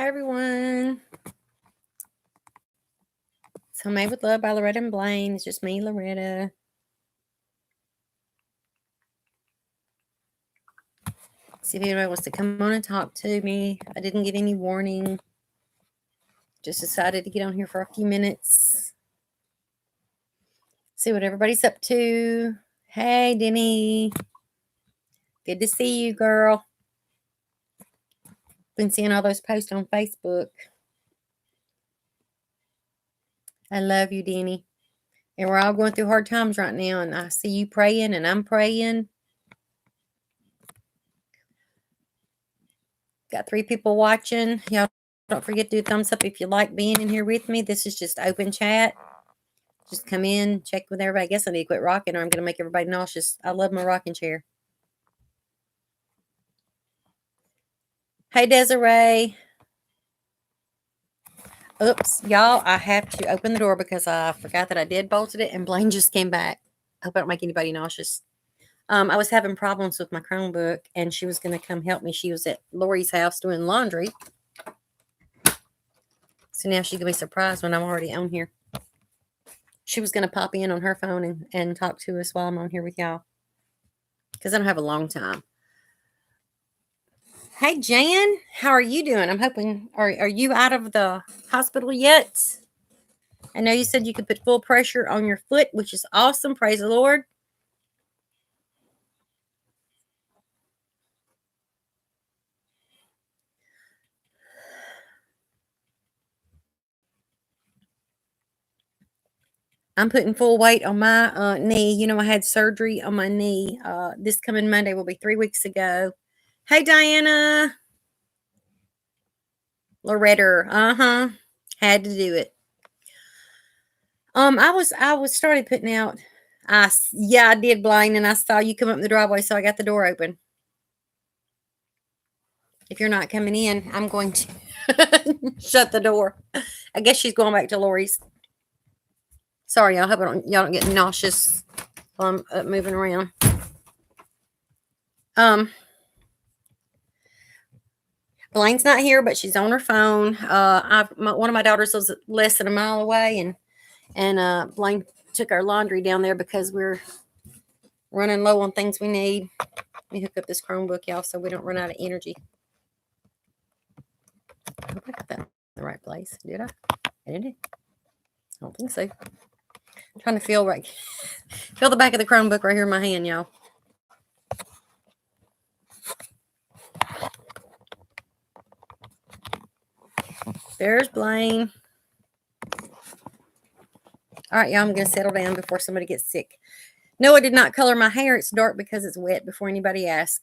Hi, everyone. It's Homemade with Love by Loretta and Blaine. It's just me, Loretta. See if anybody wants to come on and talk to me. I didn't get any warning. Just decided to get on here for a few minutes. See what everybody's up to. Hey, Denny. Good to see you, girl. Been seeing all those posts on Facebook. I love you, Denny. And we're all going through hard times right now. And I see you praying and I'm praying. Got 3 people watching. Y'all don't forget to do a thumbs up if you like being in here with me. This is just open chat. Just come in, check with everybody. I guess I need to quit rocking or I'm going to make everybody nauseous. I love my rocking chair. Hey, Desiree. Oops, y'all, I have to open the door because I forgot that I did bolted it and Blaine just came back. I hope I don't make anybody nauseous. I was having problems with my Chromebook and she was going to come help me. She was at Lori's house doing laundry. So now she's going to be surprised when I'm already on here. She was going to pop in on her phone and talk to us while I'm on here with y'all. Because I don't have a long time. Hey, Jan, how are you doing? I'm hoping, are you out of the hospital yet? I know you said you could put full pressure on your foot, which is awesome. Praise the Lord. I'm putting full weight on my knee. You know, I had surgery on my knee. This coming Monday will be 3 weeks ago. Hey, Diana. Loretta. Had to do it. I was started putting out. I did, Blaine, and I saw you come up the driveway, so I got the door open. If you're not coming in, I'm going to shut the door. I guess she's going back to Lori's. Sorry, y'all. Hope y'all don't get nauseous while I'm moving around. Blaine's not here, but she's on her phone. One of my daughters lives less than a mile away, and Blaine took our laundry down there because we're running low on things we need. Let me hook up this Chromebook, y'all, so we don't run out of energy. I hope I got that in the right place. Did I? Did it? I don't think so. I'm trying to feel the back of the Chromebook right here in my hand, y'all. There's Blaine. All right, y'all, I'm going to settle down before somebody gets sick. No, I did not color my hair. It's dark because it's wet before anybody asks.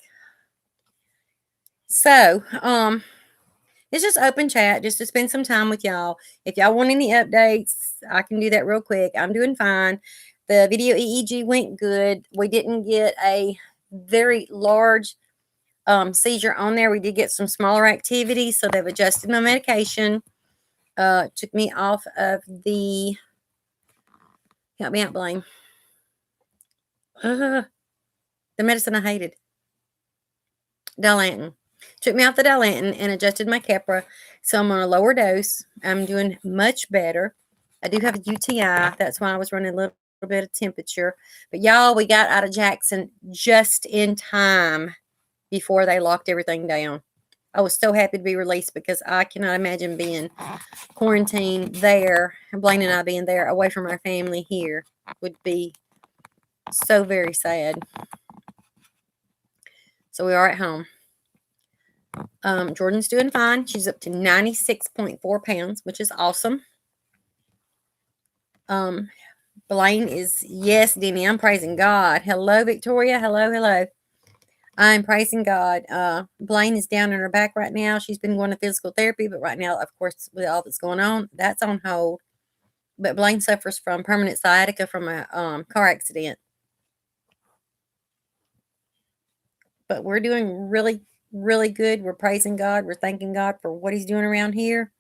So, it's just open chat just to spend some time with y'all. If y'all want any updates, I can do that real quick. I'm doing fine. The video EEG went good. We didn't get a very large seizure on there. We did get some smaller activity, so they've adjusted my medication. Took me off of the... Help me out, Blaine. The medicine I hated. Dilantin. Took me off the Dilantin and adjusted my Keppra. So I'm on a lower dose. I'm doing much better. I do have a UTI. That's why I was running a little bit of temperature. But y'all, we got out of Jackson just in time before they locked everything down. I was so happy to be released because I cannot imagine being quarantined there. Blaine and I being there away from our family here would be so very sad. So we are at home. Jordan's doing fine. She's up to 96.4 pounds, which is awesome. Blaine is, yes, Denny, I'm praising God. Hello, Victoria. Hello. I'm praising God. Blaine is down in her back right now. She's been going to physical therapy, but right now, of course, with all that's going on, that's on hold. But Blaine suffers from permanent sciatica from a car accident. But we're doing really, really good. We're praising God. We're thanking God for what he's doing around here.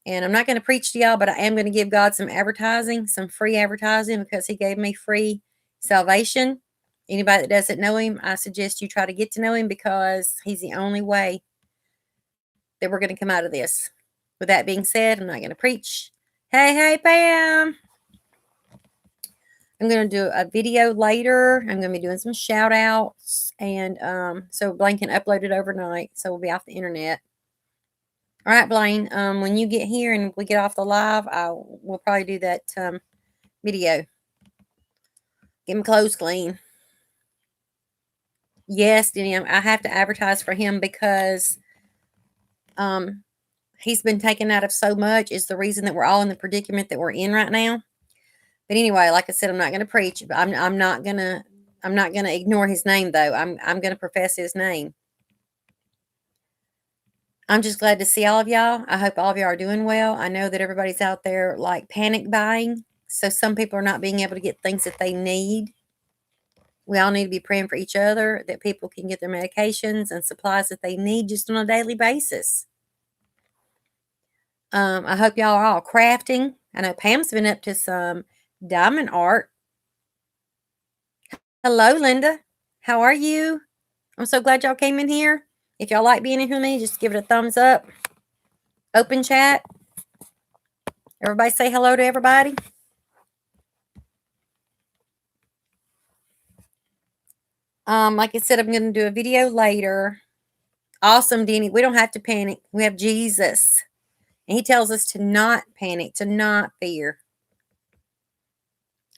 And I'm not going to preach to y'all, but I am going to give God some advertising, some free advertising, because he gave me free salvation. Anybody that doesn't know him, I suggest you try to get to know him because he's the only way that we're going to come out of this. with that being said, I'm not going to preach. Hey, Pam. I'm going to do a video later. I'm going to be doing some shout outs. And so Blaine can upload it overnight. So we'll be off the internet. All right, Blaine. When you get here and we get off the live, we'll probably do that video. Get my clothes clean. Yes, Denny, I have to advertise for him because he's been taken out of so much is the reason that we're all in the predicament that we're in right now. But anyway, like I said, I'm not going to preach. I'm not gonna ignore his name though. I'm going to profess his name. I'm just glad to see all of y'all. I hope all of y'all are doing well. I know that everybody's out there like panic buying. So some people are not being able to get things that they need. We all need to be praying for each other that people can get their medications and supplies that they need just on a daily basis. I hope y'all are all crafting. I know Pam's been up to some diamond art. Hello, Linda. How are you? I'm so glad y'all came in here. If y'all like being in here with me, just give it a thumbs up. Open chat. Everybody say hello to everybody. Like I said, I'm going to do a video later. Awesome, Denny. We don't have to panic. We have Jesus. And he tells us to not panic, to not fear.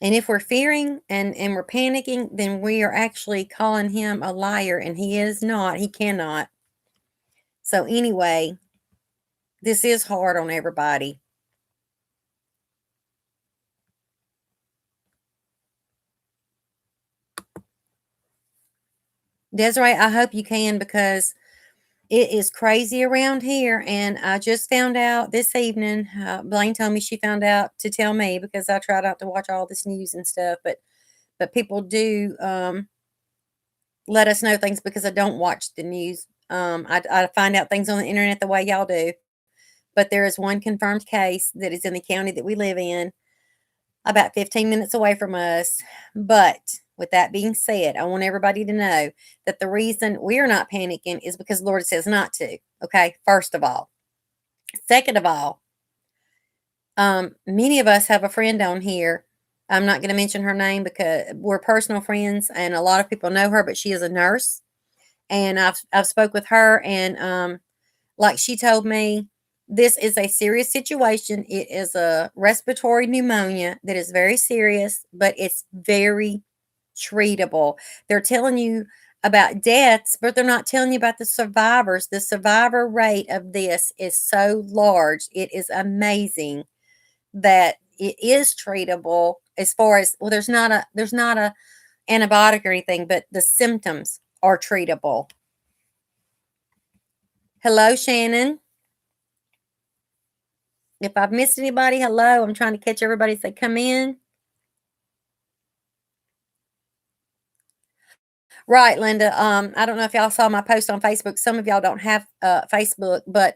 And if we're fearing and we're panicking, then we are actually calling him a liar. And he is not. He cannot. So anyway, this is hard on everybody. Desiree, I hope you can because it is crazy around here. And I just found out this evening, Blaine told me she found out to tell me because I try not to watch all this news and stuff. But people do let us know things because I don't watch the news. I find out things on the internet the way y'all do. But there is one confirmed case that is in the county that we live in, about 15 minutes away from us. But with that being said, I want everybody to know that the reason we're not panicking is because the Lord says not to. Okay, first of all. Second of all, many of us have a friend on here. I'm not going to mention her name because we're personal friends and a lot of people know her, but she is a nurse. And I've spoke with her and like she told me, this is a serious situation. It is a respiratory pneumonia that is very serious, but it's very treatable. They're telling you about deaths, but they're not telling you about the survivors. The survivor rate of this is so large. It is amazing that it is treatable as far as, well, there's not a antibiotic or anything, but the symptoms are treatable. Hello, Shannon. If I've missed anybody, hello. I'm trying to catch everybody as they come in. Right, Linda. I don't know if y'all saw my post on Facebook. Some of y'all don't have Facebook, but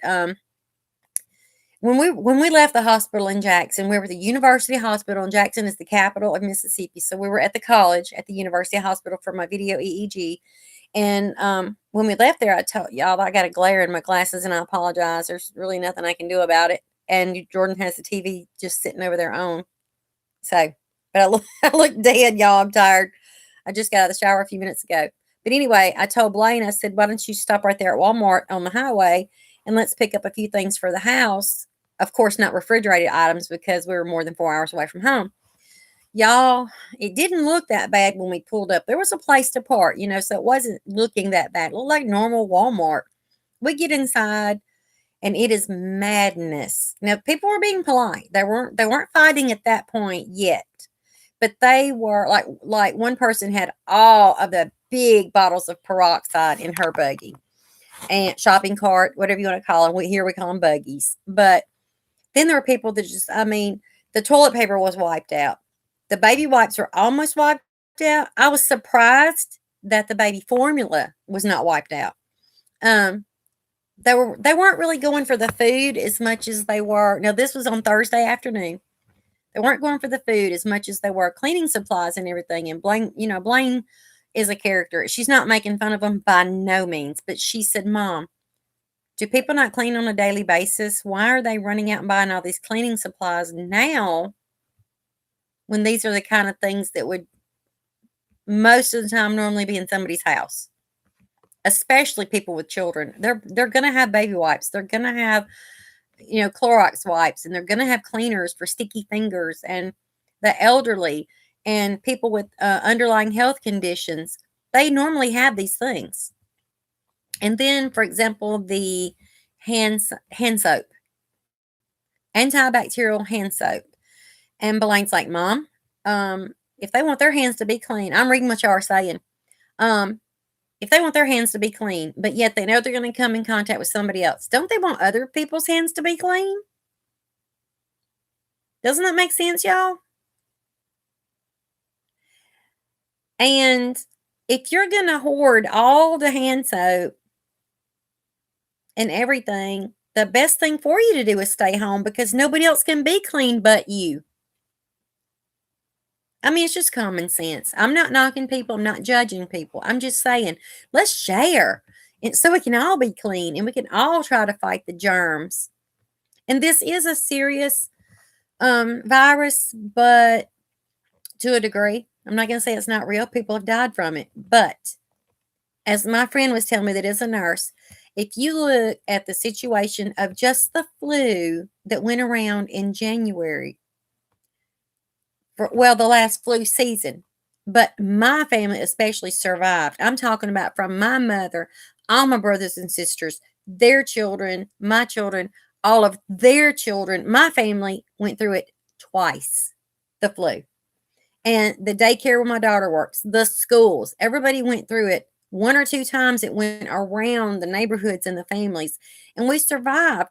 when we left the hospital in Jackson, we were at the University Hospital, and Jackson is the capital of Mississippi. So we were at the college at the University Hospital for my video EEG. And when we left there, I told y'all I got a glare in my glasses, and I apologize. There's really nothing I can do about it. And Jordan has the TV just sitting over there on. So, but I look dead, y'all. I'm tired. I just got out of the shower a few minutes ago. But anyway, I told Blaine, I said, why don't you stop right there at Walmart on the highway and let's pick up a few things for the house. Of course, not refrigerated items because we were more than 4 hours away from home. Y'all, it didn't look that bad when we pulled up. There was a place to park, so it wasn't looking that bad. It looked like normal Walmart. We get inside and it is madness. Now, people were being polite. They weren't fighting at that point yet. But they were like one person had all of the big bottles of peroxide in her buggy and shopping cart, whatever you want to call them. Here we call them buggies. But then there were people that just, the toilet paper was wiped out. The baby wipes were almost wiped out. I was surprised that the baby formula was not wiped out. They weren't really going for the food as much as they were. Now, this was on Thursday afternoon. They weren't going for the food as much as they were cleaning supplies and everything. And Blaine is a character. She's not making fun of them by no means. But she said, Mom, Do people not clean on a daily basis? Why are they running out and buying all these cleaning supplies now when these are the kind of things that would most of the time normally be in somebody's house? Especially people with children. They're going to have baby wipes. They're going to have Clorox wipes, and they're going to have cleaners for sticky fingers, and the elderly and people with underlying health conditions. They normally have these things. And then, for example, the hand soap, antibacterial hand soap. And Blaine's like, Mom, if they want their hands to be clean, I'm reading what y'all are saying. If they want their hands to be clean, but yet they know they're going to come in contact with somebody else, don't they want other people's hands to be clean? Doesn't that make sense, y'all? And if you're going to hoard all the hand soap and everything, the best thing for you to do is stay home, because nobody else can be clean but you. I mean, it's just common sense. I'm not knocking people. I'm not judging people. I'm just saying, let's share, and so we can all be clean and we can all try to fight the germs. And this is a serious virus, but to a degree. I'm not going to say it's not real. People have died from it. But as my friend was telling me that is a nurse, if you look at the situation of just the flu that went around in January, the last flu season, but my family especially survived. I'm talking about from my mother, all my brothers and sisters, their children, my children, all of their children. My family went through it twice, the flu. And the daycare where my daughter works, the schools, everybody went through it. One or two times it went around the neighborhoods and the families, and we survived.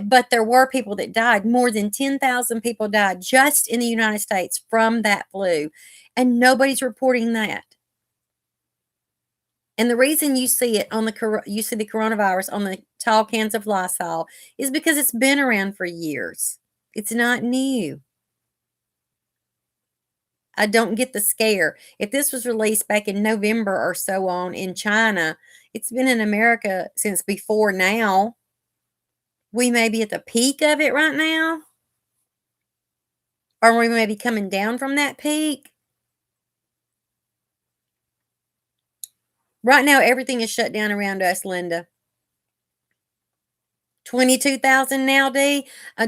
But there were people that died. More than 10,000 people died just in the United States from that flu, and nobody's reporting that. And the reason you see it on the coronavirus on the tall cans of Lysol is because it's been around for years. It's not new. I don't get the scare. If this was released back in November or so on in China, it's been in America since before now. We may be at the peak of it right now, or we may be coming down from that peak. Right now, everything is shut down around us, Linda. 22,000 now, Denny. I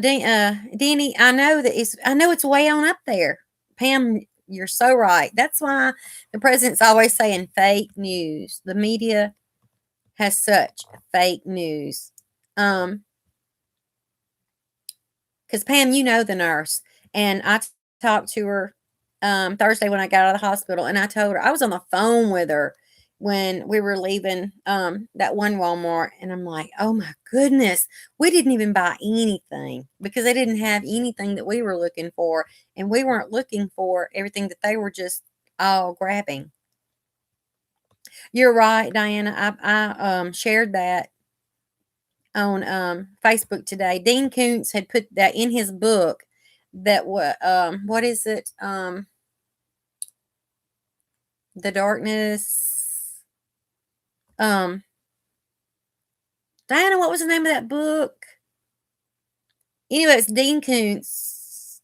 know it's way on up there. Pam, you're so right. That's why the president's always saying fake news. The media has such fake news. Because Pam, you know the nurse, and I talked to her Thursday when I got out of the hospital, and I told her I was on the phone with her when we were leaving that one Walmart, and I'm like, oh my goodness, we didn't even buy anything because they didn't have anything that we were looking for, and we weren't looking for everything that they were just all grabbing. You're right, Diana. I shared that on Facebook today. Dean Koontz had put that in his book. That what is it? The Darkness. Diana, what was the name of that book? Anyway, it's Dean Koontz.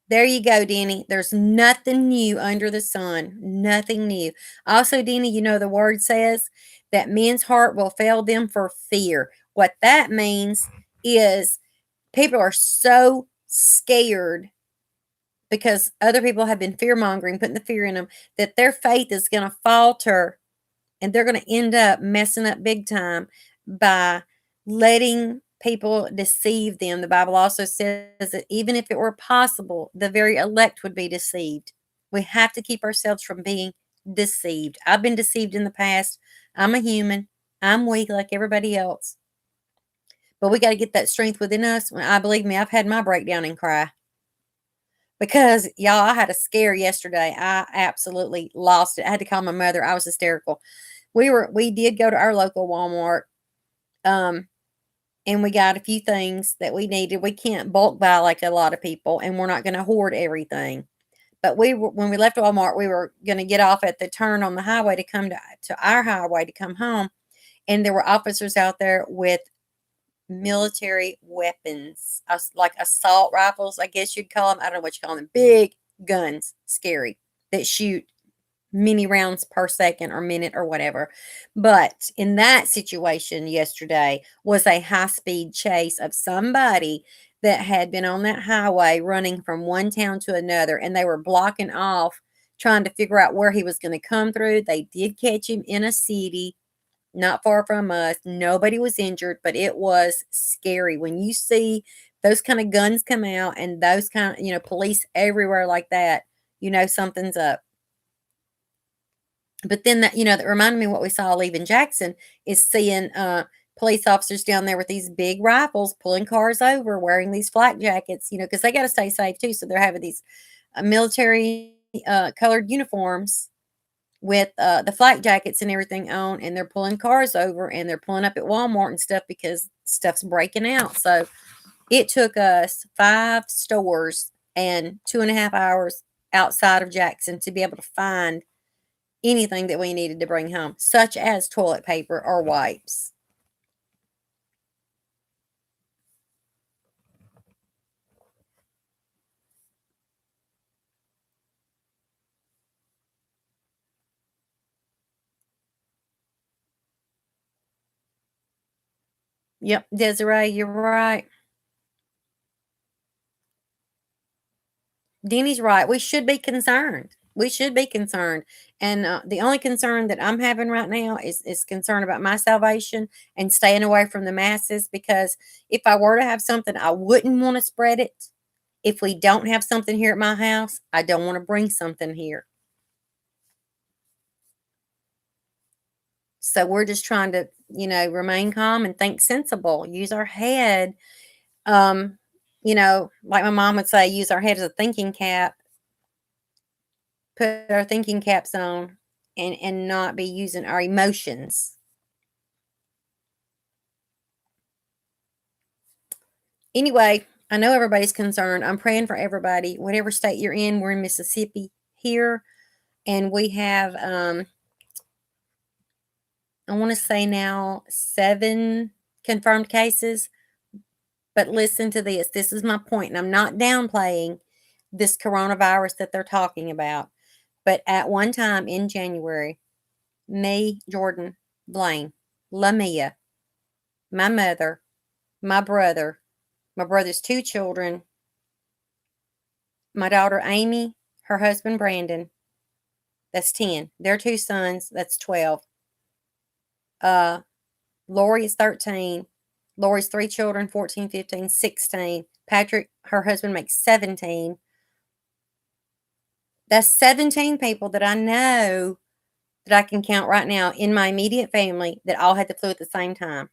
There you go, Denny. There's nothing new under the sun. Nothing new. Also, Denny, you know the word says that men's heart will fail them for fear. What that means is people are so scared because other people have been fear-mongering, putting the fear in them, that their faith is going to falter, and they're going to end up messing up big time by letting people deceive them. The Bible also says that even if it were possible, the very elect would be deceived. We have to keep ourselves from being deceived. I've been deceived in the past. I'm a human. I'm weak like everybody else. But we got to get that strength within us. I believe me, I've had my breakdown and cry. Because y'all, I had a scare yesterday. I absolutely lost it. I had to call my mother. I was hysterical. We did go to our local Walmart. And we got a few things that we needed. We can't bulk buy like a lot of people, and we're not going to hoard everything. But when we left Walmart, we were going to get off at the turn on the highway to come to our highway to come home. and there were officers out there with military weapons, like assault rifles, I guess you'd call them. I don't know what you call them. Big guns, scary, that shoot many rounds per second or minute or whatever. But in that situation yesterday was a high-speed chase of somebody that had been on that highway running from one town to another, and they were blocking off trying to figure out where he was going to come through. They did catch him in a city not far from us. Nobody was injured, but it was scary when you see those kind of guns come out and those kind of, police everywhere like that, something's up. But then that reminded me what we saw leaving Jackson is seeing police officers down there with these big rifles pulling cars over, wearing these flak jackets, because they got to stay safe too. So they're having these military colored uniforms with the flak jackets and everything on, and they're pulling cars over and they're pulling up at Walmart and stuff because stuff's breaking out. So it took us 5 stores and 2.5 hours outside of Jackson to be able to find anything that we needed to bring home, such as toilet paper or wipes. Yep, Desiree, you're right. Denny's right. We should be concerned. We should be concerned. And the only concern that I'm having right now is concern about my salvation and staying away from the masses. Because if I were to have something, I wouldn't want to spread it. If we don't have something here at my house, I don't want to bring something here. So we're just trying to, remain calm and think sensible. Use our head. Um, like my mom would say, use our head as a thinking cap. Put our thinking caps on and not be using our emotions. Anyway, I know everybody's concerned. I'm praying for everybody. Whatever state you're in, we're in Mississippi here, and we have I want to say now 7 confirmed cases. But listen to this. This is my point, and I'm not downplaying this coronavirus that they're talking about. But at one time in January, me, Jordan, Blaine, Lamia, my mother, my brother, my brother's 2 children, my daughter Amy, her husband Brandon, that's 10. Their 2 sons, that's 12. Lori is 13. Lori's 3 children, 14, 15, 16. Patrick, her husband, makes 17. That's 17 people that I know that I can count right now in my immediate family that all had the flu at the same time.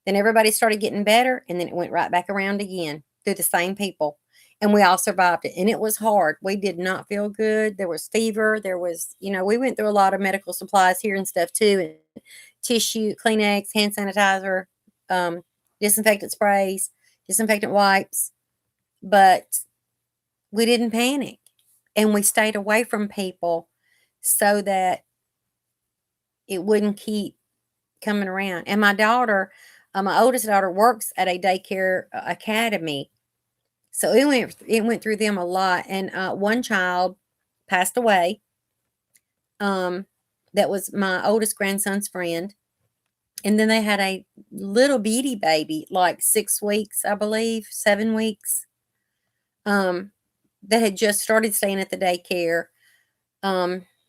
Then everybody started getting better, and then it went right back around again through the same people. And we all survived it. And it was hard. We did not feel good. There was fever. There was, we went through a lot of medical supplies here and stuff too. And tissue, Kleenex, hand sanitizer, disinfectant sprays, disinfectant wipes. But we didn't panic. And we stayed away from people so that it wouldn't keep coming around. And my daughter, my oldest daughter, works at a daycare academy. So it went through them a lot. And one child passed away. That was my oldest grandson's friend. And then they had a little bitty baby, like 6 weeks, I believe, 7 weeks, that had just started staying at the daycare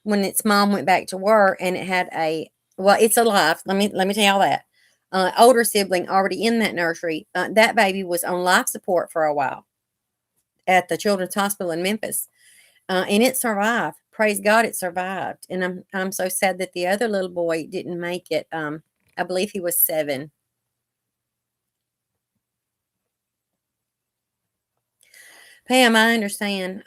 when its mom went back to work, and it had it's alive. Let me tell y'all that. Older sibling already in that nursery. That baby was on life support for a while at the Children's Hospital in Memphis, and it survived. Praise God, it survived. And I'm so sad that the other little boy didn't make it. I believe he was 7. Pam, I understand.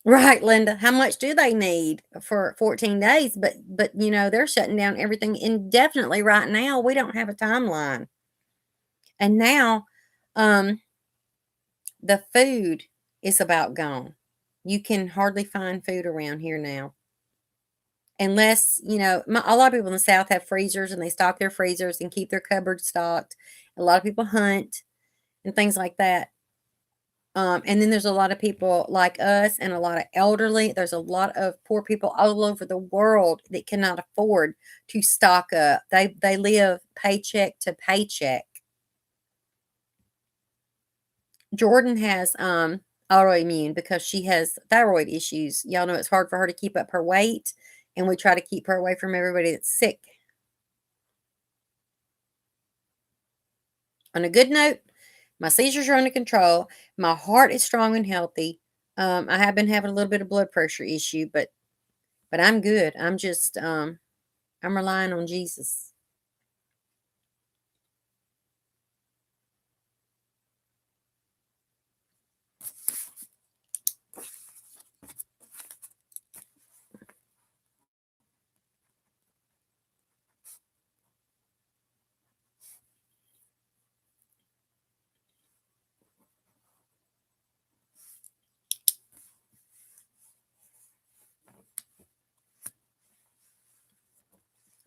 Right, Linda. How much do they need for 14 days? But they're shutting down everything indefinitely right now. We don't have a timeline. And now the food is about gone. You can hardly find food around here now. Unless, a lot of people in the South have freezers and they stock their freezers and keep their cupboards stocked. A lot of people hunt and things like that. And then there's a lot of people like us and a lot of elderly. There's a lot of poor people all over the world that cannot afford to stock up. They live paycheck to paycheck. Jordan has autoimmune because she has thyroid issues. Y'all know it's hard for her to keep up her weight, and we try to keep her away from everybody that's sick. On a good note, my seizures are under control. My heart is strong and healthy. I have been having a little bit of blood pressure issue, but I'm good. I'm just I'm relying on Jesus.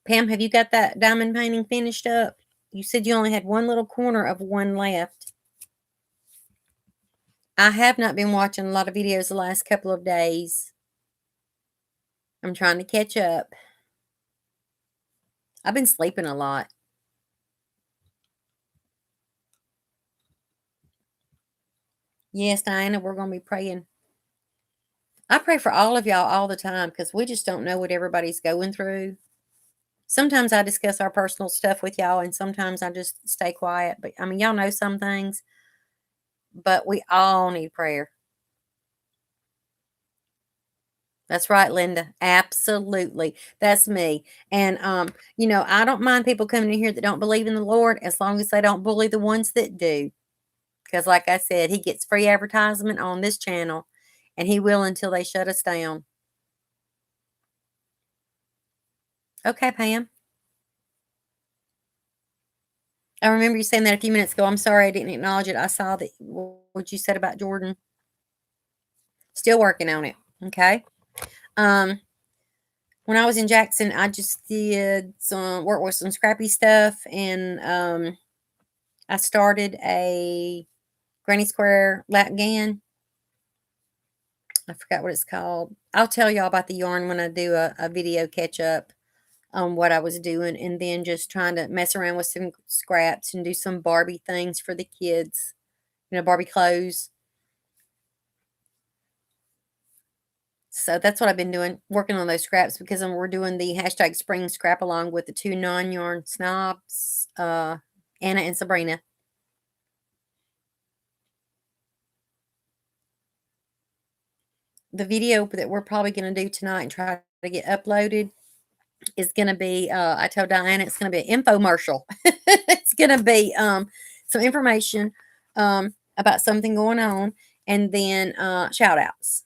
Pam, have you got that diamond painting finished up? You said you only had one little corner of one left. I have not been watching a lot of videos the last couple of days. I'm trying to catch up. I've been sleeping a lot. Yes, Diana, we're going to be praying. I pray for all of y'all all the time because we just don't know what everybody's going through. Sometimes I discuss our personal stuff with y'all, and sometimes I just stay quiet. But I mean, y'all know some things, but we all need prayer. That's right, Linda. Absolutely. That's me. And I don't mind people coming in here that don't believe in the Lord as long as they don't bully the ones that do. Because like I said, he gets free advertisement on this channel, and he will until they shut us down. Okay, Pam. I remember you saying that a few minutes ago. I'm sorry I didn't acknowledge it. I saw that what you said about Jordan. Still working on it. Okay. When I was in Jackson, I just did some work with some scrappy stuff, and I started a Granny Square lap gan. I forgot what it's called. I'll tell y'all about the yarn when I do a video catch up on what I was doing, and then just trying to mess around with some scraps and do some Barbie things for the kids, Barbie clothes. So that's what I've been doing, working on those scraps, because we're doing the hashtag spring scrap along with the two non-yarn snobs, Anna and Sabrina. The video that we're probably going to do tonight and try to get uploaded is going to be, I told Diana, it's going to be an infomercial. It's going to be some information about something going on, and then shout outs.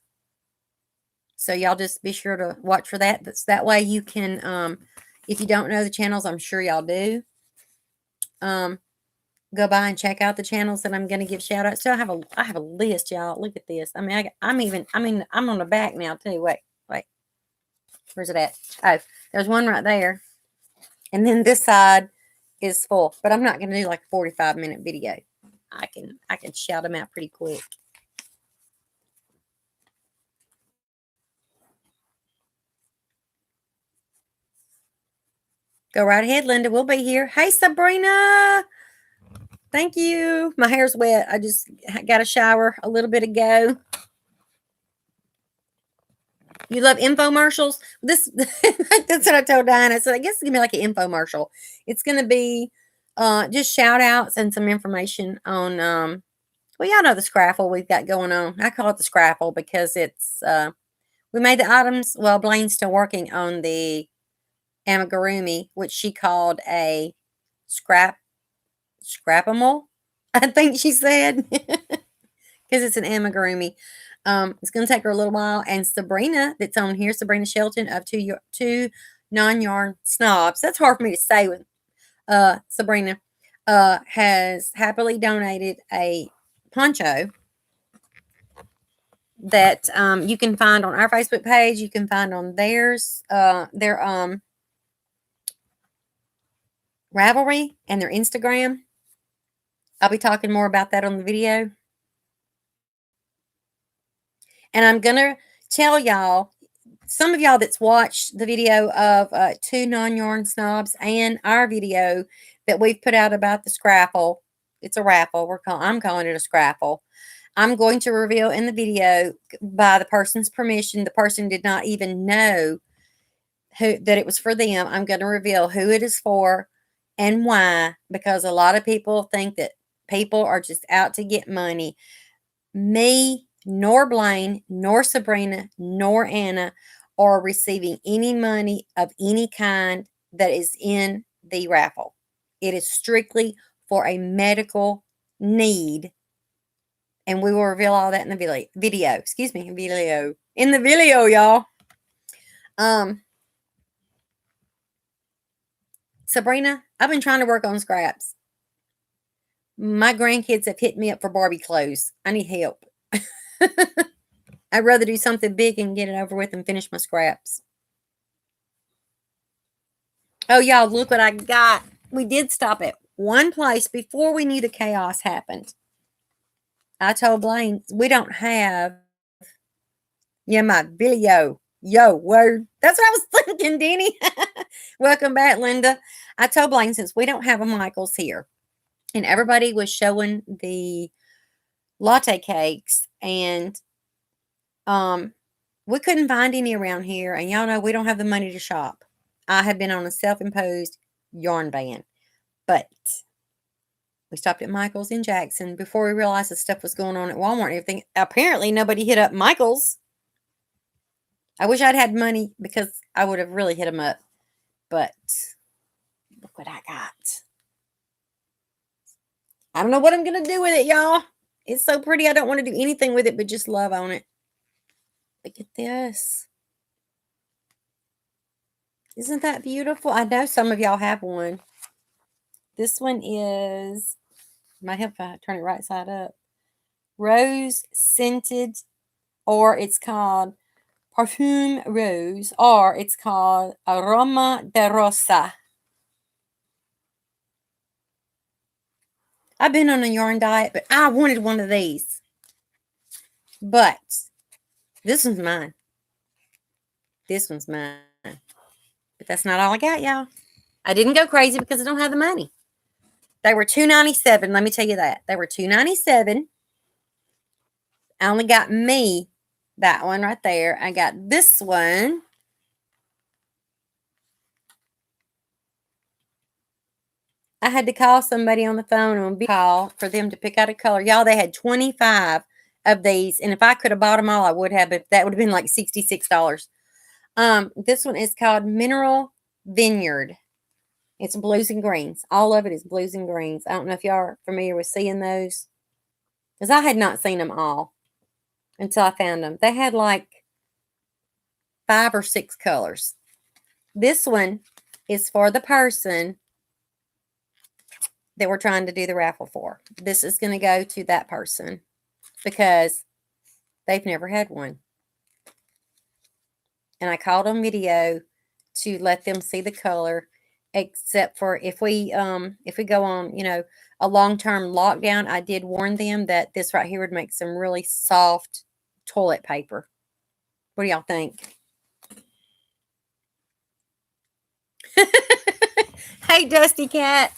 So y'all just be sure to watch for that. That way you can, if you don't know the channels, I'm sure y'all do, go by and check out the channels that I'm going to give shout outs to. I have a list, y'all. Look at this. I mean, I'm on the back now too. Wait. Where's it at? Oh, there's one right there. And then this side is full, but I'm not going to do like a 45-minute video. I can shout them out pretty quick. Go right ahead, Linda. We'll be here. Hey, Sabrina. Thank you. My hair's wet. I just got a shower a little bit ago. You love infomercials? That's what I told Diana. So I guess it's going to be like an infomercial. It's going to be just shout outs and some information on, well, y'all know the Scraffle we've got going on. I call it the Scraffle because it's, we made the items. Well, Blaine's still working on the amigurumi, which she called a scrapable, I think she said, because it's an amigurumi. It's going to take her a little while. And Sabrina, that's on here, Sabrina Shelton of two non-yarn snobs. That's hard for me to say with Sabrina. Has happily donated a poncho that you can find on our Facebook page. You can find on theirs, their Ravelry and their Instagram. I'll be talking more about that on the video. And I'm going to tell y'all, some of y'all that's watched the video of 2 non-yarn snobs and our video that we've put out about the scraffle. It's a raffle. I'm calling it a scraffle. I'm going to reveal in the video, by the person's permission, the person did not even know that it was for them. I'm going to reveal who it is for and why, because a lot of people think that people are just out to get money. Me, nor Blaine, nor Sabrina, nor Anna are receiving any money of any kind that is in the raffle. It is strictly for a medical need. And we will reveal all that in the video. Excuse me, video. In the video, y'all. Sabrina, I've been trying to work on scraps. My grandkids have hit me up for Barbie clothes. I need help. I'd rather do something big and get it over with and finish my scraps. Oh, y'all, look what I got. We did stop at one place before we knew the chaos happened. I told Blaine, we don't have my video. Yo, word. That's what I was thinking, Denny. Welcome back, Linda. I told Blaine, since we don't have a Michael's here, and everybody was showing the latte cakes, and we couldn't find any around here, and y'all know we don't have the money to shop. I have been on a self-imposed yarn ban, but we stopped at Michael's in Jackson before we realized the stuff was going on at Walmart and everything. Apparently, nobody hit up Michael's. I wish I'd had money because I would have really hit them up, but look what I got. I don't know what I'm going to do with it, y'all. It's so pretty. I don't want to do anything with it but just love on it. Look at this. Isn't that beautiful? I know some of y'all have one. This one is, might help if I turn it right side up. Rose scented, or it's called Parfum Rose, or it's called Aroma de Rosa. I've been on a yarn diet, but I wanted one of these. But this one's mine. This one's mine. But that's not all I got, y'all. I didn't go crazy because I don't have the money. They were $2.97. Let me tell you that. They were $2.97. I only got me that one right there. I got this one. I had to call somebody on the phone on a call for them to pick out a color. Y'all, they had 25 of these. And if I could have bought them all, I would have. But that would have been like $66. This one is called Mineral Vineyard. It's blues and greens. All of it is blues and greens. I don't know if y'all are familiar with seeing those, because I had not seen them all until I found them. They had like 5 or 6 colors. This one is for the person that we're trying to do the raffle for. This is going to go to that person because they've never had one. And I called on video to let them see the color, except for if we go on, a long-term lockdown, I did warn them that this right here would make some really soft toilet paper. What do y'all think? Hey, Dusty Cat.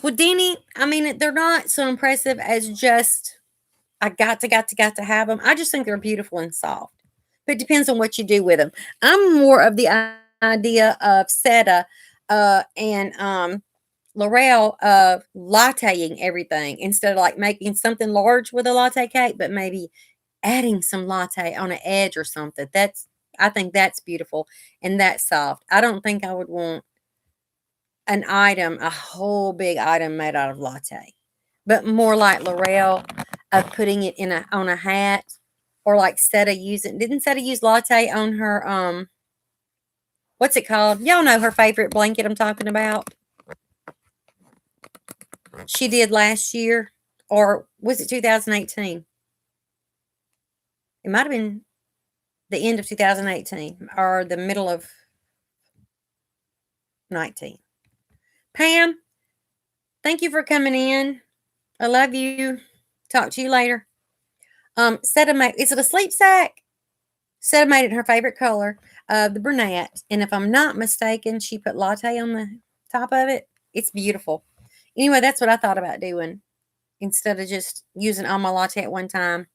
Well, Danny, I mean, they're not so impressive as just, I got to have them. I just think they're beautiful and soft. But it depends on what you do with them. I'm more of the idea of Seta and L'Oreal of latteing everything instead of like making something large with a latte cake, but maybe adding some latte on an edge or something. I think that's beautiful and that's soft. I don't think I would want a whole big item made out of latte, but more like L'Oreal of putting it on a hat, or like didn't Seta use latte on her, what's it called? Y'all know her favorite blanket I'm talking about. she did last year, or was it 2018? It might have been the end of 2018 or the middle of 19. Pam, thank you for coming in. I love you. Talk to you later. Seta made, is it a sleep sack? Seta made it her favorite color, the brunette. And if I'm not mistaken, she put latte on the top of it. It's beautiful. Anyway, that's what I thought about doing instead of just using all my latte at one time.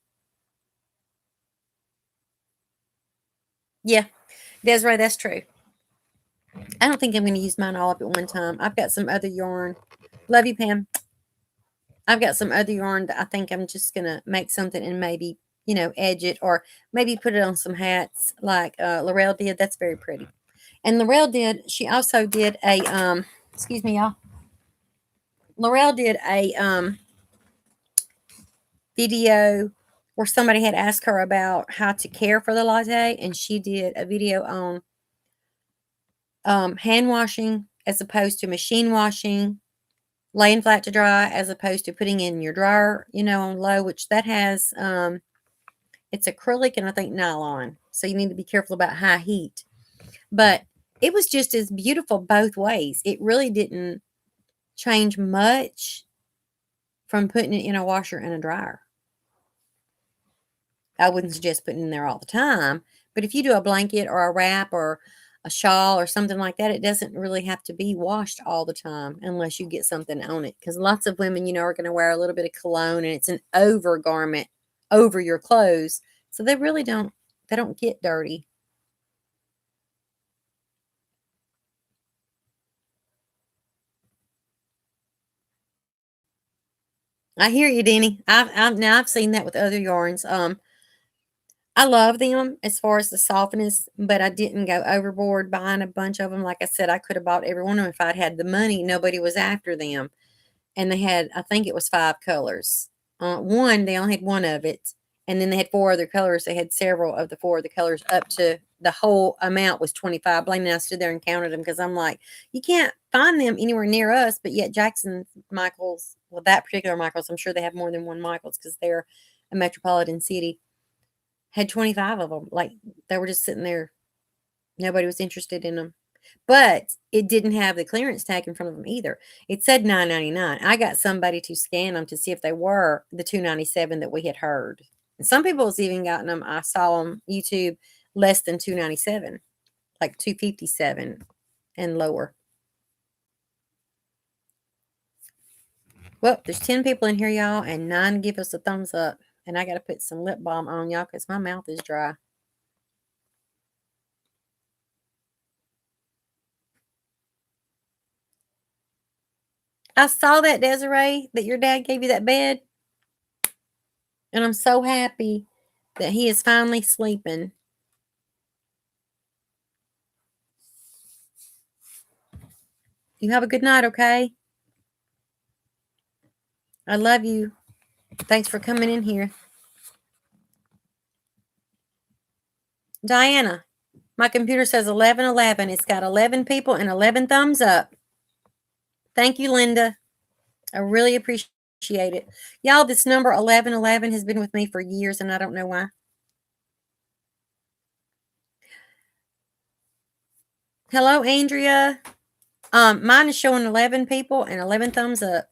Yeah, Desiree, that's true. I don't think I'm going to use mine all up at one time. I've got some other yarn. Love you, Pam. I've got some other yarn that I think I'm just going to make something and maybe, edge it or maybe put it on some hats like Laurel did. That's very pretty. And Laurel did, she also did a, excuse me, y'all. Laurel did a video where somebody had asked her about how to care for the latte, and she did a video on hand washing as opposed to machine washing, laying flat to dry as opposed to putting in your dryer, on low, which that has it's acrylic and I think nylon. So you need to be careful about high heat. But it was just as beautiful both ways. It really didn't change much from putting it in a washer and a dryer. I wouldn't suggest putting it in there all the time, but if you do a blanket or a wrap or a shawl or something like that, it doesn't really have to be washed all the time unless you get something on it. Because lots of women, are going to wear a little bit of cologne and it's an over garment over your clothes. So they really don't get dirty. I hear you, Denny. I've seen that with other yarns. I love them as far as the softness, but I didn't go overboard buying a bunch of them. Like I said, I could have bought every one of them if I'd had the money. Nobody was after them. And they had, I think it was 5 colors. One, they only had one of it. And then they had 4 other colors. They had several of the 4 of the colors up to the whole amount was 25. Blaine and I stood there and counted them because I'm like, you can't find them anywhere near us. But yet Jackson Michaels, well, that particular Michaels, I'm sure they have more than one Michaels because they're a metropolitan city, had 25 of them. Like they were just sitting there. Nobody was interested in them. But it didn't have the clearance tag in front of them either. It said $9.99. I got somebody to scan them to see if they were the $2.97 that we had heard. And some people has even gotten them. I saw on YouTube less than $2.97, like $2.57 and lower. Well, there's 10 people in here, y'all, and 9 give us a thumbs up. And I got to put some lip balm on, y'all, because my mouth is dry. I saw that, Desiree, that your dad gave you that bed. And I'm so happy that he is finally sleeping. You have a good night, okay? I love you. Thanks for coming in here. Diana, my computer says 11:11. It's got 11 people and 11 thumbs up. Thank you, Linda. I really appreciate it. Y'all, this number 11:11 has been with me for years, and I don't know why. Hello, Andrea. Mine is showing 11 people and 11 thumbs up.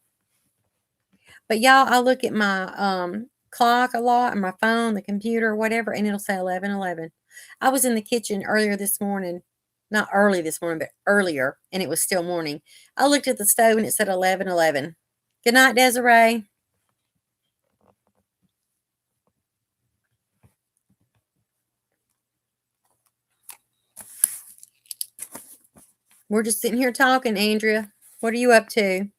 But y'all, I look at my clock a lot on my phone, the computer, whatever, and it'll say 11:11. I was in the kitchen earlier this morning, not early this morning, but earlier, and it was still morning. I looked at the stove and it said 11:11. Good night, Desiree. We're just sitting here talking, Andrea. What are you up to?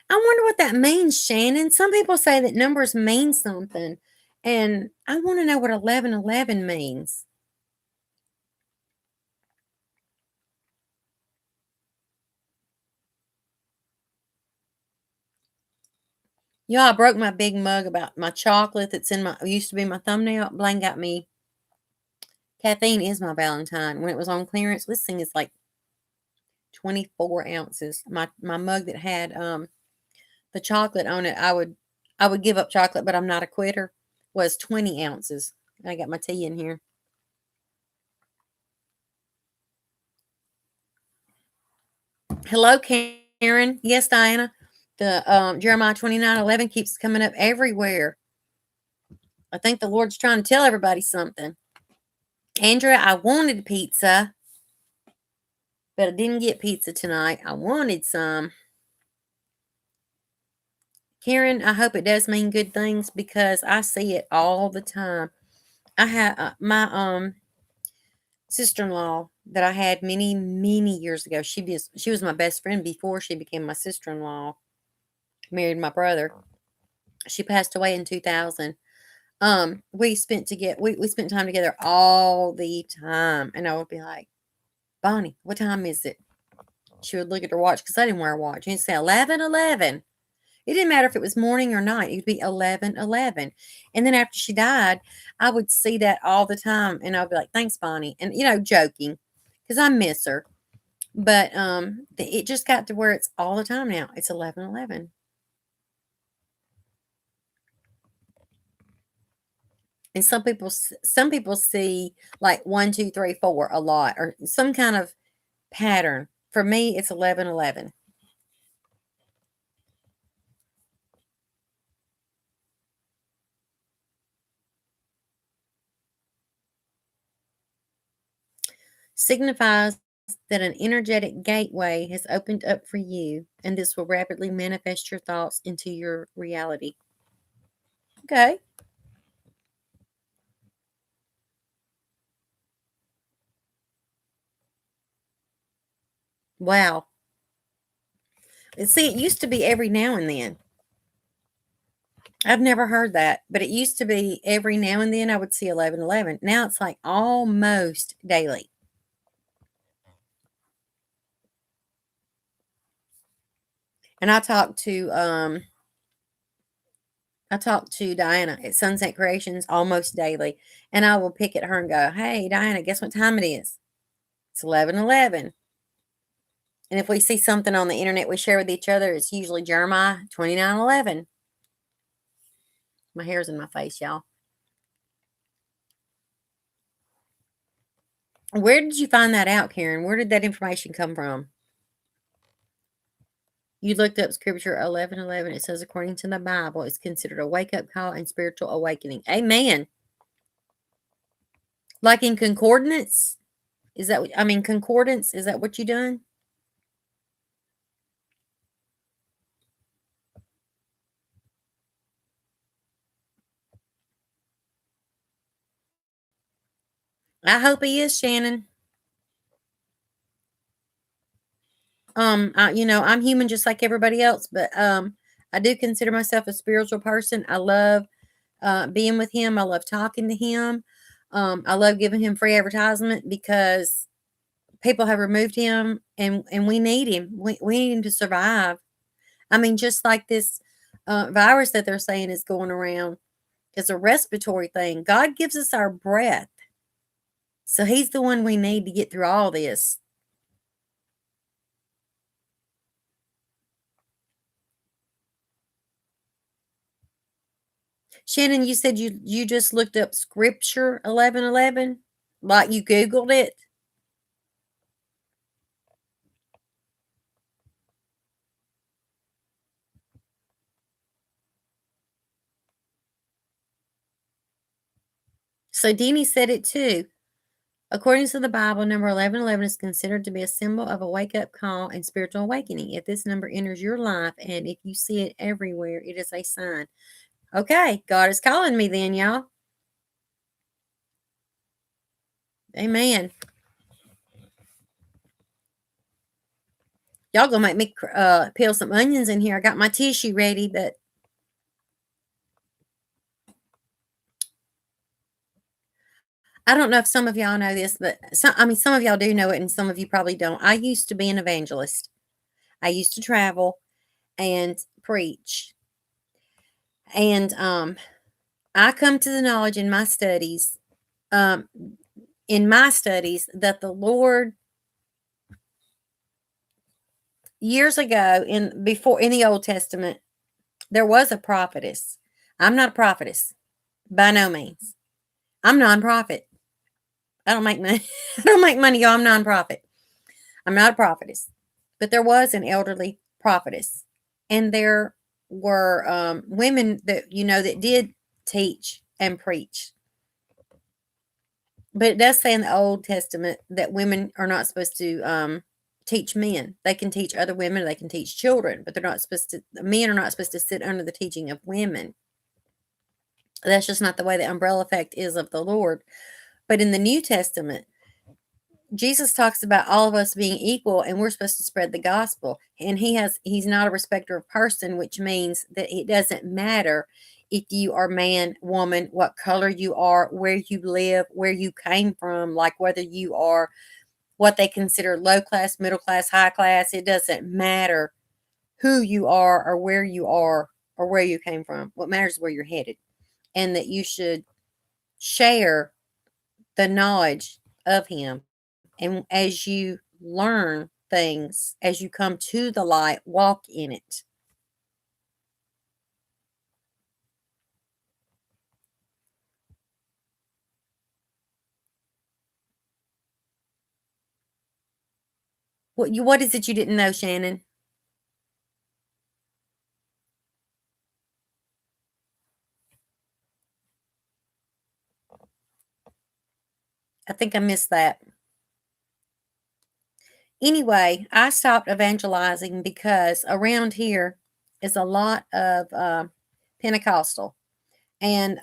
I wonder what that means, Shannon. Some people say that numbers mean something, and I want to know what 11:11 means. Yeah, I broke my big mug about my chocolate that's in my used to be my thumbnail. Blaine got me. Caffeine is my Valentine. When it was on clearance, this thing is like 24 ounces. My mug that had the chocolate on it, I would give up chocolate, but I'm not a quitter. Was 20 ounces. I got my tea in here. Hello, Karen. Yes, Diana. The Jeremiah 29:11 keeps coming up everywhere. I think the Lord's trying to tell everybody something. Andrea, I wanted pizza, but I didn't get pizza tonight. I wanted some. Karen, I hope it does mean good things because I see it all the time. I had my sister-in-law that I had many, many years ago. She was my best friend before she became my sister-in-law. Married my brother. She passed away in 2000. We spent time together all the time, and I would be like, Bonnie, what time is it? She would look at her watch because I didn't wear a watch. And she'd say 11:11. It didn't matter if it was morning or night. It would be 11:11. And then after she died, I would see that all the time, and I'd be like, "Thanks, Bonnie," and joking because I miss her. But it just got to where it's all the time now. It's 11:11. And some people see like 1, 2, 3, 4 a lot or some kind of pattern. For me, it's 11:11. Signifies that an energetic gateway has opened up for you, and this will rapidly manifest your thoughts into your reality. Okay. Wow. See, it used to be every now and then. I've never heard that, but it used to be every now and then I would see 11:11. Now it's like almost daily. And I talk to Diana at Sunset Creations almost daily, and I will pick at her and go, "Hey, Diana, guess what time it is? It's 11:11." And if we see something on the internet we share with each other, it's usually Jeremiah 29:11. My hair's in my face, y'all. Where did you find that out, Karen? Where did that information come from? You looked up scripture 11:11. It says, according to the Bible, it's considered a wake up call and spiritual awakening. Amen. Like in concordance? Concordance, is that what you done? I hope he is, Shannon. I'm human just like everybody else, but I do consider myself a spiritual person. I love being with him. I love talking to him. I love giving him free advertisement because people have removed him, and we need him. We need him to survive. I mean, just like this virus that they're saying is going around, it's a respiratory thing. God gives us our breath, so He's the one we need to get through all this. Shannon, you said you just looked up scripture 11:11, like you Googled it. So Deanie said it too. According to the Bible, number 1111 is considered to be a symbol of a wake up call and spiritual awakening. If this number enters your life and if you see it everywhere, it is a sign. Okay, God is calling me then, y'all. Amen. Y'all gonna make me peel some onions in here. I got my tissue ready, but I don't know if some of y'all know this, but some of y'all do know it, and some of you probably don't. I used to be an evangelist. I used to travel and preach. And I come to the knowledge um, in my studies, that the Lord years ago in the Old Testament, there was a prophetess. I'm not a prophetess by no means. I'm non-profit. I don't make money. I don't make money, y'all. I'm non-profit. I'm not a prophetess. But there was an elderly prophetess. And there were women that, that did teach and preach. But it does say in the Old Testament that women are not supposed to teach men. They can teach other women, they can teach children, but men are not supposed to sit under the teaching of women. That's just not the way the umbrella effect is of the Lord. But in the New Testament, Jesus talks about all of us being equal and we're supposed to spread the gospel. And he's not a respecter of person, which means that it doesn't matter if you are man, woman, what color you are, where you live, where you came from, like whether you are what they consider low class, middle class, high class. It doesn't matter who you are or where you are or where you came from. What matters is where you're headed, and that you should share the knowledge of him. And as you learn things, as you come to the light, walk in it. What is it you didn't know, Shannon? I think I missed that. Anyway, I stopped evangelizing because around here is a lot of Pentecostal, and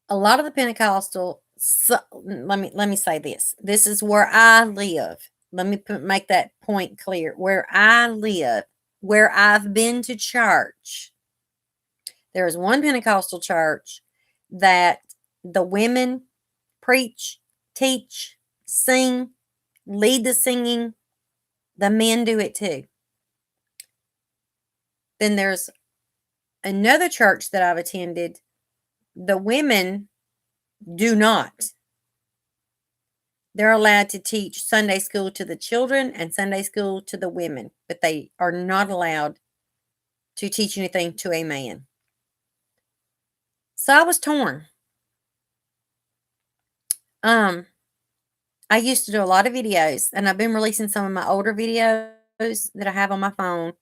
a lot of the Pentecostal. So, let me say this. This is where I live. Let me make that point clear. Where I live, where I've been to church, there is one Pentecostal church that the women preach, teach, sing, lead the singing. The men do it too. Then there's another church that I've attended. The women do not. They're allowed to teach Sunday school to the children and Sunday school to the women, but they are not allowed to teach anything to a man. So I was torn. I used to do a lot of videos, and I've been releasing some of my older videos that I have on my phone.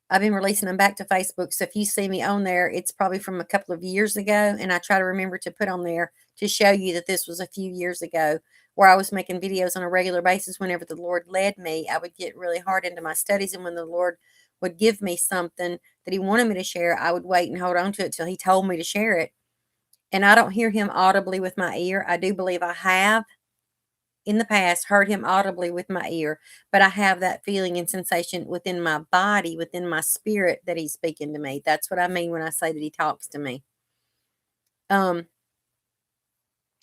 I've been releasing them back to Facebook. So if you see me on there, it's probably from a couple of years ago. And I try to remember to put on there to show you that this was a few years ago, where I was making videos on a regular basis whenever the Lord led me. I would get really hard into my studies. And when the Lord would give me something that he wanted me to share, I would wait and hold on to it till he told me to share it. And I don't hear him audibly with my ear. I do believe I have in the past heard him audibly with my ear, but I have that feeling and sensation within my body, within my spirit, that he's speaking to me. That's what I mean when I say that he talks to me. And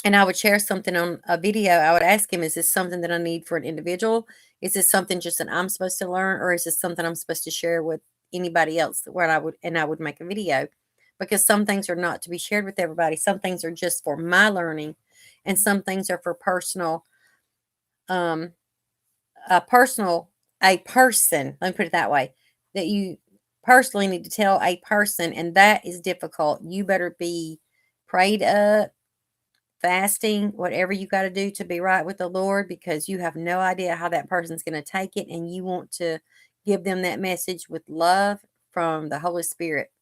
I would share something on a video. I would ask him, is this something that I need for an individual? Is this something just that I'm supposed to learn, or is this something I'm supposed to share with anybody else? Where I would make a video, because some things are not to be shared with everybody. Some things are just for my learning, and some things are for personal um a person, let me put it that way, that you personally need to tell a person, and that is difficult. You better be prayed up, fasting, whatever you got to do to be right with the Lord, because you have no idea how that person's going to take it, and you want to give them that message with love from the Holy Spirit.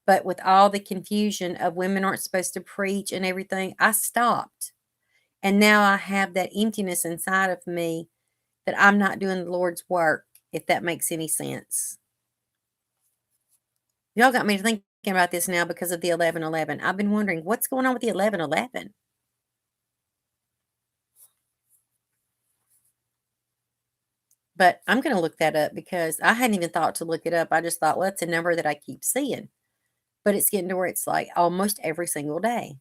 But with all the confusion of women aren't supposed to preach and everything, I stopped. And now I have that emptiness inside of me that I'm not doing the Lord's work, if that makes any sense. Y'all got me thinking about this now because of the 11:11. I've been wondering what's going on with the 11:11. But I'm going to look that up because I hadn't even thought to look it up. I just thought, well, it's a number that I keep seeing. But it's getting to where it's like almost every single day.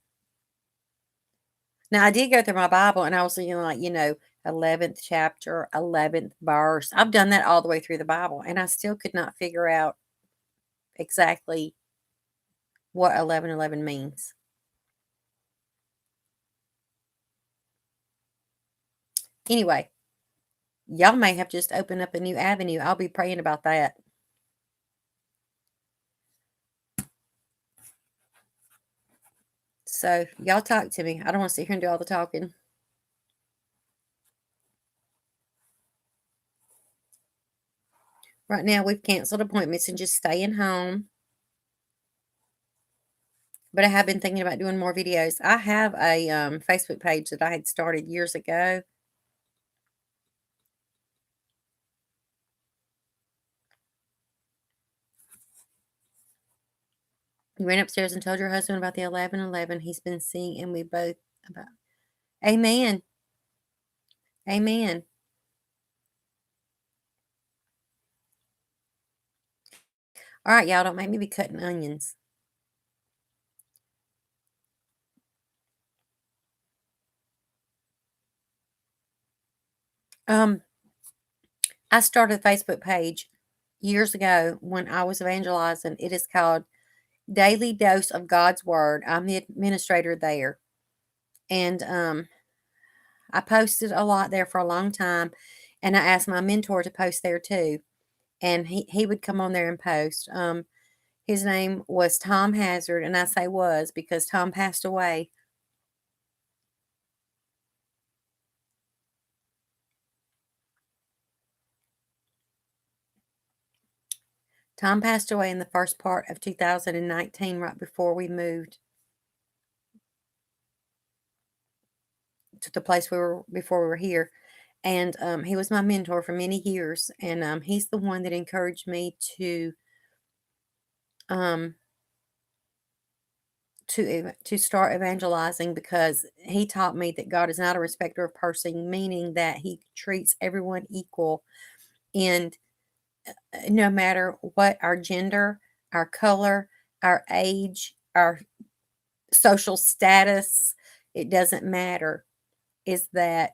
Now, I did go through my Bible and I was thinking, like, 11th chapter, 11th verse. I've done that all the way through the Bible, and I still could not figure out exactly what 11:11 means. Anyway, y'all may have just opened up a new avenue. I'll be praying about that. So, y'all talk to me. I don't want to sit here and do all the talking. Right now, we've canceled appointments and just staying home. But I have been thinking about doing more videos. I have a Facebook page that I had started years ago. You ran upstairs and told your husband about the 11:11 he's been seeing, and we both about. Amen. Amen. All right, y'all, don't make me be cutting onions. Um, I started a Facebook page years ago when I was evangelizing. It is called Daily Dose of God's Word. I'm the administrator there. And I posted a lot there for a long time. And I asked my mentor to post there too. And he would come on there and post. His name was Tom Hazard. And I say was because Tom passed away. Tom passed away in the first part of 2019, right before we moved to the place we were before we were here. And he was my mentor for many years. And he's the one that encouraged me um, to start evangelizing, because he taught me that God is not a respecter of person, meaning that he treats everyone equal. And no matter what our gender, our color, our age, our social status, it doesn't matter, is that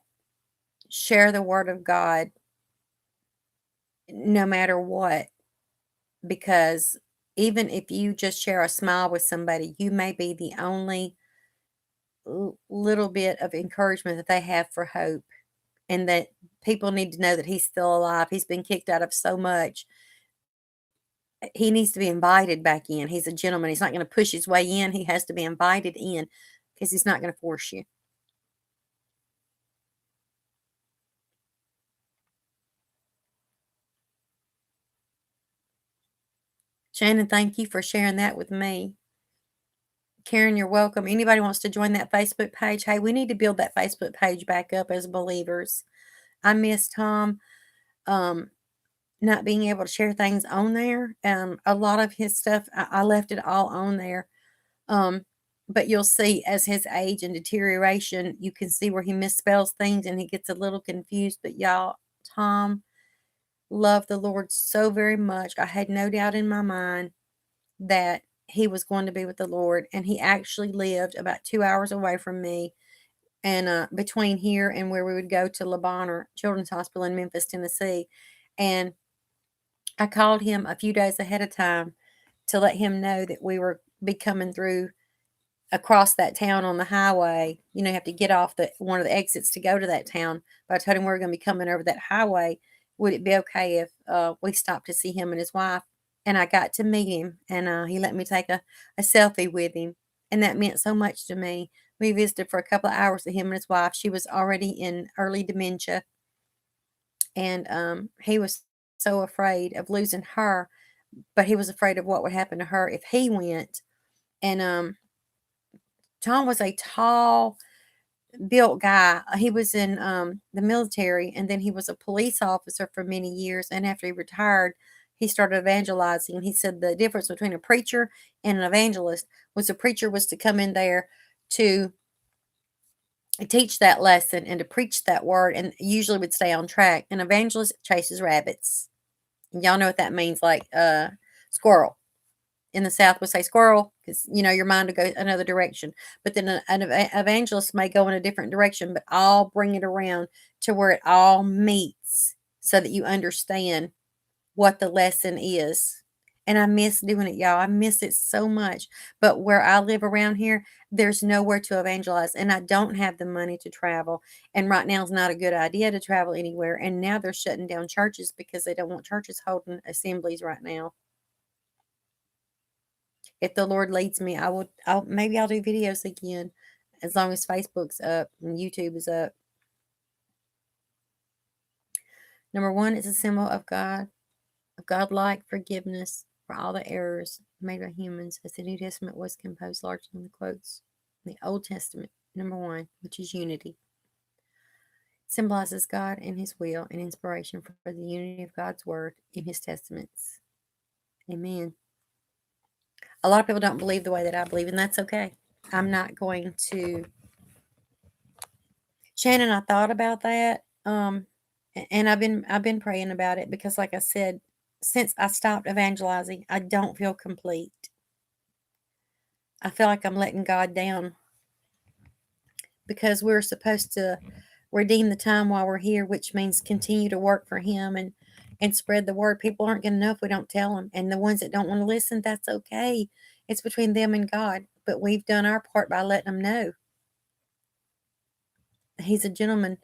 share the word of God no matter what, because even if you just share a smile with somebody, you may be the only little bit of encouragement that they have for hope, and that people need to know that he's still alive. He's been kicked out of so much. He needs to be invited back in. He's a gentleman. He's not going to push his way in. He has to be invited in, because he's not going to force you. Shannon, thank you for sharing that with me. Karen, you're welcome. Anybody wants to join that Facebook page? Hey, we need to build that Facebook page back up as believers. I miss Tom not being able to share things on there. A lot of his stuff, I left it all on there. But you'll see as his age and deterioration, you can see where he misspells things and he gets a little confused. But y'all, Tom loved the Lord so very much. I had no doubt in my mind that he was going to be with the Lord. And he actually lived about 2 hours away from me, and between here and where we would go to Le Bonheur Children's Hospital in Memphis, Tennessee. And I called him a few days ahead of time to let him know that we were be coming through across that town on the highway. You have to get off the one of the exits to go to that town. But I told him we were going to be coming over that highway. Would it be okay if we stopped to see him and his wife? And I got to meet him, and he let me take a selfie with him. And that meant so much to me. We visited for a couple of hours with him and his wife. She was already in early dementia. And he was so afraid of losing her, but he was afraid of what would happen to her if he went. And Tom was a tall, built guy. He was in the military, and then he was a police officer for many years. And after he retired, he started evangelizing. He said the difference between a preacher and an evangelist was a preacher was to come in there to teach that lesson and to preach that word, and usually would stay on track. An evangelist chases rabbits. Y'all know what that means, like squirrel. in the South would say squirrel because your mind will go another direction. But then an evangelist may go in a different direction, but I'll bring it around to where it all meets so that you understand what the lesson is. And I miss doing it, y'all. I miss it so much. But where I live around here, there's nowhere to evangelize, and I don't have the money to travel. And right now is not a good idea to travel anywhere. And now they're shutting down churches because they don't want churches holding assemblies right now. If the Lord leads me, maybe I'll do videos again as long as Facebook's up and YouTube is up. Number 1 is a symbol of God, of godlike forgiveness for all the errors made by humans, as the New Testament was composed largely in the quotes in the Old Testament. Number 1, which is unity, symbolizes God and His will and inspiration for the unity of God's word in His testaments. Amen. A lot of people don't believe the way that I believe, and that's okay. I'm not going to. Shannon, I thought about that, and I've been praying about it because, like I said, since I stopped evangelizing, I don't feel complete. I feel like I'm letting God down because we're supposed to redeem the time while we're here, which means continue to work for Him and spread the word. People aren't going to know if we don't tell them, and the ones that don't want to listen, that's okay. It's between them and God, but we've done our part by letting them know. He's a gentleman.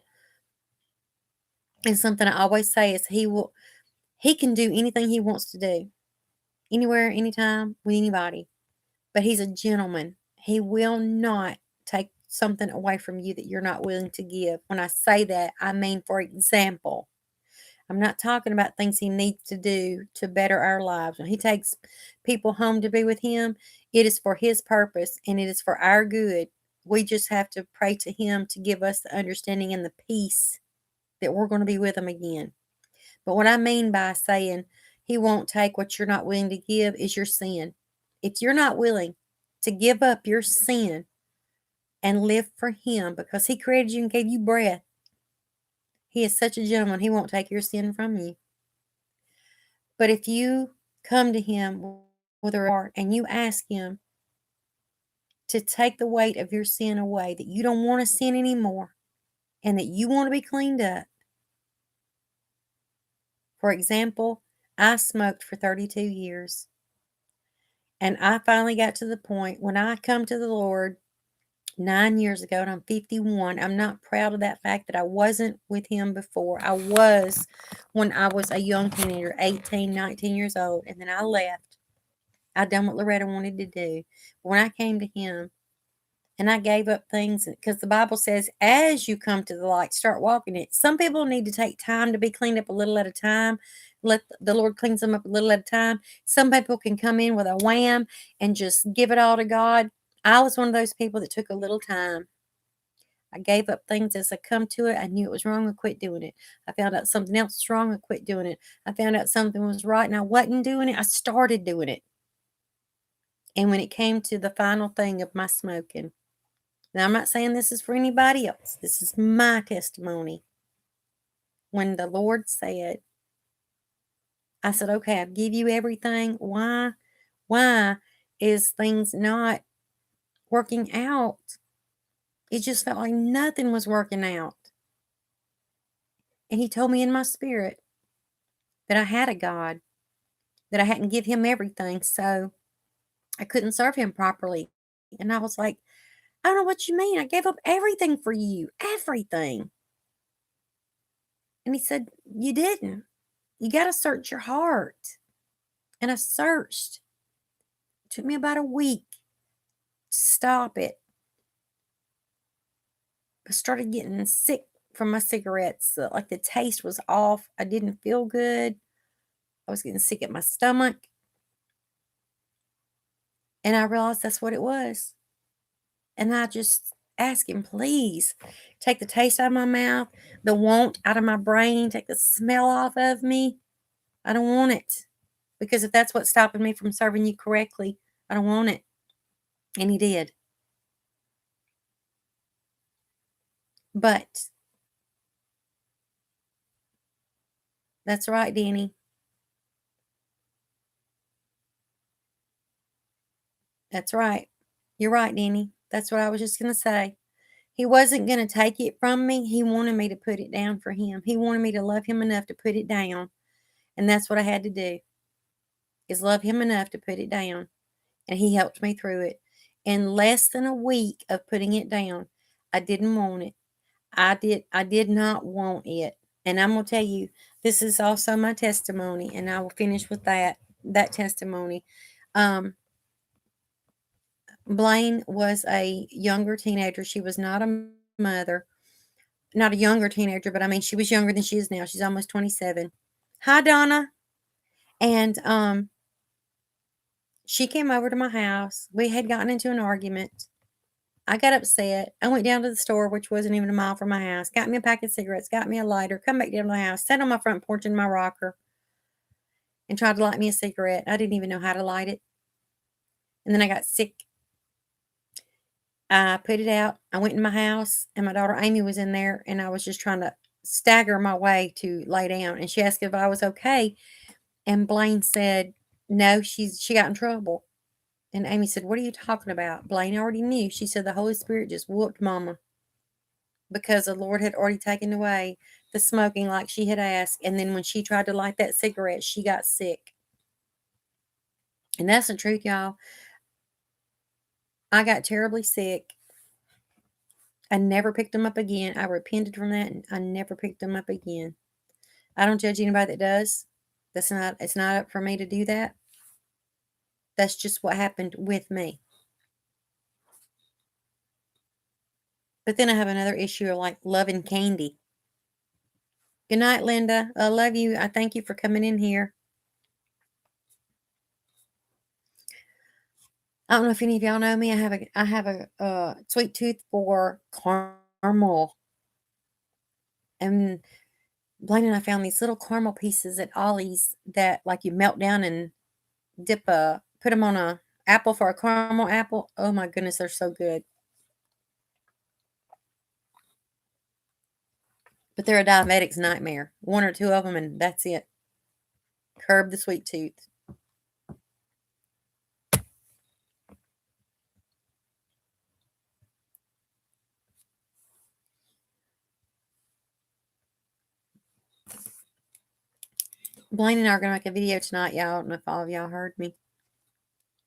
And something I always say is He can do anything He wants to do, anywhere, anytime, with anybody. But He's a gentleman. He will not take something away from you that you're not willing to give. When I say that, I mean, for example, I'm not talking about things He needs to do to better our lives. When He takes people home to be with Him, it is for His purpose and it is for our good. We just have to pray to Him to give us the understanding and the peace that we're going to be with Him again. But what I mean by saying He won't take what you're not willing to give is your sin. If you're not willing to give up your sin and live for Him because He created you and gave you breath, He is such a gentleman, He won't take your sin from you. But if you come to Him with a heart and you ask Him to take the weight of your sin away, that you don't want to sin anymore and that you want to be cleaned up. For example, I smoked for 32 years. And I finally got to the point when I come to the Lord 9 years ago, and I'm 51. I'm not proud of that fact that I wasn't with Him before. I was when I was a young teenager, 18, 19 years old, and then I left. I done what Loretta wanted to do. When I came to Him, and I gave up things because the Bible says, as you come to the light, start walking it. Some people need to take time to be cleaned up a little at a time. Let the Lord cleanse them up a little at a time. Some people can come in with a wham and just give it all to God. I was one of those people that took a little time. I gave up things as I come to it. I knew it was wrong. I quit doing it. I found out something else was wrong. I quit doing it. I found out something was right and I wasn't doing it. I started doing it. And when it came to the final thing of my smoking, now, I'm not saying this is for anybody else. This is my testimony. When the Lord said, I said, okay, I give you everything. Why? Why is things not working out? It just felt like nothing was working out. And He told me in my spirit that I had a God, that I hadn't give Him everything, so I couldn't serve Him properly. And I was like, I don't know what you mean. I gave up everything for you, everything. And He said, you didn't. You got to search your heart. And I searched. It took me about a week to stop it. I started getting sick from my cigarettes. Like the taste was off. I didn't feel good. I was getting sick at my stomach. And I realized that's what it was. And I just asked Him, please take the taste out of my mouth, the want out of my brain, take the smell off of me. I don't want it. Because if that's what's stopping me from serving you correctly, I don't want it. And He did. But that's right, Danny. That's right. You're right, Danny. That's what I was just going to say. He wasn't going to take it from me. He wanted me to put it down for him. He wanted me to love him enough to put it down. And that's what I had to do, is love him enough to put it down. And he helped me through it. In less than a week of putting it down, I didn't want it. I did not want it. And I'm going to tell you, this is also my testimony, and I will finish with that testimony. Blaine was a younger teenager. She was not a mother. Not a younger teenager, but I mean, she was younger than she is now. She's almost 27. Hi, Donna. And she came over to my house. We had gotten into an argument. I got upset. I went down to the store, which wasn't even a mile from my house, got me a pack of cigarettes, got me a lighter, come back down to the house, sat on my front porch in my rocker, and tried to light me a cigarette. I didn't even know how to light it. And then I got sick. I put it out. I went in my house, and my daughter Amy was in there, and I was just trying to stagger my way to lay down. And she asked if I was okay. And Blaine said, no, she got in trouble. And Amy said, what are you talking about? Blaine already knew. She said the Holy Spirit just whooped Mama because the Lord had already taken away the smoking like she had asked. And then when she tried to light that cigarette, she got sick. And that's the truth, y'all. I got terribly sick. I never picked them up again. I repented from that, and I never picked them up again. I don't judge anybody that does. It's not up for me to do that. That's just what happened with me. But then I have another issue of like loving candy. Good night, Linda. I love you. I thank you for coming in here. I don't know if any of y'all know me. I have a sweet tooth for caramel. And Blaine and I found these little caramel pieces at Ollie's that like you melt down and put them on a apple for a caramel apple. Oh my goodness, they're so good. But they're a diabetic's nightmare. One or two of them, and that's it. Curb the sweet tooth. Blaine and I are going to make a video tonight, y'all. I don't know if all of y'all heard me.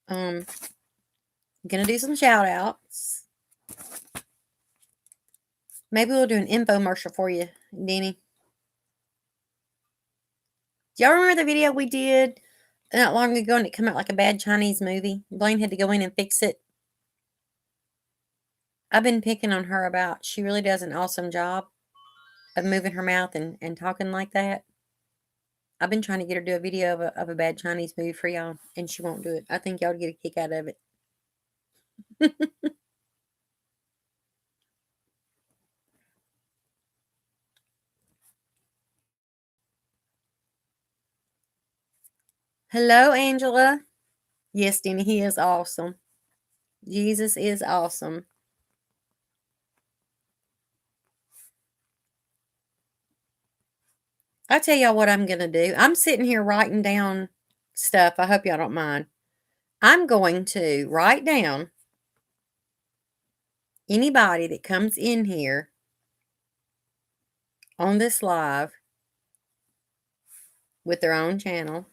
I'm going to do some shout outs. Maybe we'll do an infomercial for you, Denny. Do y'all remember the video we did not long ago and it came out like a bad Chinese movie? Blaine had to go in and fix it. I've been picking on her about she really does an awesome job of moving her mouth and talking like that. I've been trying to get her to do a video of a bad Chinese movie for y'all, and she won't do it. I think y'all would get a kick out of it. Hello, Angela. Yes, Denny, he is awesome. Jesus is awesome. I'll tell y'all what I'm going to do. I'm sitting here writing down stuff. I hope y'all don't mind. I'm going to write down anybody that comes in here on this live with their own channel.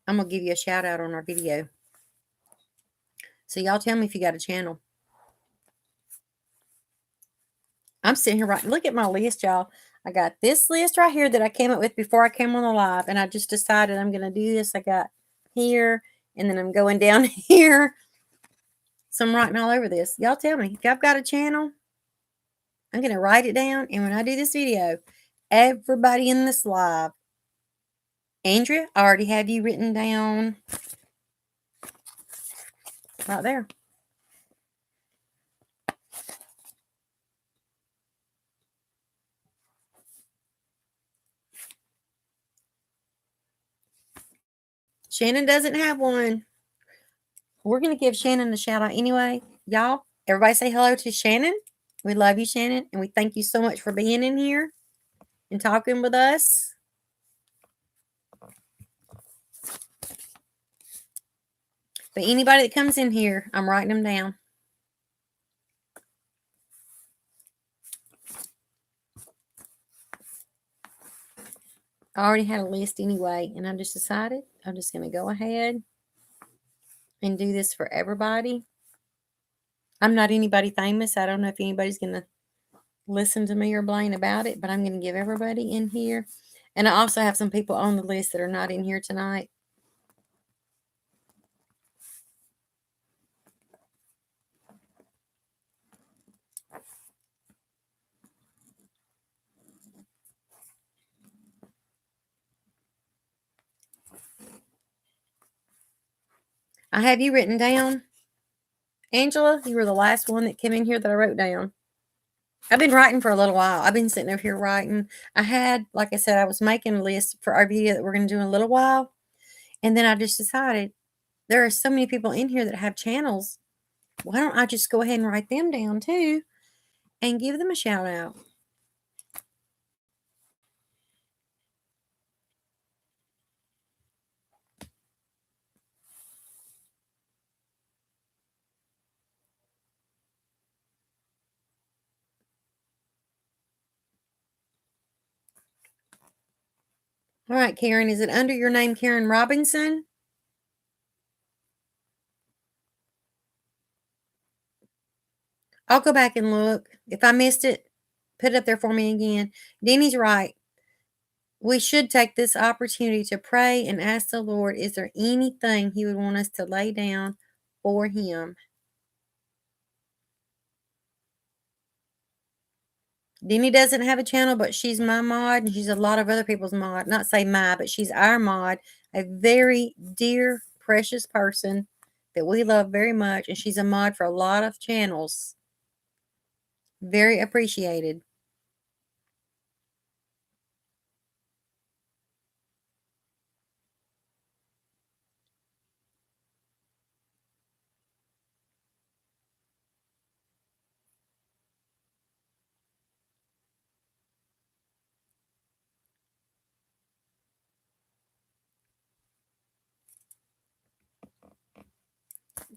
I'm going to give you a shout out on our video. So y'all tell me if you got a channel. I'm sitting here writing. Look at my list, y'all. I got this list right here that I came up with before I came on the live, and I just decided I'm going to do this. I got here, and then I'm going down here. So I'm writing all over this. Y'all tell me if y'all got a channel. I'm going to write it down, and when I do this video, everybody in this live, Andrea, I already have you written down right there. Shannon doesn't have one. We're going to give Shannon a shout out anyway. Y'all, everybody say hello to Shannon. We love you, Shannon, and we thank you so much for being in here and talking with us. But anybody that comes in here, I'm writing them down. I already had a list anyway, and I just decided I'm just going to go ahead and do this for everybody. I'm not anybody famous. I don't know if anybody's going to listen to me or Blaine about it, but I'm going to give everybody in here. And I also have some people on the list that are not in here tonight. I have you written down. Angela, you were the last one that came in here that I wrote down. I've been writing for a little while. I've been sitting over here writing. I had, like I said, I was making a list for our video that we're going to do in a little while. And then I just decided there are so many people in here that have channels. Why don't I just go ahead and write them down too and give them a shout out? All right, Karen, is it under your name, Karen Robinson? I'll go back and look. If I missed it, put it up there for me again. Denny's right. We should take this opportunity to pray and ask the Lord, is there anything He would want us to lay down for Him? Denny doesn't have a channel, but she's my mod, and she's a lot of other people's mod. Not say my, but she's our mod. A very dear, precious person that we love very much, and she's a mod for a lot of channels. Very appreciated.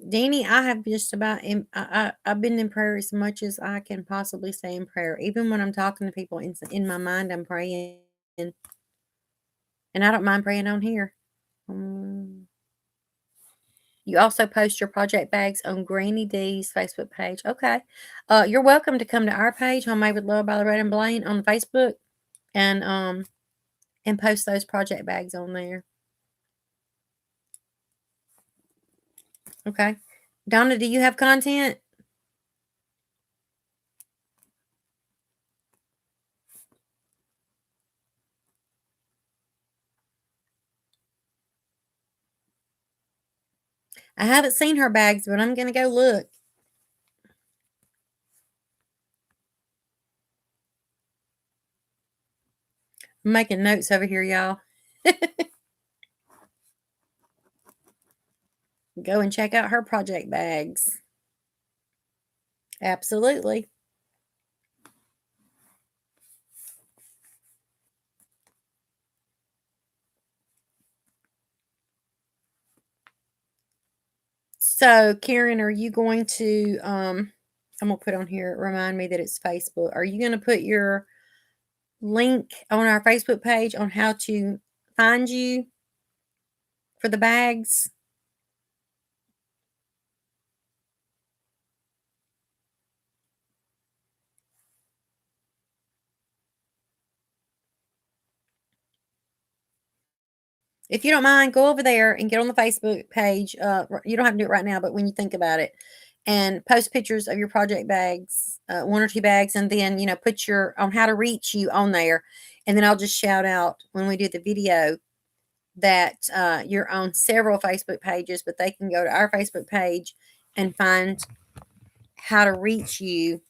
Danny, I have just about I've been in prayer as much as I can possibly stay in prayer. Even when I'm talking to people in my mind, I'm praying, and I don't mind praying on here. You also post your project bags on Granny D's Facebook page. Okay, you're welcome to come to our page, Homemade with Love by Loretta and Blaine, on Facebook, and post those project bags on there. Okay, Donna, do you have content? I haven't seen her bags, but I'm going to go look. I'm making notes over here, y'all. Go and check out her project bags. Absolutely. So, Karen, are you going to I'm going to put on here, remind me that it's Facebook. Are you going to put your link on our Facebook page on how to find you for the bags? If you don't mind, go over there and get on the Facebook page. You don't have to do it right now, but when you think about it, and post pictures of your project bags, one or two bags, and then put your on how to reach you on there, and then I'll just shout out when we do the video that you're on several Facebook pages, but they can go to our Facebook page and find how to reach you.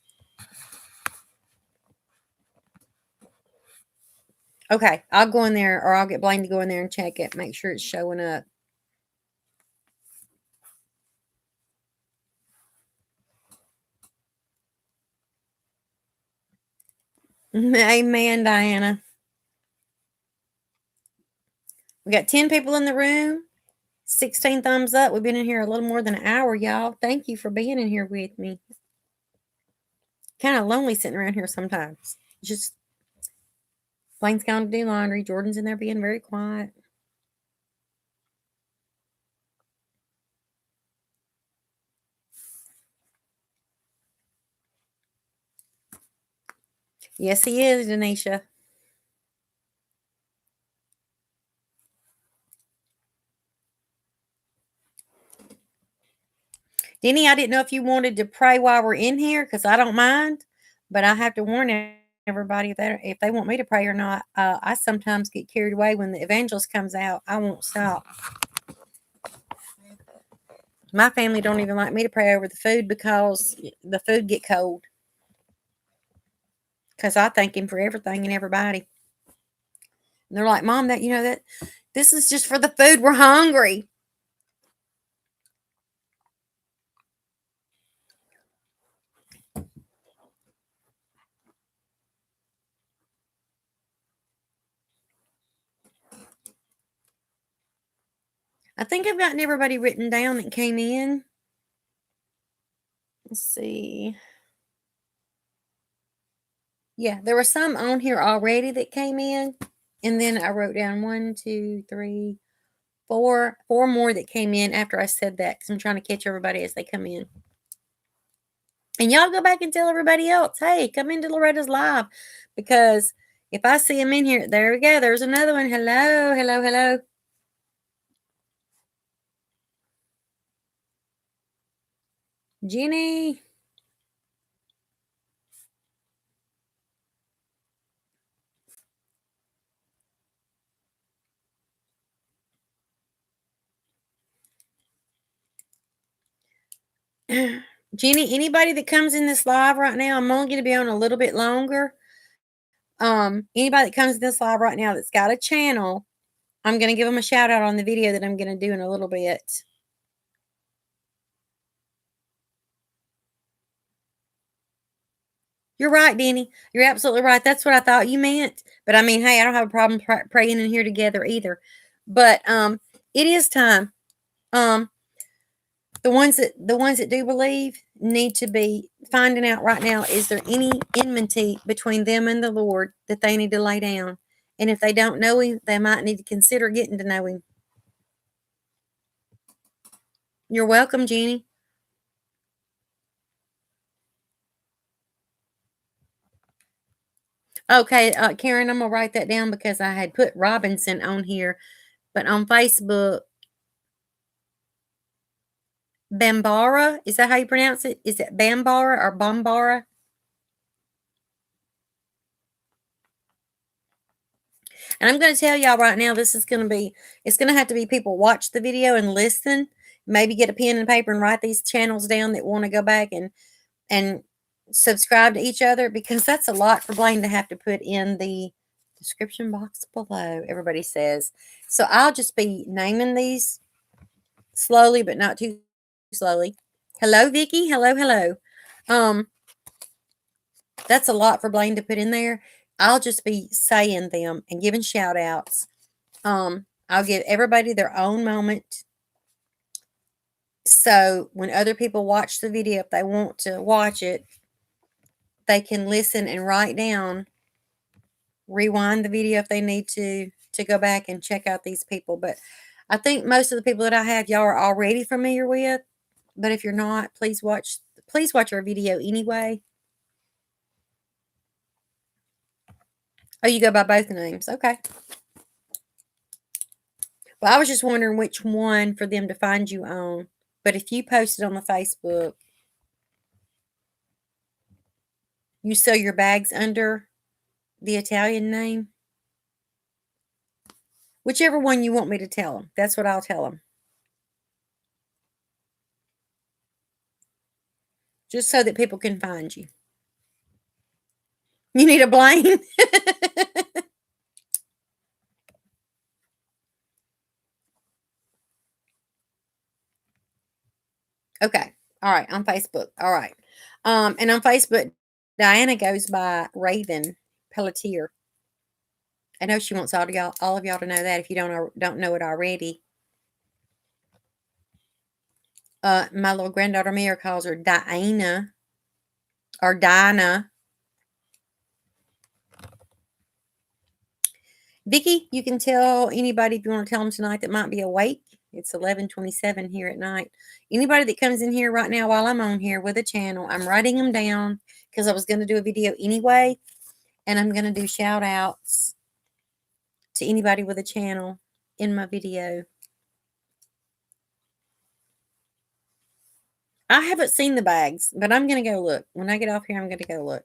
Okay, I'll go in there, or I'll get Blaine to go in there and check it, make sure it's showing up. Amen, Diana. We got 10 people in the room. 16 thumbs up. We've been in here a little more than an hour, y'all. Thank you for being in here with me. Kind of lonely sitting around here sometimes. Just Blaine's gone to do laundry. Jordan's in there being very quiet. Yes, he is, Denisha. Denny, I didn't know if you wanted to pray while we're in here because I don't mind, but I have to warn everybody if they want me to pray or not. I sometimes get carried away when the evangelist comes out. I won't stop. My family don't even like me to pray over the food because the food get cold. Because I thank him for everything and everybody. And they're like, Mom, that this is just for the food. We're hungry. I think I've gotten everybody written down that came in. Let's see. Yeah, there were some on here already that came in. And then I wrote down 1, 2, 3, 4 more that came in after I said that because I'm trying to catch everybody as they come in. And y'all go back and tell everybody else, hey, come into Loretta's live. Because if I see them in here, there we go. There's another one. Hello, hello, hello. Jenny. Jenny, anybody that comes in this live right now, I'm only going to be on a little bit longer. Anybody that comes in this live right now that's got a channel, I'm going to give them a shout out on the video that I'm going to do in a little bit. You're right, Denny. You're absolutely right. That's what I thought you meant. But I mean, hey, I don't have a problem praying in here together either. But it is time. The ones that do believe need to be finding out right now, is there any enmity between them and the Lord that they need to lay down? And if they don't know him, they might need to consider getting to know him. You're welcome, Jeannie. Okay, Karen, I'm gonna write that down because I had put Robinson on here, but on Facebook, Bambara, is that how you pronounce it? Is it Bambara or Bombara? And I'm going to tell y'all right now, it's going to have to be people watch the video and listen, maybe get a pen and paper and write these channels down that want to go back and subscribe to each other, because that's a lot for Blaine to have to put in the description box below, everybody says. So I'll just be naming these slowly, but not too slowly. Hello, Vicky. Hello, hello. That's a lot for Blaine to put in there. I'll just be saying them and giving shout outs. I'll give everybody their own moment. So when other people watch the video, if they want to watch it, they can listen and write down, rewind the video if they need to go back and check out these people. But I think most of the people that I have, y'all are already familiar with. But if you're not, please watch our video anyway. Oh, you go by both names. Okay. Well, I was just wondering which one for them to find you on. But if you post it on the Facebook, you sell your bags under the Italian name. Whichever one you want me to tell them. That's what I'll tell them. Just so that people can find you. You need a Blaine? Okay. All right. On Facebook. All right. And on Facebook, Diana goes by Raven Pelletier. I know she wants all of y'all to know that if you don't know it already. My little granddaughter Mary calls her Diana or Dinah. Vicky, you can tell anybody if you want to tell them tonight that might be awake. It's 11:27 here at night. Anybody that comes in here right now while I'm on here with a channel, I'm writing them down because I was going to do a video anyway, and I'm going to do shout outs to anybody with a channel in my video. I haven't seen the bags, but I'm going to go look. When I get off here, I'm going to go look.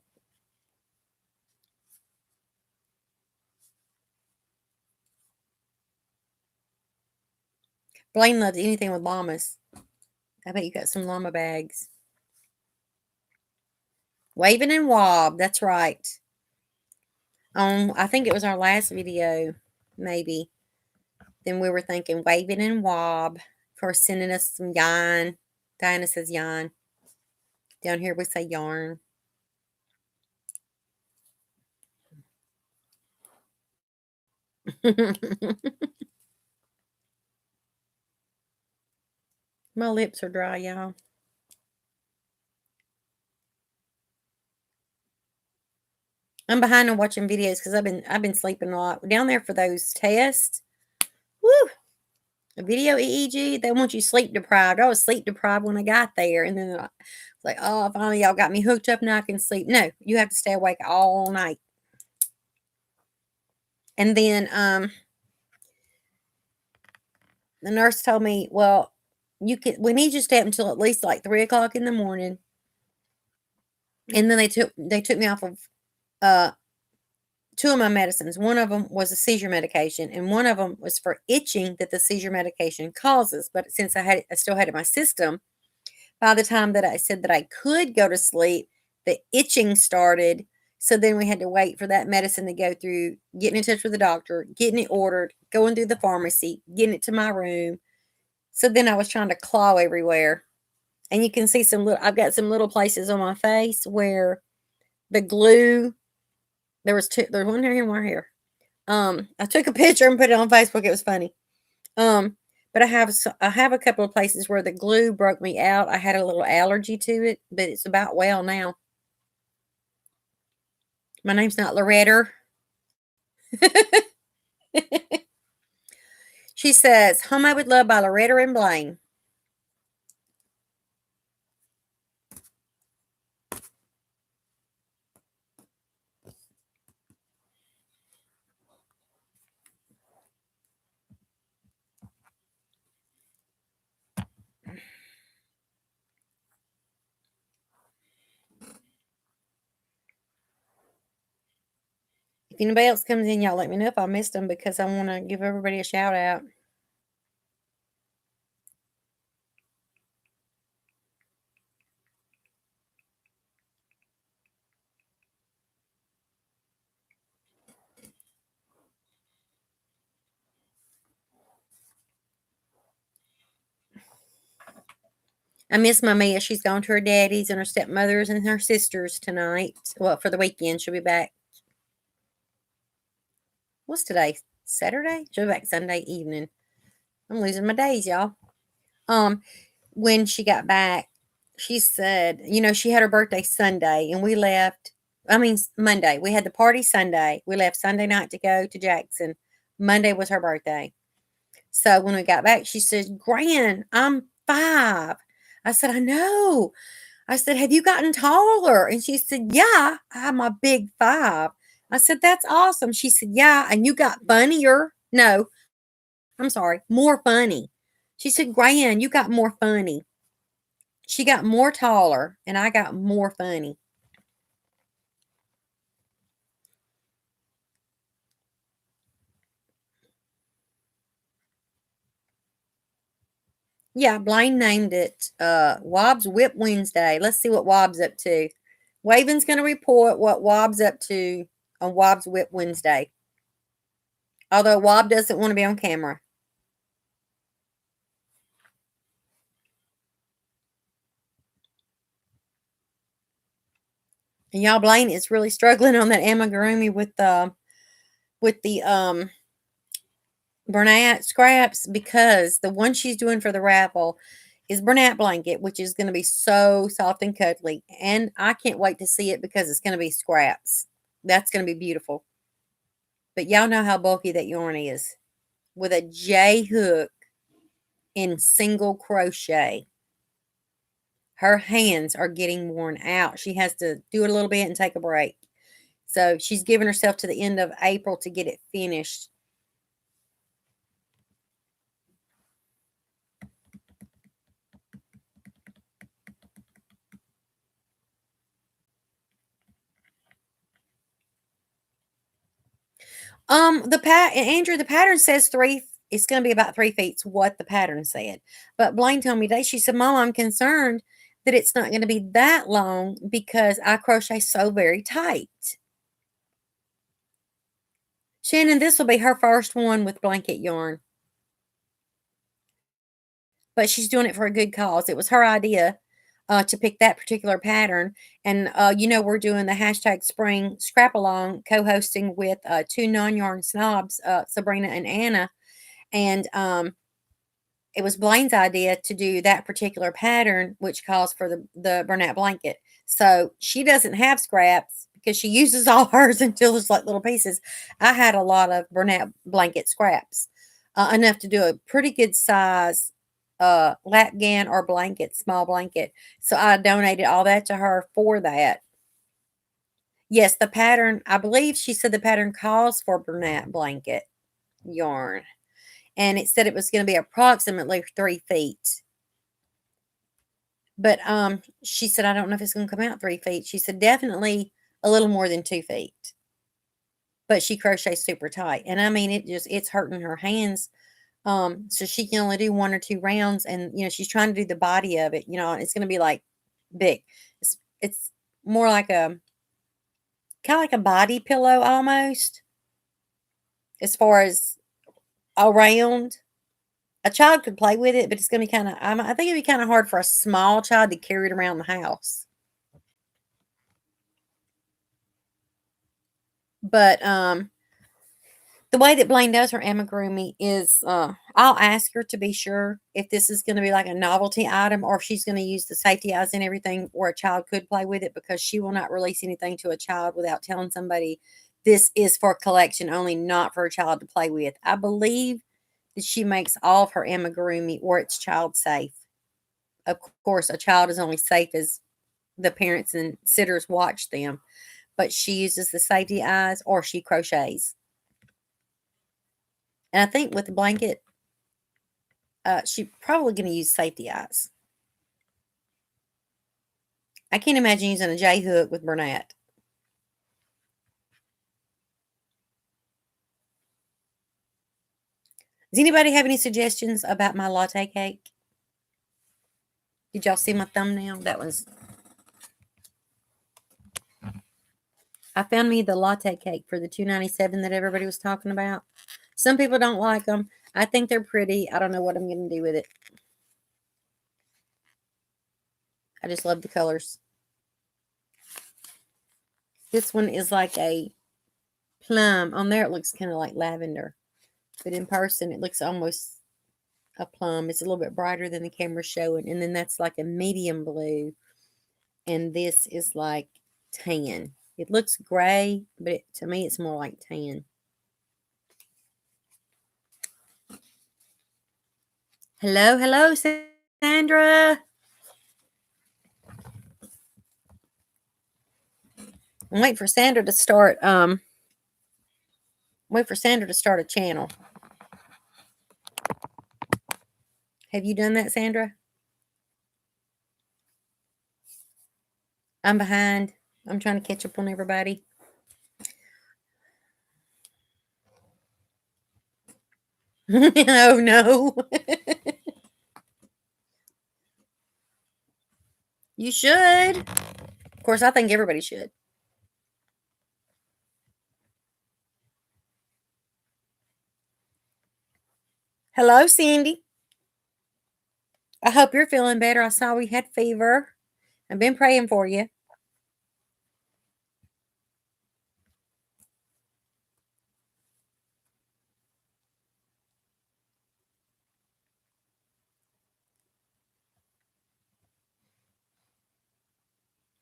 Blaine loves anything with llamas. I bet you got some llama bags. Waving and Wob, that's right. I think it was our last video, maybe. Then we were thinking Waving and Wob for sending us some yarn. Diana says yarn. Down here we say yarn. My lips are dry, y'all. I'm behind on watching videos because I've been sleeping a lot. Down there for those tests. Woo! A video EEG, they want you sleep deprived. I was sleep deprived when I got there, and then I was like, oh, finally y'all got me hooked up now I can sleep. No, you have to stay awake all night. And then the nurse told me, well, we need you to stay up until at least like 3 o'clock in the morning. And then they took me off of 2 of my medicines. One of them was a seizure medication, and one of them was for itching that the seizure medication causes. But since I still had it in my system, by the time that I said that I could go to sleep, the itching started. So then we had to wait for that medicine to go through, getting in touch with the doctor, getting it ordered, going through the pharmacy, getting it to my room. So then I was trying to claw everywhere. And you can see I've got some little places on my face where the glue, there's one here and one here. I took a picture and put it on Facebook. It was funny. But I have a couple of places where the glue broke me out. I had a little allergy to it, but it's about well now. My name's not Loretta. She says, Home I Would Love by Loretta and Blaine. If anybody else comes in, y'all let me know if I missed them because I want to give everybody a shout out. I miss my Mia. She's gone to her daddy's and her stepmother's and her sister's tonight. Well, for the weekend. She'll be back. What's today? Saturday? She'll be back Sunday evening. I'm losing my days, y'all. When she got back, she said, she had her birthday Sunday and we left. Monday. We had the party Sunday. We left Sunday night to go to Jackson. Monday was her birthday. So when we got back, she said, Gran, I'm 5. I said, I know. I said, have you gotten taller? And she said, yeah, I'm a big 5. I said, that's awesome. She said, yeah, and you got funnier. No, I'm sorry, more funny. She said, Gran, you got more funny. She got more taller, and I got more funny. Yeah, Blaine named it Wobb's Whip Wednesday. Let's see what Wobb's up to. Waven's going to report what Wobb's up to on Wobb's Whip Wednesday. Although Wobb doesn't want to be on camera. And y'all, Blaine is really struggling on that amigurumi with the Bernat scraps because the one she's doing for the raffle is Bernat blanket, which is going to be so soft and cuddly. And I can't wait to see it because it's going to be scraps. That's going to be beautiful. But y'all know how bulky that yarn is. With a J hook in single crochet, her hands are getting worn out. She has to do it a little bit and take a break. So she's giving herself to the end of April to get it finished. Andrew, the pattern says three. It's going to be about 3 feet. What the pattern said, but Blaine told me today. She said, "Mom, I'm concerned that it's not going to be that long because I crochet so very tight." Shannon, this will be her first one with blanket yarn, but she's doing it for a good cause. It was her idea to pick that particular pattern. And, we're doing the hashtag spring scrap along, co hosting with two non yarn snobs, Sabrina and Anna. And it was Blaine's idea to do that particular pattern, which calls for the Bernat blanket. So she doesn't have scraps because she uses all hers until it's like little pieces. I had a lot of Bernat blanket scraps, enough to do a pretty good size lapgan or blanket, small blanket. So I donated all that to her for that. Yes, the pattern, I believe she said the pattern calls for Bernat blanket yarn. And it said it was going to be approximately 3 feet. But she said, I don't know if it's going to come out 3 feet. She said, definitely a little more than 2 feet. But she crochets super tight. And I mean, it's hurting her hands. So she can only do 1 or 2 rounds. And, she's trying to do the body of it, it's going to be like big. It's more like kind of like a body pillow almost, as far as around. A child could play with it, but it's going to be kind of, I think it'd be kind of hard for a small child to carry it around the house. But the way that Blaine does her amigurumi is, I'll ask her to be sure if this is going to be like a novelty item or if she's going to use the safety eyes and everything where a child could play with it, because she will not release anything to a child without telling somebody this is for collection only, not for a child to play with. I believe that she makes all of her amigurumi or it's child safe. Of course, a child is only safe as the parents and sitters watch them, but she uses the safety eyes or she crochets. And I think with the blanket, she's probably going to use safety eyes. I can't imagine using a J hook with Bernat. Does anybody have any suggestions about my latte cake? Did y'all see my thumbnail? I found me the latte cake for the $2.97 that everybody was talking about. Some people don't like them. I think they're pretty. I don't know what I'm going to do with it. I just love the colors. This one is like a plum. On there, it looks kind of like lavender. But in person, it looks almost a plum. It's a little bit brighter than the camera's showing. And then that's like a medium blue. And this is like tan. It looks gray, but to me, it's more like tan. Hello, hello, Sandra. I'm waiting for Sandra to start. Wait for Sandra to start a channel. Have you done that, Sandra? I'm behind. I'm trying to catch up on everybody. Oh no. You should. Of course, I think everybody should. Hello, Cindy. I hope you're feeling better. I saw we had fever. I've been praying for you.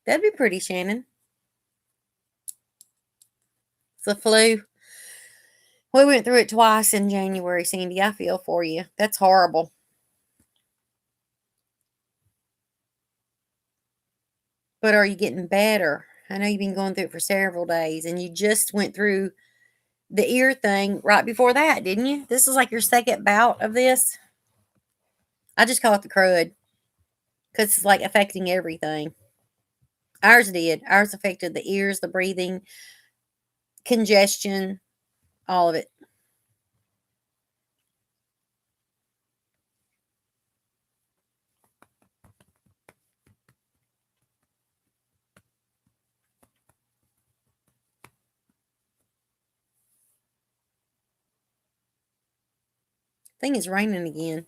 That'd be pretty, Shannon. It's the flu. We went through it twice in January, Sandy. I feel for you. That's horrible. But are you getting better? I know you've been going through it for several days, and you just went through the ear thing right before that, didn't you? This is like your second bout of this. I just call it the crud because it's like affecting everything. Ours did. Ours affected the ears, the breathing, congestion, all of it. I think it's raining again.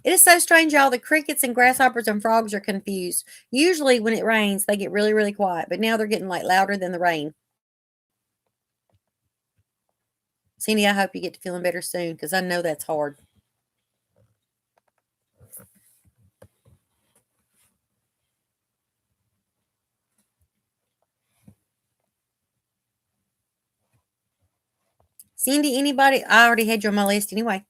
It is so strange, y'all. The crickets and grasshoppers and frogs are confused. Usually, when it rains, they get really, really quiet, but now they're getting like louder than the rain. Cindy, I hope you get to feeling better soon because I know that's hard. Cindy, anybody? I already had you on my list anyway.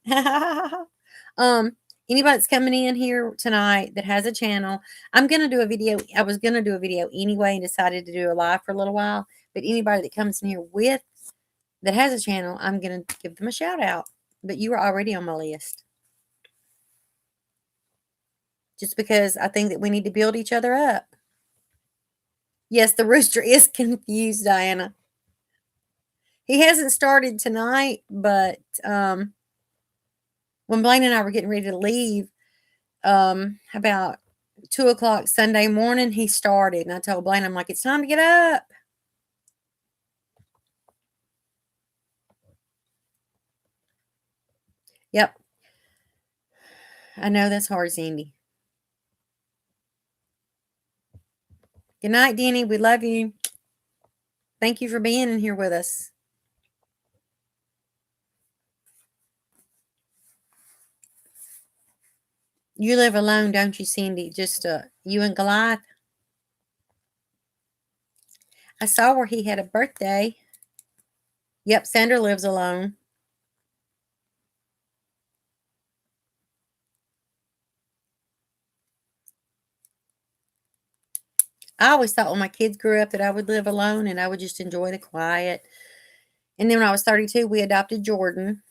um, anybody that's coming in here tonight that has a channel, I'm gonna do a video. I was gonna do a video anyway and decided to do a live for a little while. But anybody that comes in here with that has a channel, I'm gonna give them a shout out. But you were already on my list. Just because I think that we need to build each other up. Yes, the rooster is confused, Diana. He hasn't started tonight, but when Blaine and I were getting ready to leave, about 2 o'clock Sunday morning, he started. And I told Blaine, I'm like, it's time to get up. Yep. I know that's hard, Sandy. Good night, Denny. We love you. Thank you for being in here with us. You live alone, don't you, Cindy? Just you and Goliath. I saw where he had a birthday. Yep, Sandra lives alone. I always thought when my kids grew up that I would live alone and I would just enjoy the quiet. And then when I was 32, we adopted Jordan.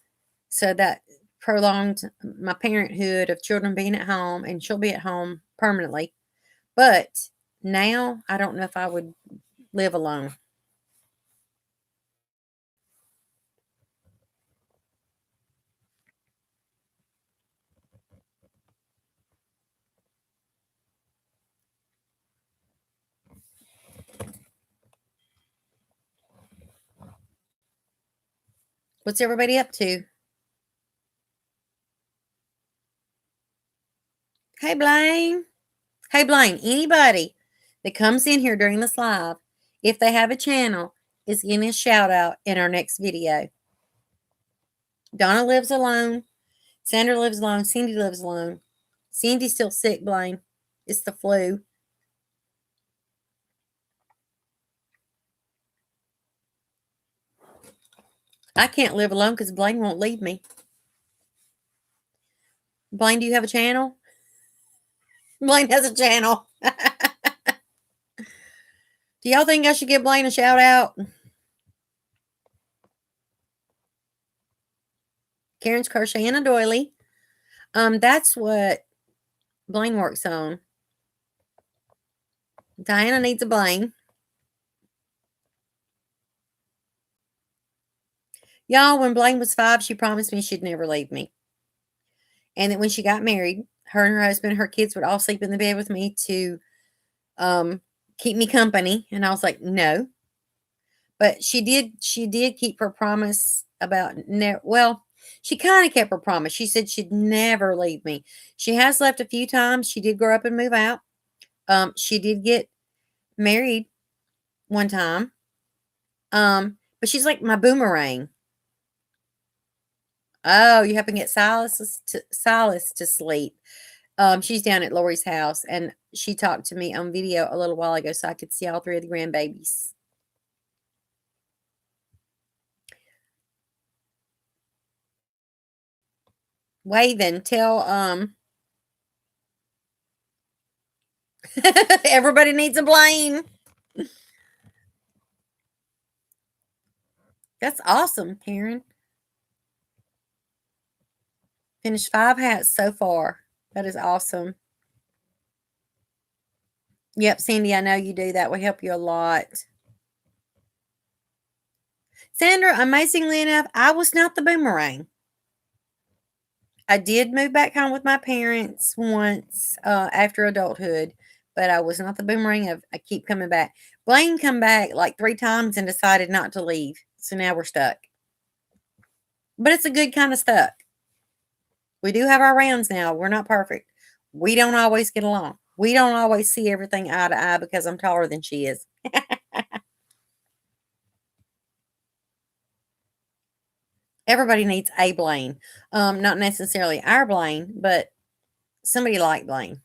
So that prolonged my parenthood of children being at home, and she'll be at home permanently. But now I don't know if I would live alone. What's everybody up to? Hey, Blaine. Hey, Blaine, anybody that comes in here during this live, if they have a channel, is getting a shout out in our next video. Donna lives alone. Sandra lives alone. Cindy lives alone. Cindy's still sick, Blaine. It's the flu. I can't live alone because Blaine won't leave me. Blaine, do you have a channel? Blaine has a channel. Do y'all think I should give Blaine a shout out? Karen's crocheting a doily. That's what Blaine works on. Diana needs a Blaine. Y'all, when Blaine was 5, she promised me she'd never leave me. And that when she got married, her and her husband, her kids would all sleep in the bed with me to keep me company. And I was like, no. But she did keep her promise about well, she kind of kept her promise. She said she'd never leave me. She has left a few times. She did grow up and move out. She did get married one time. But she's like my boomerang. Oh, you happen to get Silas to sleep. She's down at Lori's house, and she talked to me on video a little while ago so I could see all three of the grandbabies. Waving, tell everybody needs a Blaine. That's awesome, Karen. Finished 5 hats so far. That is awesome. Yep, Cindy, I know you do. That will help you a lot. Sandra, amazingly enough, I was not the boomerang. I did move back home with my parents once after adulthood, but I was not the boomerang. I keep coming back. Blaine come back like 3 times and decided not to leave. So now we're stuck. But it's a good kind of stuck. We do have our rounds now. We're not perfect. We don't always get along. We don't always see everything eye to eye because I'm taller than she is. Everybody needs a Blaine. Not necessarily our Blaine, but somebody like Blaine.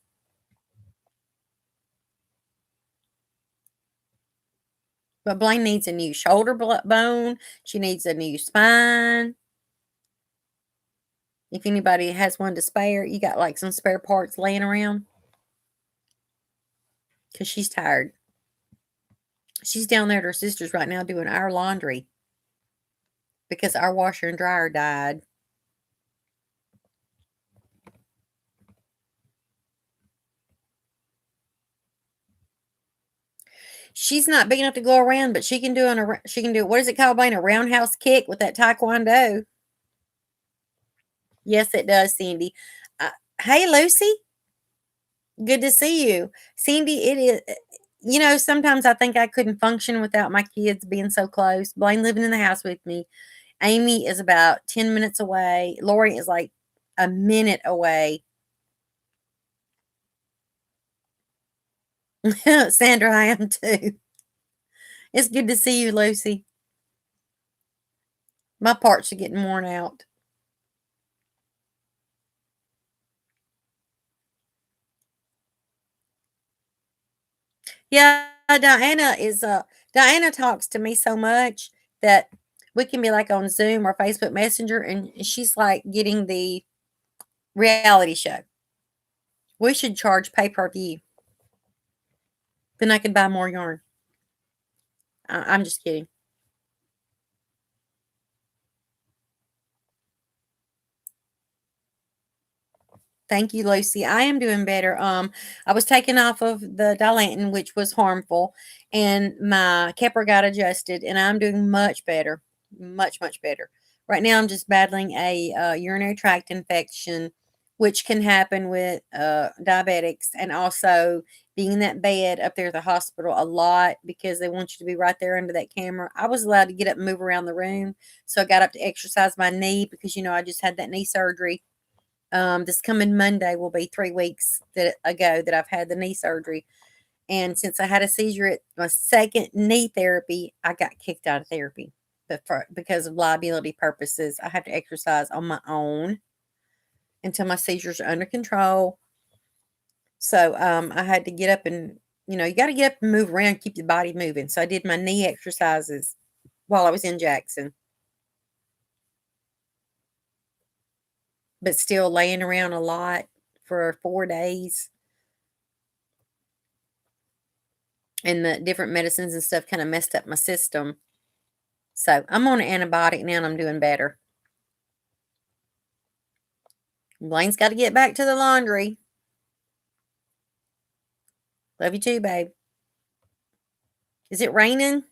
But Blaine needs a new shoulder bone. She needs a new spine. If anybody has one to spare, you got like some spare parts laying around. Because she's tired. She's down there at her sister's right now doing our laundry. Because our washer and dryer died. She's not big enough to go around, but she can do what is it called, Blaine? A roundhouse kick with that taekwondo. Yes, it does, Cindy. Hey, Lucy. Good to see you. Cindy, it is, sometimes I think I couldn't function without my kids being so close. Blaine living in the house with me. Amy is about 10 minutes away. Lori is like a minute away. Sandra, I am too. It's good to see you, Lucy. My parts are getting worn out. Yeah, Diana talks to me so much that we can be like on Zoom or Facebook Messenger, and she's like getting the reality show. We should charge pay-per-view. Then I could buy more yarn. I'm just kidding. Thank you, Lucy. I am doing better. I was taken off of the Dilantin, which was harmful, and my Keppra got adjusted, and I'm doing much better. Much, much better. Right now, I'm just battling a urinary tract infection, which can happen with diabetics, and also being in that bed up there at the hospital a lot because they want you to be right there under that camera. I was allowed to get up and move around the room, so I got up to exercise my knee because I just had that knee surgery. This coming Monday will be 3 weeks ago that I've had the knee surgery. And since I had a seizure at my second knee therapy, I got kicked out of therapy. But because of liability purposes, I have to exercise on my own until my seizures are under control. So I had to get up and, you got to get up and move around, keep your body moving. So I did my knee exercises while I was in Jackson. But still laying around a lot for 4 days. And the different medicines and stuff kind of messed up my system. So I'm on an antibiotic now and I'm doing better. Blaine's got to get back to the laundry. Love you too, babe. Is it raining?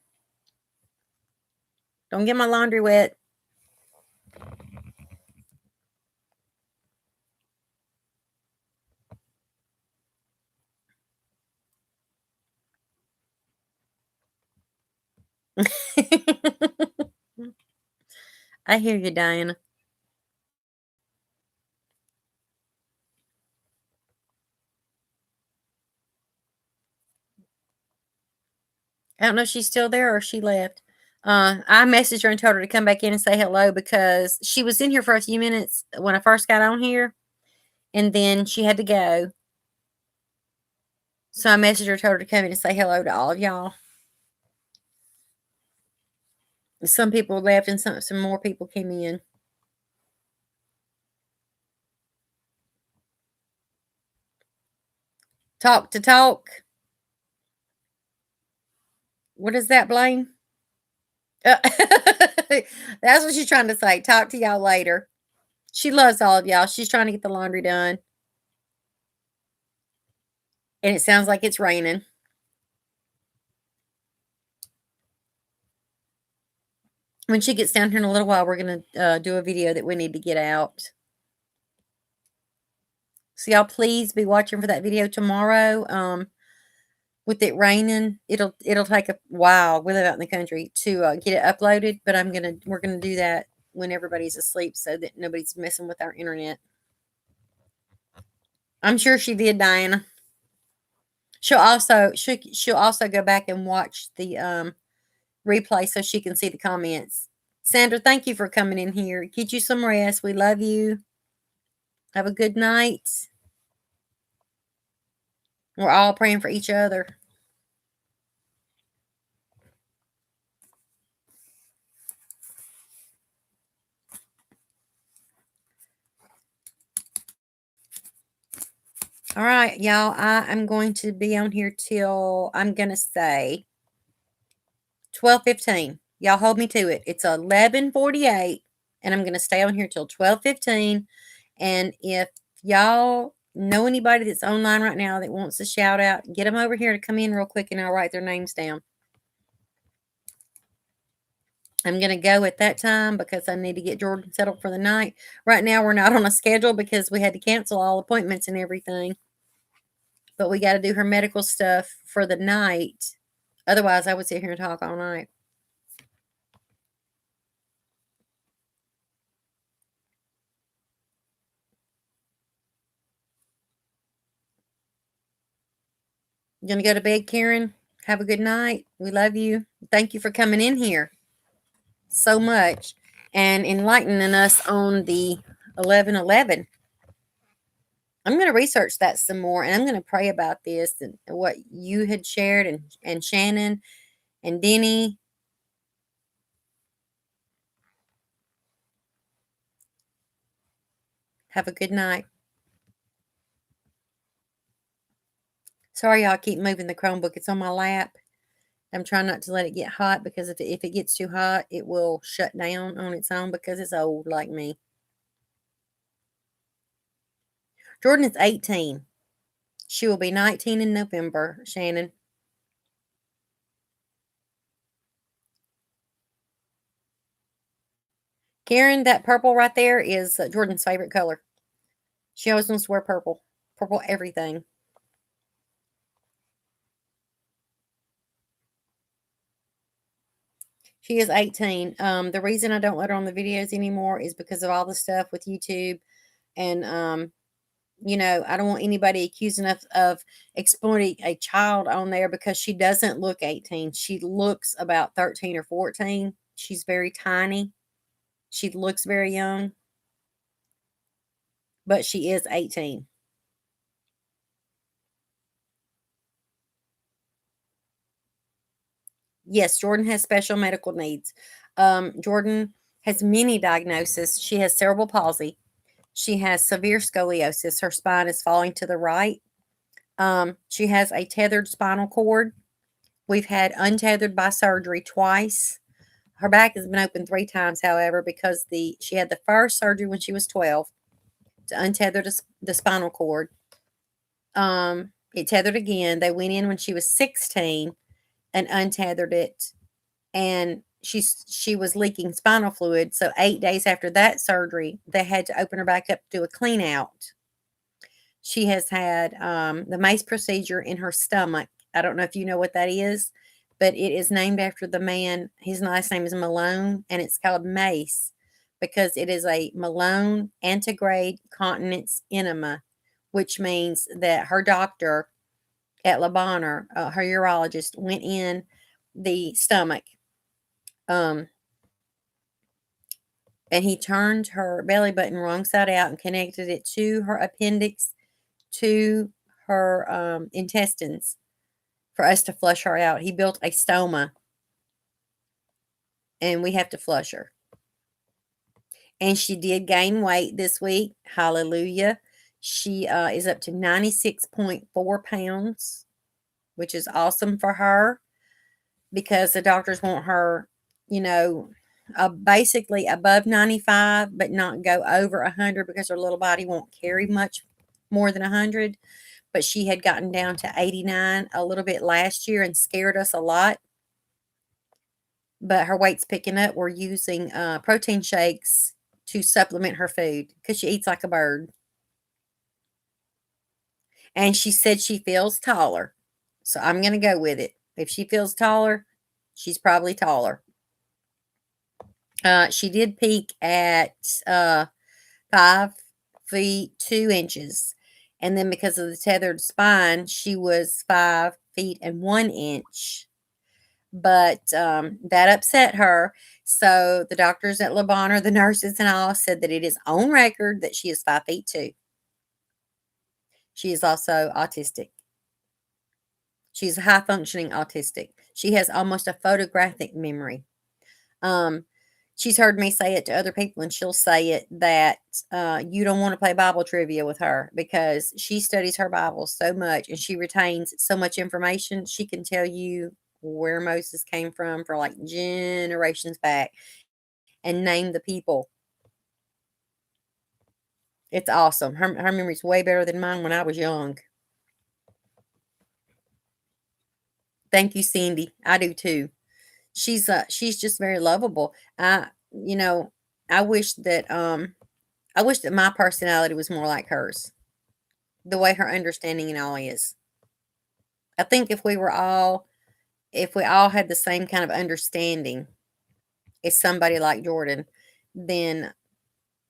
Don't get my laundry wet. I hear you, Diana. I don't know if she's still there or she left. I messaged her and told her to come back in and say hello because she was in here for a few minutes when I first got on here. and then she had to go. So I messaged her, told her to come in and say hello to all of y'all. Some people left and some more people came in. Talk to talk. What is that, Blaine? That's what she's trying to say. Talk to y'all later. She loves all of y'all. She's trying to get the laundry done. And it sounds like it's raining. When she gets down here in a little while, we're going to do a video that we need to get out. So y'all please be watching for that video tomorrow. With it raining, it'll take a while. We live out in the country to get it uploaded, but we're gonna do that when everybody's asleep so that nobody's messing with our internet. I'm sure she did, Diana. She'll also go back and watch the replay so she can see the comments. Sandra, thank you for coming in here. Get you some rest. We love you. Have a good night. We're all praying for each other. All right, y'all. I am going to be on here till, I'm going to say 12:15. Y'all hold me to it. It's 11:48, and I'm going to stay on here till 12:15. And if y'all know anybody that's online right now that wants a shout out, get them over here to come in real quick, and I'll write their names down. I'm going to go at that time because I need to get Jordan settled for the night. Right now, we're not on a schedule because we had to cancel all appointments and everything. But we got to do her medical stuff for the night. Otherwise, I would sit here and talk all night. You going to go to bed, Karen? Have a good night. We love you. Thank you for coming in here so much and enlightening us on the 11:11. I'm going to research that some more, and I'm going to pray about this and what you had shared, and Shannon and Denny. Have a good night. Sorry, y'all, keep moving the Chromebook. It's on my lap. I'm trying not to let it get hot because if it gets too hot, it will shut down on its own because it's old like me. Jordan is 18. She will be 19 in November, Shannon. Karen, that purple right there is Jordan's favorite color. She always wants to wear purple. Purple everything. She is 18. The reason I don't let her on the videos anymore is because of all the stuff with YouTube. And, I don't want anybody accusing us of exploiting a child on there because she doesn't look 18. She looks about 13 or 14. She's very tiny. She looks very young. But she is 18. Yes, Jordan has special medical needs. Jordan has many diagnoses. She has cerebral palsy. She has severe scoliosis. Her spine is falling to the right. She has a tethered spinal cord. We've had untethered by surgery twice. Her back has been open 3 times, however, because she had the first surgery when she was 12 to untether the spinal cord. It tethered again. They went in when she was 16 and untethered it, and she was leaking spinal fluid. So 8 days after that surgery, they had to open her back up to do a clean out. She has had the MACE procedure in her stomach. I don't know if you know what that is, but it is named after the man. His last name is Malone, and it's called MACE because it is a Malone antegrade continence enema, which means that her doctor at Le Bonheur, her urologist, went in the stomach, and he turned her belly button wrong side out and connected it to her appendix to her intestines for us to flush her out. He built a stoma, and we have to flush her. And she did gain weight this week. Hallelujah. She is up to 96.4 pounds, which is awesome for her because the doctors want her, basically above 95, but not go over 100 because her little body won't carry much more than 100. But she had gotten down to 89 a little bit last year and scared us a lot. But her weight's picking up. We're using protein shakes to supplement her food because she eats like a bird. And she said she feels taller. So I'm going to go with it. If she feels taller, she's probably taller. She did peak at 5 feet 2 inches. And then because of the tethered spine, she was 5 feet and 1 inch. But that upset her. So the doctors at Le Bonheur, the nurses and all, said that it is on record that she is 5 feet 2. She is also autistic. She's high functioning autistic. She has almost a photographic memory. She's heard me say it to other people, and she'll say it that you don't want to play Bible trivia with her because she studies her Bible so much and she retains so much information. She can tell you where Moses came from for like generations back and name the people. It's awesome. Her memory's way better than mine when I was young. Thank you, Cindy. I do too. She's just very lovable. I wish that my personality was more like hers. The way her understanding and all is. I think if we all had the same kind of understanding as somebody like Jordan, then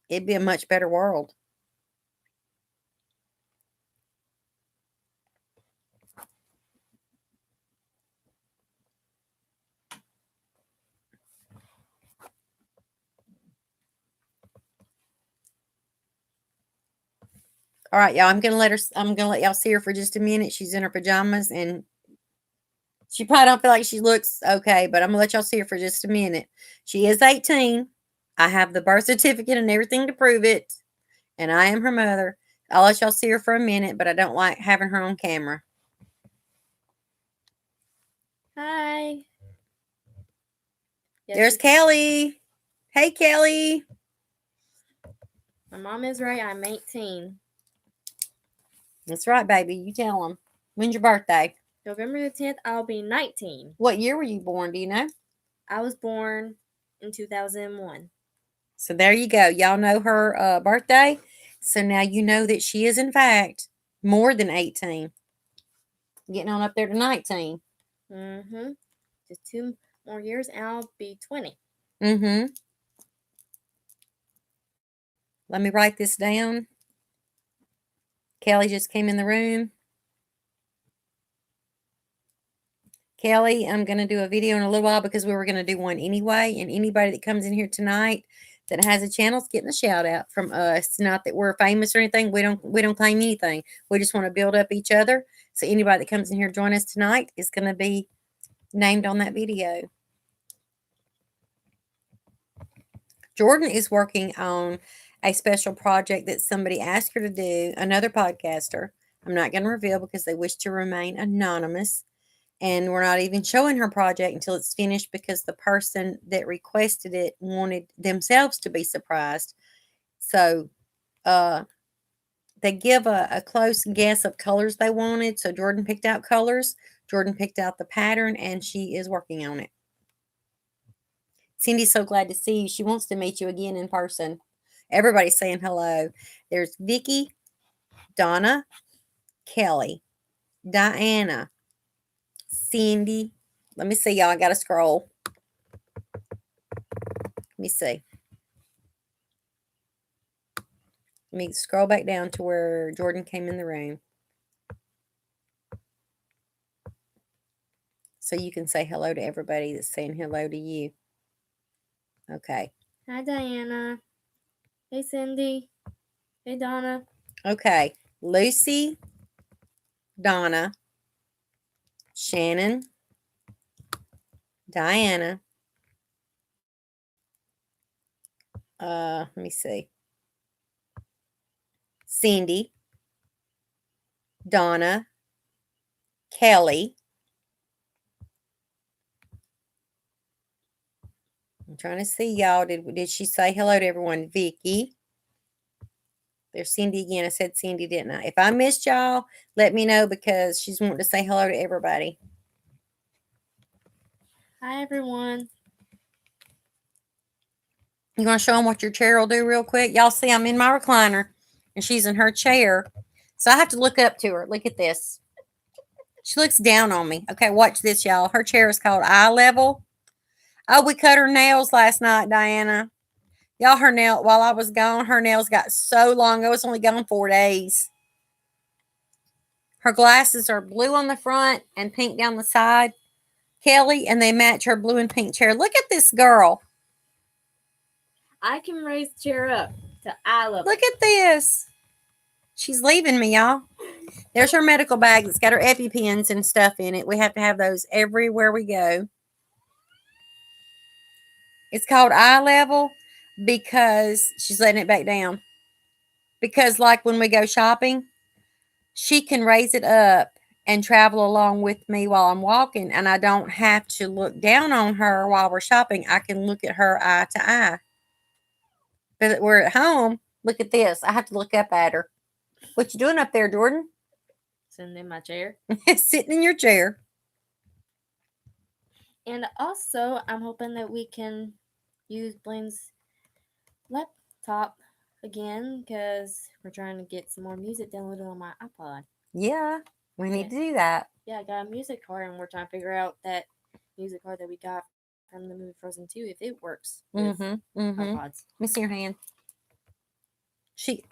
it'd be a much better world. All right, y'all. I'm gonna let y'all see her for just a minute. She's in her pajamas and she probably don't feel like she looks okay, but I'm gonna let y'all see her for just a minute. She is 18. I have the birth certificate and everything to prove it, and I am her mother. I'll let y'all see her for a minute, but I don't like having her on camera. Hi. Yes, there's Kelly. Hey, Kelly. My mom is right. I'm 18. That's right, baby. You tell them. When's your birthday? November the 10th, I'll be 19. What year were you born? Do you know? I was born in 2001. So there you go. Y'all know her birthday. So now you know that she is, in fact, more than 18. Getting on up there to 19. Mm-hmm. Just 2 more years and I'll be 20. Mm-hmm. Let me write this down. Kelly just came in the room. Kelly, I'm going to do a video in a little while because we were going to do one anyway. And anybody that comes in here tonight that has a channel is getting a shout out from us. Not that we're famous or anything. We don't claim anything. We just want to build up each other. So anybody that comes in here to join us tonight is going to be named on that video. Jordan is working on a special project that somebody asked her to do, another podcaster. I'm not going to reveal because they wish to remain anonymous. And we're not even showing her project until it's finished because the person that requested it wanted themselves to be surprised. So they give a close guess of colors they wanted. So Jordan picked out colors. Jordan picked out the pattern, and she is working on it. Cindy's so glad to see you. She wants to meet you again in person. Everybody's saying hello. There's Vicky, Donna, Kelly, Diana, Cindy. Let me see, y'all. I got to scroll. Let me see. Let me scroll back down to where Jordan came in the room. So you can say hello to everybody that's saying hello to you. Okay. Hi, Diana. Hey, Cindy. Hey, Donna. Okay. Lucy, Donna, Shannon, Diana. Let me see. Cindy, Donna, Kelly. I'm trying to see y'all. Did she say hello to everyone? Vicky. There's Cindy again. I said Cindy, didn't I? If I missed y'all, let me know because she's wanting to say hello to everybody. Hi, everyone. You want to show them what your chair will do real quick? Y'all see I'm in my recliner and she's in her chair. So I have to look up to her. Look at this. She looks down on me. Okay, watch this, y'all. Her chair is called eye level. Oh, we cut her nails last night, Diana. Y'all, her nail, while I was gone, her nails got so long. I was only gone 4 days. Her glasses are blue on the front and pink down the side, Kelly, and they match her blue and pink chair. Look at this girl. I can raise the chair up to eye level. Look at this. She's leaving me, y'all. There's her medical bag that's got her EpiPens and stuff in it. We have to have those everywhere we go. It's called eye level because she's letting it back down. Because, like, when we go shopping, she can raise it up and travel along with me while I'm walking, and I don't have to look down on her while we're shopping. I can look at her eye to eye. But we're at home. Look at this. I have to look up at her. What you doing up there, Jordan? Sitting in my chair. Sitting in your chair. And also, I'm hoping that we can use Blaine's laptop again because we're trying to get some more music downloaded on my iPod. Yeah, we need to do that. Yeah, I got a music card, and we're trying to figure out that music card that we got from the movie Frozen 2 if it works with iPods. Let me see your hand. She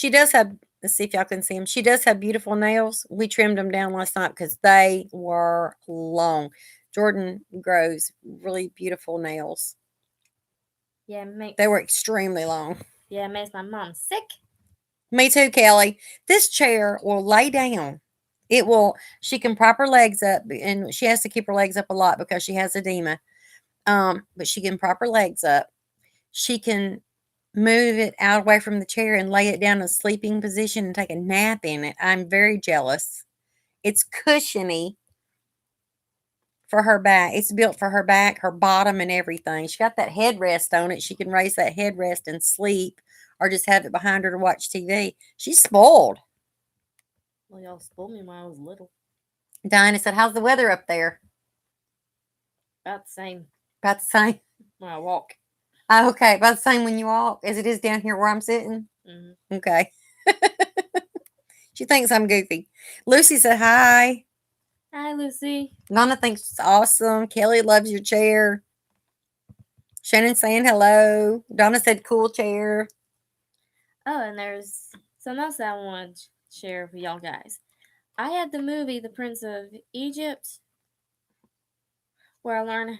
does have. Let's see if y'all can see them. She does have beautiful nails. We trimmed them down last night because they were long. Jordan grows really beautiful nails. Yeah, they were extremely long. Yeah, it makes my mom sick. Me too, Kelly. This chair will lay down. It will. She can prop her legs up, and she has to keep her legs up a lot because she has edema. But she can prop her legs up. She can move it out away from the chair and lay it down in a sleeping position and take a nap in it. I'm very jealous. It's cushiony for her back. It's built for her back, her bottom, and everything. She got that headrest on it. She can raise that headrest and sleep or just have it behind her to watch TV. She's spoiled. Well, y'all spoiled me when I was little. Diana said, how's the weather up there? About the same. About the same? When I walk. Oh, okay, about the same when you walk as it is down here where I'm sitting? Mm-hmm. Okay. She thinks I'm goofy. Lucy said hi. Hi, Lucy. Nana thinks it's awesome. Kelly loves your chair. Shannon saying hello. Donna said cool chair. Oh, and there's something else that I want to share with y'all guys. I had the movie The Prince of Egypt where I learned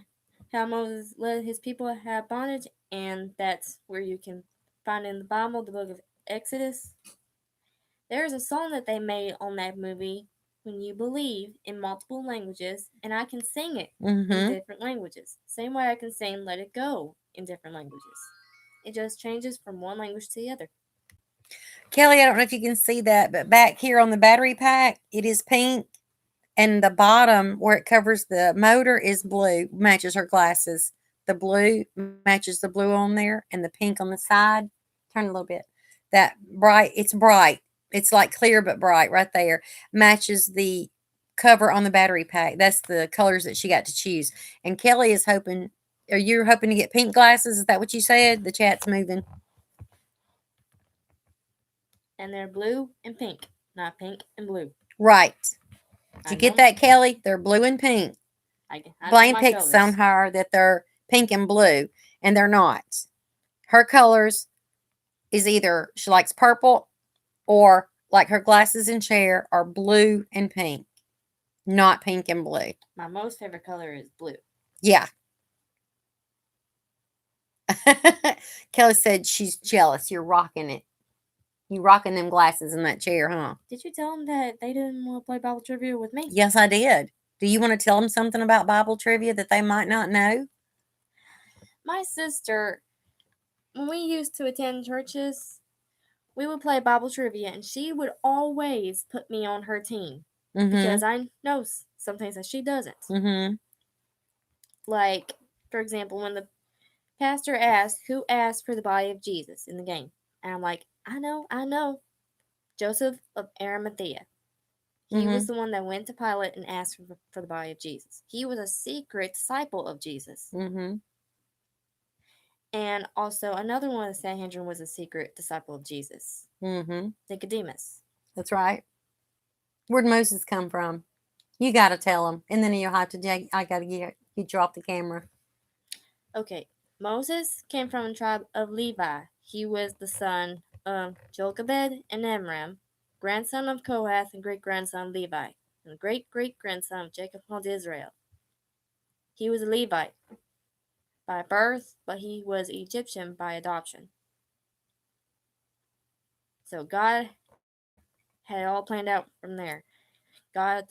how Moses let his people have bondage, and that's where you can find in the Bible, the book of Exodus. There's a song that they made on that movie, When You Believe, in multiple languages, and I can sing it in different languages. Same way I can sing Let It Go in different languages. It just changes from one language to the other. Kelly, I don't know if you can see that, but back here on the battery pack, it is pink. And the bottom where it covers the motor is blue, matches her glasses. The blue matches the blue on there and the pink on the side. Turn a little bit. That bright, it's bright. It's like clear but bright right there. Matches the cover on the battery pack. That's the colors that she got to choose. And Kelly is hoping, are you hoping to get pink glasses? Is that what you said? The chat's moving. And they're blue and pink, not pink and blue. Right. Did you get that, Kelly? They're blue and pink. Blaine picked somehow that they're pink and blue, and they're not. Her colors is either she likes purple or like her glasses and chair are blue and pink, not pink and blue. My most favorite color is blue. Yeah. Kelly said she's jealous. You're rocking it. You rocking them glasses in that chair, huh? Did you tell them that they didn't want to play Bible trivia with me? Yes, I did. Do you want to tell them something about Bible trivia that they might not know? My sister, when we used to attend churches, we would play Bible trivia, and she would always put me on her team because I know some things that she doesn't. Mm-hmm. Like, for example, when the pastor asked who asked for the body of Jesus in the game, and I'm like, I know, Joseph of Arimathea. He was the one that went to Pilate and asked for the body of Jesus. He was a secret disciple of Jesus. Mm-hmm. And also, another one of the Sanhedrin was a secret disciple of Jesus, Mm-hmm. Nicodemus. That's right. Where'd Moses come from? You got to tell them, and then you'll have to. I got to get you drop the camera. Okay, Moses came from the tribe of Levi. He was the son of Jochebed and Amram, grandson of Kohath and great-grandson of Levi, and great-great-grandson of Jacob called Israel. He was a Levite by birth, but he was Egyptian by adoption. So God had it all planned out from there. God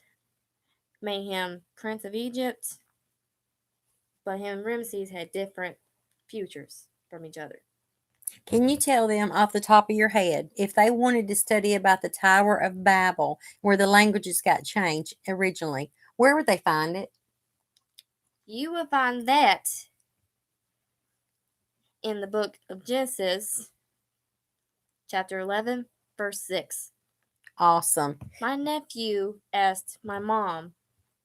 made him Prince of Egypt, but him and Ramses had different futures from each other. Can you tell them off the top of your head if they wanted to study about the Tower of Babel, where the languages got changed originally, where would they find it? You will find that in the book of Genesis, chapter 11, verse 6. Awesome. My nephew asked my mom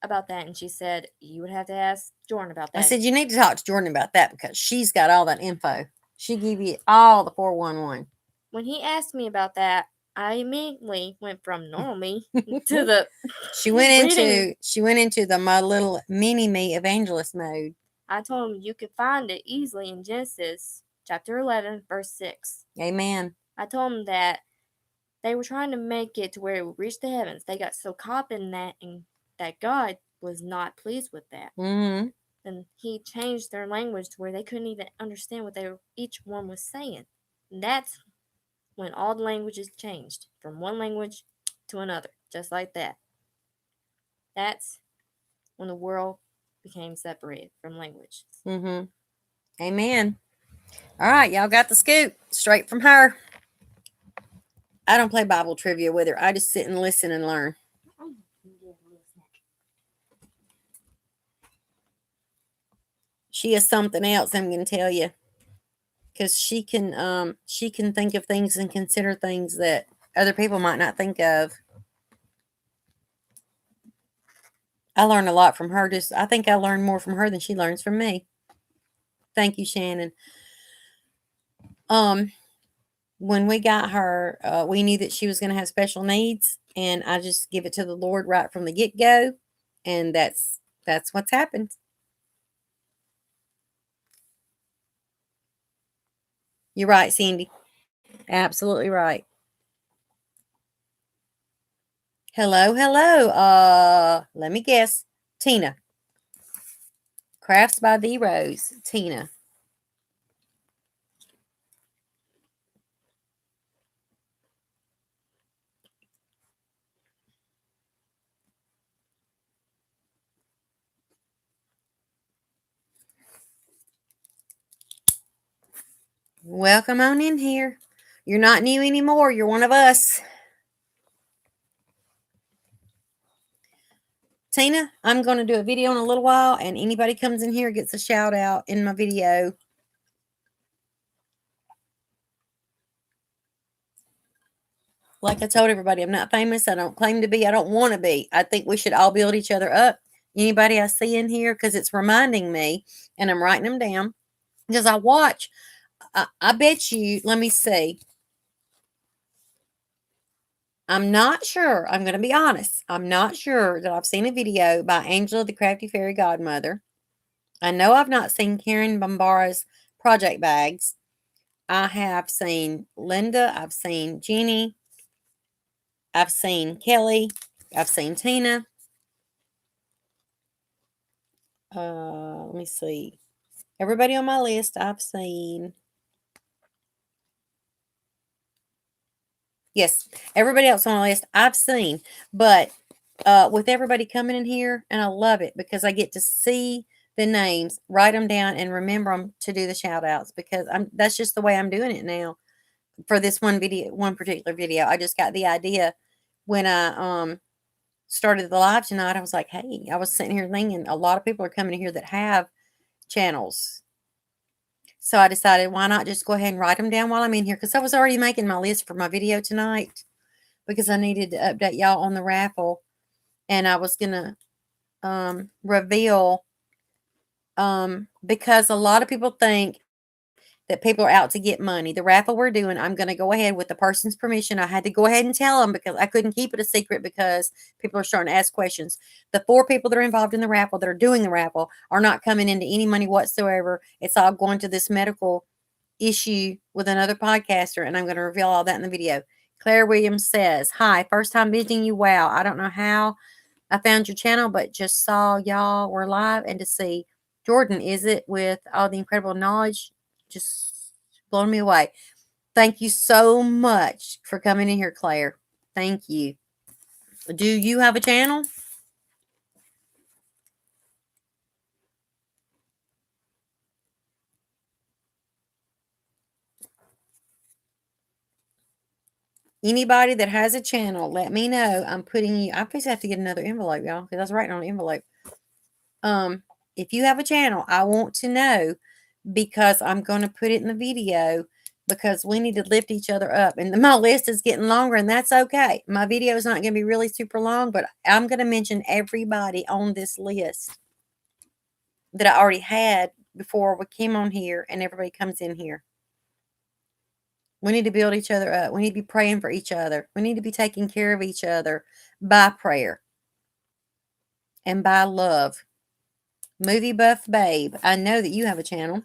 about that, and she said, you would have to ask Jordan about that. I said, you need to talk to Jordan about that because she's got all that info. She give you all the 411. When he asked me about that, I immediately went from normal me to the she went into the my little mini me evangelist mode. I told him you could find it easily in Genesis chapter 11, verse 6. Amen. I told him that they were trying to make it to where it would reach the heavens. They got so caught up in that, and that God was not pleased with that. Mm-hmm. And he changed their language to where they couldn't even understand what each one was saying. And that's when all the languages changed from one language to another, just like that. That's when the world became separated from language. Mm-hmm. Amen. All right, y'all got the scoop straight from her. I don't play Bible trivia with her. I just sit and listen and learn. She is something else, I'm going to tell you, because she can think of things and consider things that other people might not think of. I learn a lot from her. I think I learn more from her than she learns from me. Thank you, Shannon. When we got her, we knew that she was going to have special needs, and I just give it to the Lord right from the get-go, and that's what's happened. You're right, Cindy. Absolutely right. Hello. Let me guess. Tina. Crafts by the Rose. Tina. Welcome on in here. You're not new anymore. You're one of us. Tina, I'm going to do a video in a little while, and anybody comes in here gets a shout out in my video. Like I told everybody, I'm not famous. I don't claim to be. I don't want to be. I think we should all build each other up. Anybody I see in here, because it's reminding me, and I'm writing them down, because I watch. I bet you, let me see. I'm not sure. I'm going to be honest. I'm not sure that I've seen a video by Angela, the Crafty Fairy Godmother. I know I've not seen Karen Bombara's project bags. I have seen Linda. I've seen Jenny. I've seen Kelly. I've seen Tina. Let me see. Everybody on my list I've seen. Yes, everybody else on the list I've seen. But with everybody coming in here, and I love it because I get to see the names, write them down, and remember them to do the shout outs because that's just the way I'm doing it now for this one particular video. I just got the idea when I started the live tonight. I was like, hey, I was sitting here thinking a lot of people are coming in here that have channels. So I decided, why not just go ahead and write them down while I'm in here? Because I was already making my list for my video tonight because I needed to update y'all on the raffle. And I was going to reveal, because a lot of people think that people are out to get money. The raffle we're doing, I'm going to go ahead with the person's permission. I had to go ahead and tell them because I couldn't keep it a secret because people are starting to ask questions. The 4 people that are involved in the raffle that are doing the raffle are not coming into any money whatsoever. It's all going to this medical issue with another podcaster, and I'm going to reveal all that in the video. Claire Williams says, hi, first time visiting you. Wow. I don't know how I found your channel, but just saw y'all were live and to see Jordan, is it with all the incredible knowledge? Just blown me away. Thank you so much for coming in here, Claire. Thank you. Do you have a channel? Anybody that has a channel, let me know. I'm putting you. I just have to get another envelope, y'all, because I was writing on an envelope. If you have a channel, I want to know because I'm going to put it in the video because we need to lift each other up. And my list is getting longer, and that's okay. My video is not going to be really super long, but I'm going to mention everybody on this list that I already had before we came on here and everybody comes in here. We need to build each other up. We need to be praying for each other. We need to be taking care of each other by prayer and by love. Movie Buff Babe, I know that you have a channel.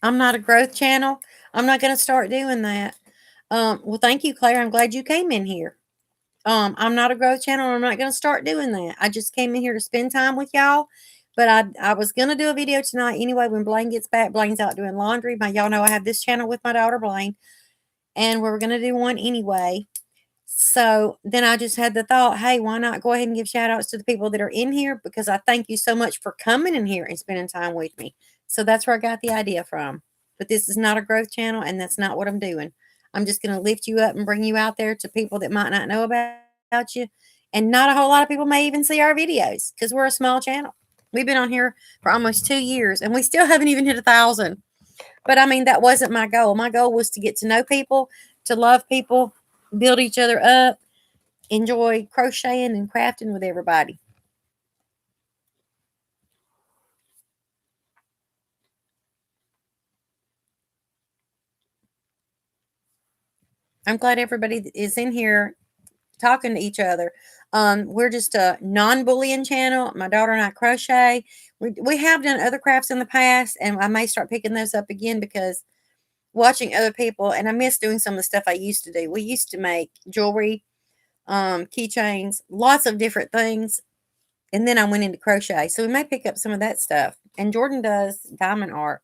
I'm not a growth channel. I'm not going to start doing that. Well, thank you, Claire. I'm glad you came in here. I'm not a growth channel. I'm not going to start doing that. I just came in here to spend time with y'all. But I was going to do a video tonight anyway when Blaine gets back. Blaine's out doing laundry. Y'all know I have this channel with my daughter, Blaine. And we were going to do one anyway. So then I just had the thought, hey, why not go ahead and give shout outs to the people that are in here? Because I thank you so much for coming in here and spending time with me. So that's where I got the idea from. But this is not a growth channel, and that's not what I'm doing. I'm just going to lift you up and bring you out there to people that might not know about you. And not a whole lot of people may even see our videos because we're a small channel. We've been on here for almost 2 years, and we still haven't even hit 1,000. But I mean, that wasn't my goal. My goal was to get to know people, to love people, build each other up, enjoy crocheting and crafting with everybody. I'm glad everybody is in here talking to each other. We're just a non-bullying channel. My daughter and I crochet. We have done other crafts in the past, and I may start picking those up again because watching other people, and I miss doing some of the stuff I used to do. We used to make jewelry, keychains, lots of different things. And then I went into crochet. So we may pick up some of that stuff. And Jordan does diamond art.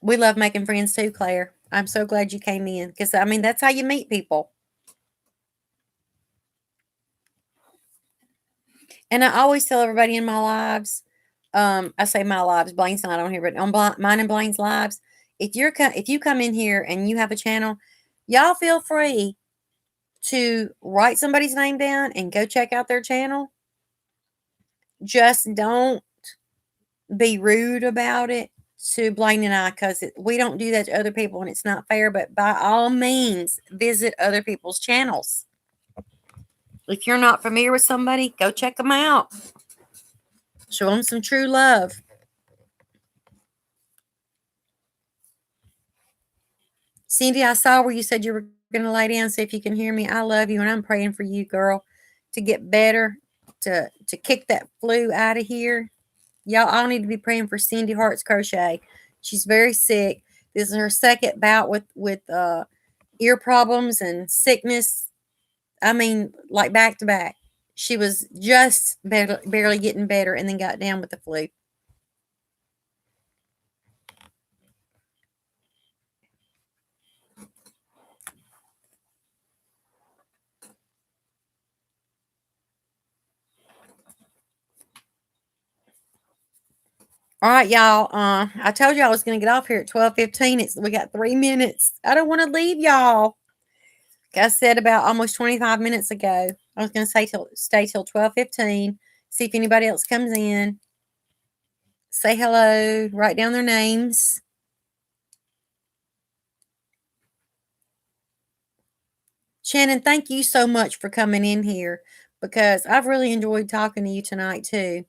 We love making friends too, Claire. I'm so glad you came in because, I mean, that's how you meet people. And I always tell everybody in my lives, I say my lives, Blaine's not on here, but on mine and Blaine's lives, if you come in here and you have a channel, y'all feel free to write somebody's name down and go check out their channel. Just don't be rude about it to Blaine and I because we don't do that to other people and it's not fair. But by all means, visit other people's channels. If you're not familiar with somebody, go check them out. Show them some true love. Cindy, I saw where you said you were going to lay down, see if you can hear me. I love you, and I'm praying for you, girl, to get better, to kick that flu out of here. Y'all all need to be praying for Cindy Hart's Crochet. She's very sick. This is her second bout with ear problems and sickness. I mean, like back to back. She was just barely getting better and then got down with the flu. All right, y'all. I told you I was going to get off here at 12:15. We got 3 minutes. I don't want to leave y'all. Like I said about almost 25 minutes ago, I was going to stay till 12:15. See if anybody else comes in. Say hello. Write down their names. Shannon, thank you so much for coming in here because I've really enjoyed talking to you tonight too.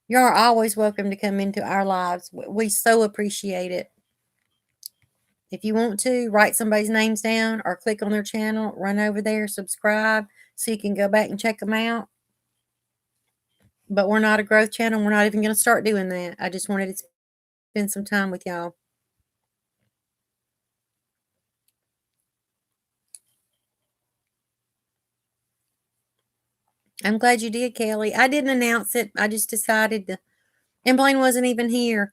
You're always welcome to come into our lives. We so appreciate it. If you want to, write somebody's names down or click on their channel, run over there, subscribe so you can go back and check them out. But we're not a growth channel. We're not even going to start doing that. I just wanted to spend some time with y'all. I'm glad you did, Kelly. I didn't announce it. I just decided to. And Blaine wasn't even here.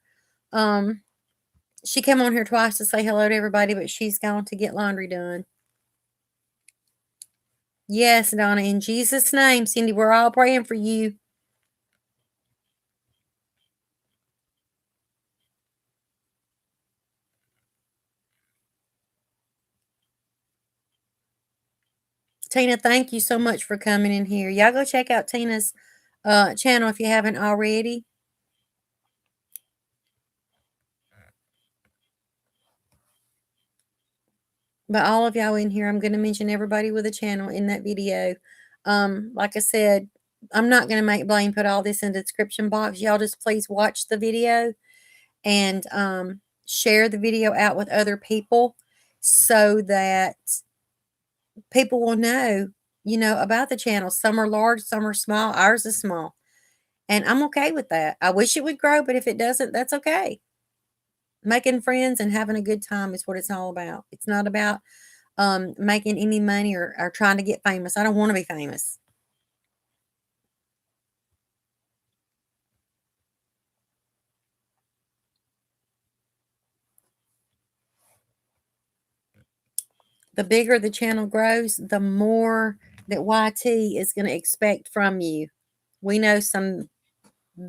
She came on here twice to say hello to everybody, but she's gone to get laundry done. Yes, Donna, in Jesus' name, Cindy, we're all praying for you. Tina, thank you so much for coming in here. Y'all go check out Tina's channel if you haven't already. But all of y'all in here, I'm going to mention everybody with a channel in that video. Like I said, I'm not going to make Blaine put all this in the description box. Y'all just please watch the video and share the video out with other people so that people will know, about the channel. Some are large, some are small. Ours is small. And I'm okay with that. I wish it would grow, but if it doesn't, that's okay. Making friends and having a good time is what it's all about. It's not about making any money or trying to get famous. I don't want to be famous. The bigger the channel grows, the more that YT is going to expect from you. We know some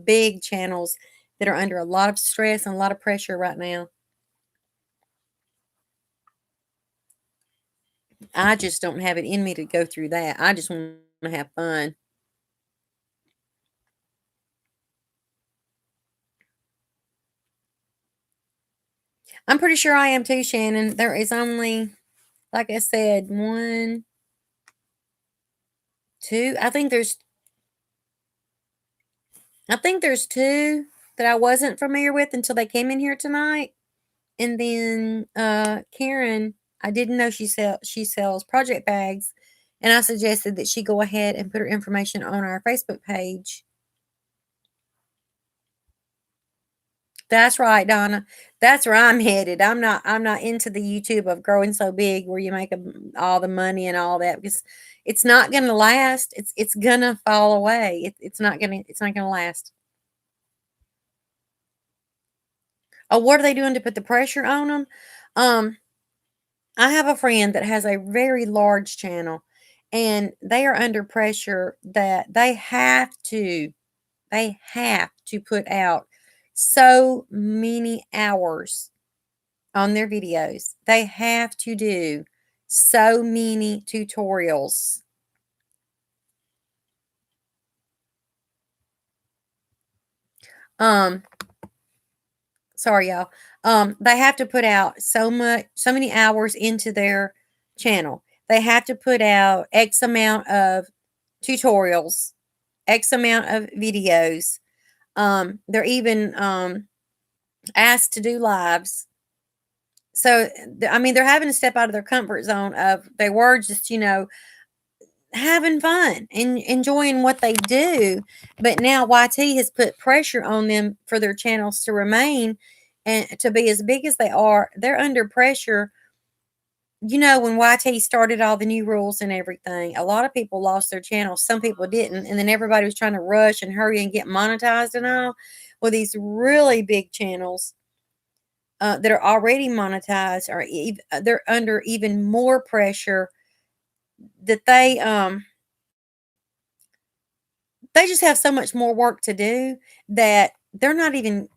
big channels that are under a lot of stress and a lot of pressure right now. I just don't have it in me to go through that. I just want to have fun. I'm pretty sure I am too, Shannon. There is only, like I said, 1, 2. I think there's 2 that I wasn't familiar with until they came in here tonight. And then Karen, I didn't know she sells project bags, and I suggested that she go ahead and put her information on our Facebook page. That's right, Donna. That's where I'm headed. I'm not into the YouTube of growing so big where you make all the money and all that, because it's not going to last. It's going to fall away. It's not going to last. Oh, what are they doing to put the pressure on them? I have a friend that has a very large channel, and they are under pressure that they have to put out so many hours on their videos. They have to do so many tutorials. Sorry, y'all. They have to put out so many hours into their channel. They have to put out X amount of tutorials, X amount of videos. They're even asked to do lives. So, I mean, they're having to step out of their comfort zone of they were just, having fun and enjoying what they do. But now YT has put pressure on them for their channels to remain and to be as big as they are. They're under pressure. When YT started all the new rules and everything, a lot of people lost their channels. Some people didn't. And then everybody was trying to rush and hurry and get monetized and all. Well, these really big channels that are already monetized are they're under even more pressure that they just have so much more work to do that they're not even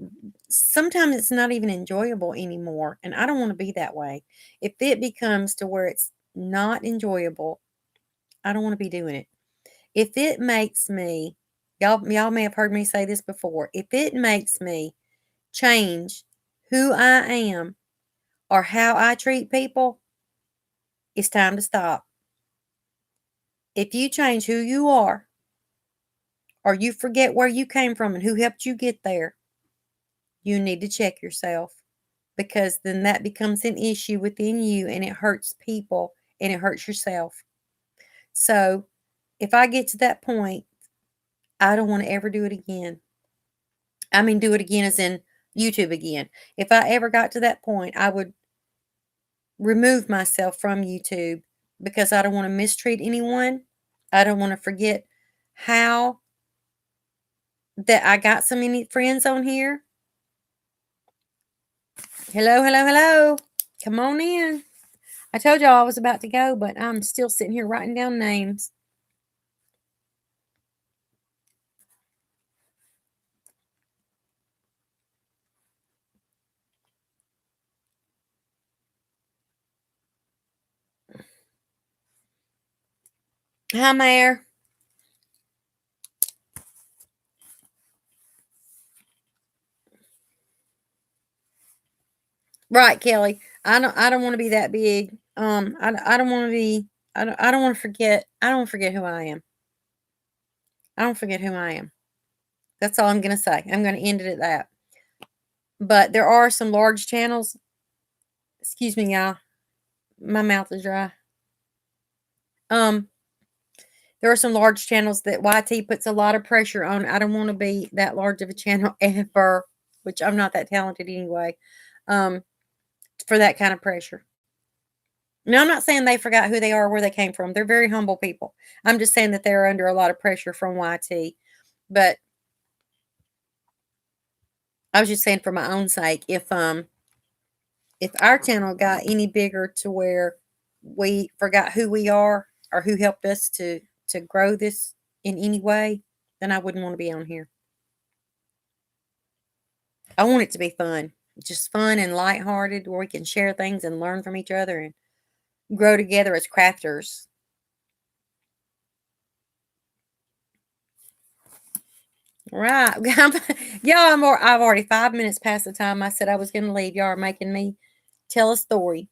sometimes it's not even enjoyable anymore, and I don't want to be that way. If it becomes to where it's not enjoyable, I don't want to be doing it. If it makes me y'all may have heard me say this before, if it makes me change who I am or how I treat people, it's time to stop. If you change who you are or you forget where you came from and who helped you get there, you need to check yourself, because then that becomes an issue within you and it hurts people and it hurts yourself. So if I get to that point, I don't want to ever do it again. I mean, do it again as in YouTube again. If I ever got to that point, I would remove myself from YouTube because I don't want to mistreat anyone. I don't want to forget how that I got so many friends on here. Hello, hello, hello. Come on in. I told y'all I was about to go, but I'm still sitting here writing down names. Hi, Mayor. Right, Kelly. I don't want to be that big. I don't want to be I don't want to forget. I don't forget who I am. I don't forget who I am. That's all I'm going to say. I'm going to end it at that. But there are some large channels. Excuse me, y'all. My mouth is dry. There are some large channels that YT puts a lot of pressure on. I don't want to be that large of a channel ever, which I'm not that talented anyway. For that kind of pressure. Now, I'm not saying they forgot who they are, where they came from. They're very humble people. I'm just saying that they're under a lot of pressure from YT. But I was just saying for my own sake, if our channel got any bigger to where we forgot who we are or who helped us to grow this in any way, then I wouldn't want to be on here. I want it to be fun. Just fun and lighthearted where we can share things and learn from each other and grow together as crafters. Right. Y'all, I've already 5 minutes past the time I said I was going to leave. Y'all are making me tell a story.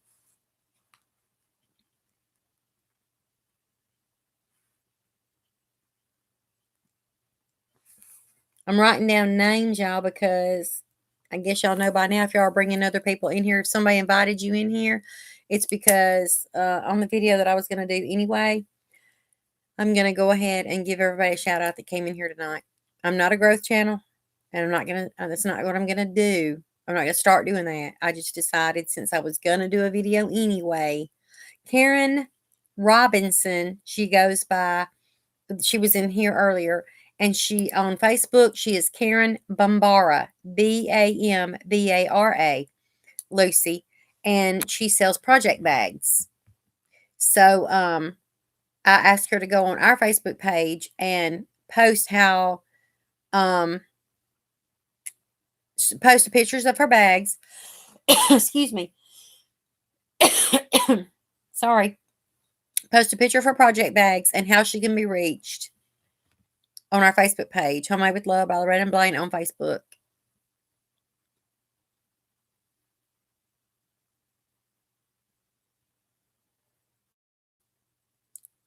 I'm writing down names, y'all, because I guess y'all know by now if y'all are bringing other people in here. If somebody invited you in here, it's because on the video that I was going to do anyway, I'm going to go ahead and give everybody a shout out that came in here tonight. I'm not a growth channel, and I'm not going to, that's not what I'm going to do. I'm not going to start doing that. I just decided since I was going to do a video anyway. Karen Robinson, she goes by, she was in here earlier, and she on Facebook, she is Karen Bambara, Bambara, Lucy, and she sells project bags. So I asked her to go on our Facebook page and post post pictures of her bags. Excuse me. Sorry. Post a picture of her project bags and how she can be reached on our Facebook page, Homemade with Love by Loretta and Blaine on Facebook.